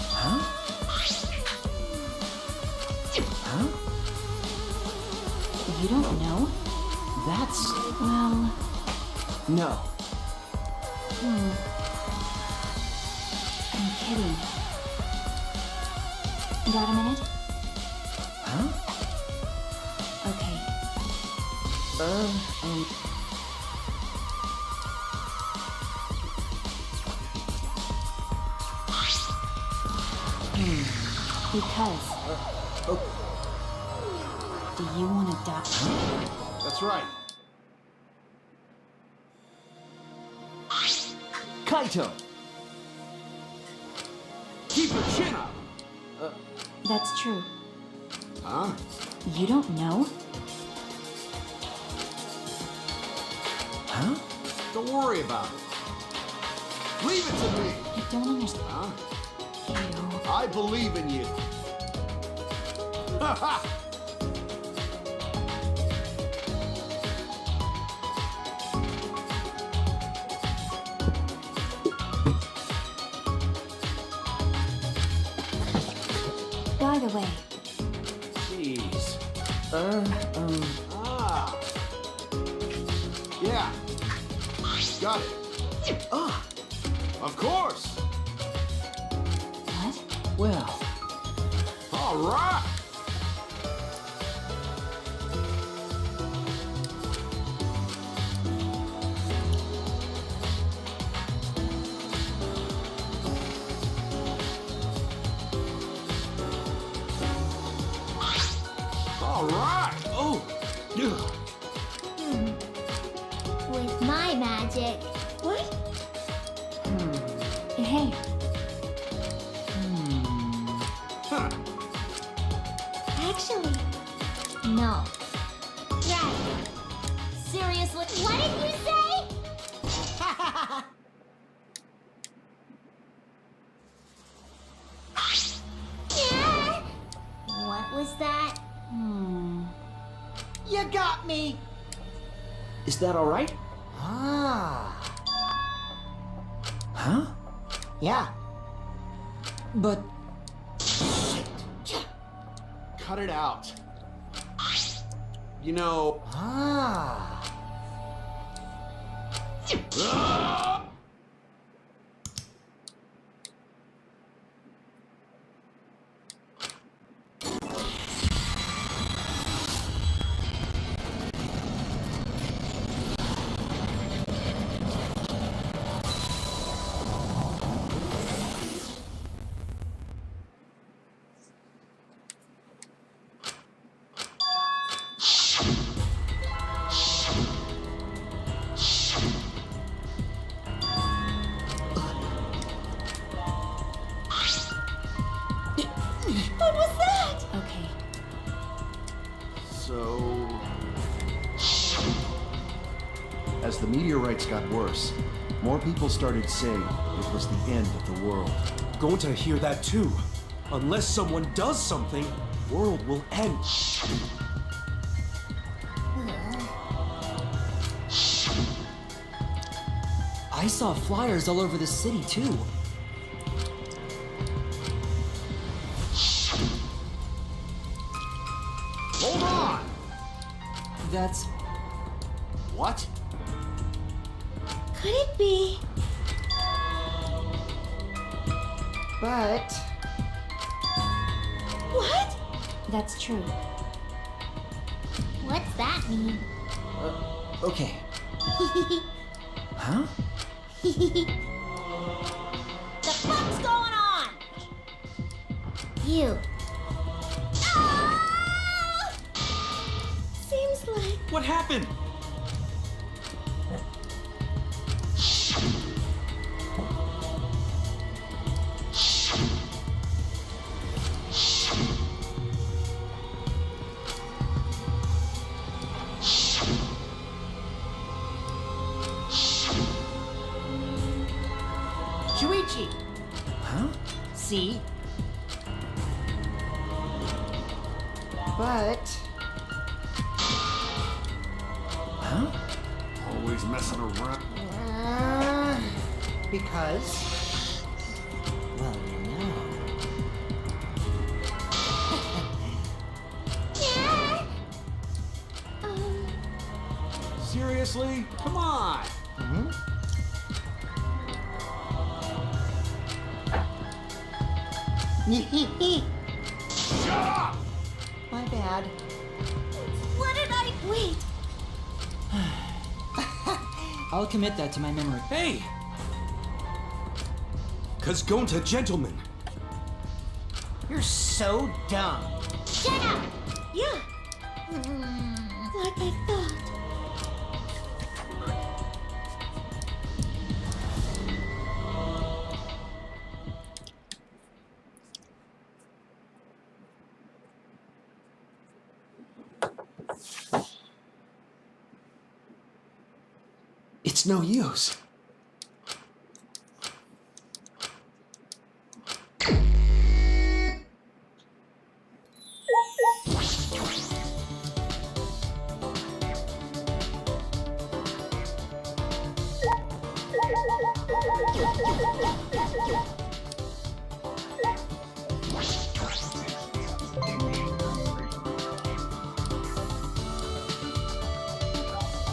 Huh? Huh? You don't know? That's Well, no. I'm kidding. Got a minute? Huh? Okay. Because. Do you want to die? That's right. Kaito. Keep your chin up. That's true. Huh? You don't know? Huh? Don't worry about it. Leave it to me. I don't understand. Huh? You. I believe in you. Ha ha! By the way, Jeez. Ah. Yeah. Got it. Ah. Of course. what? Well, All right. All right. oh, ugh. With my magic. What? Hey, Huh. Actually, no. Right. Seriously, what did you say? Yeah. What was that? You got me! Is that all right? Ah. Huh? Yeah. But Cut it out. You know. Ah. So... As the meteorites got worse, more people started saying it was the end of the world. Going to hear that too. Unless someone does something, world will end. I saw flyers all over the city too. Hold on! That's... What? Could it be? But What? That's true. What's that mean? Okay. Huh? The fuck's going on? You. Ah! Seems like What happened? Shuichi, Huh? see? But Huh? Always messing around. because Well, you know. yeah. Seriously? Come on! My bad. What did I wait? I'll commit that to my memory. Hey! Cause Gonta, gentlemen. You're so dumb. Shut up! Yeah. Like I thought. It's no use.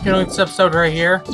You know, this episode right here.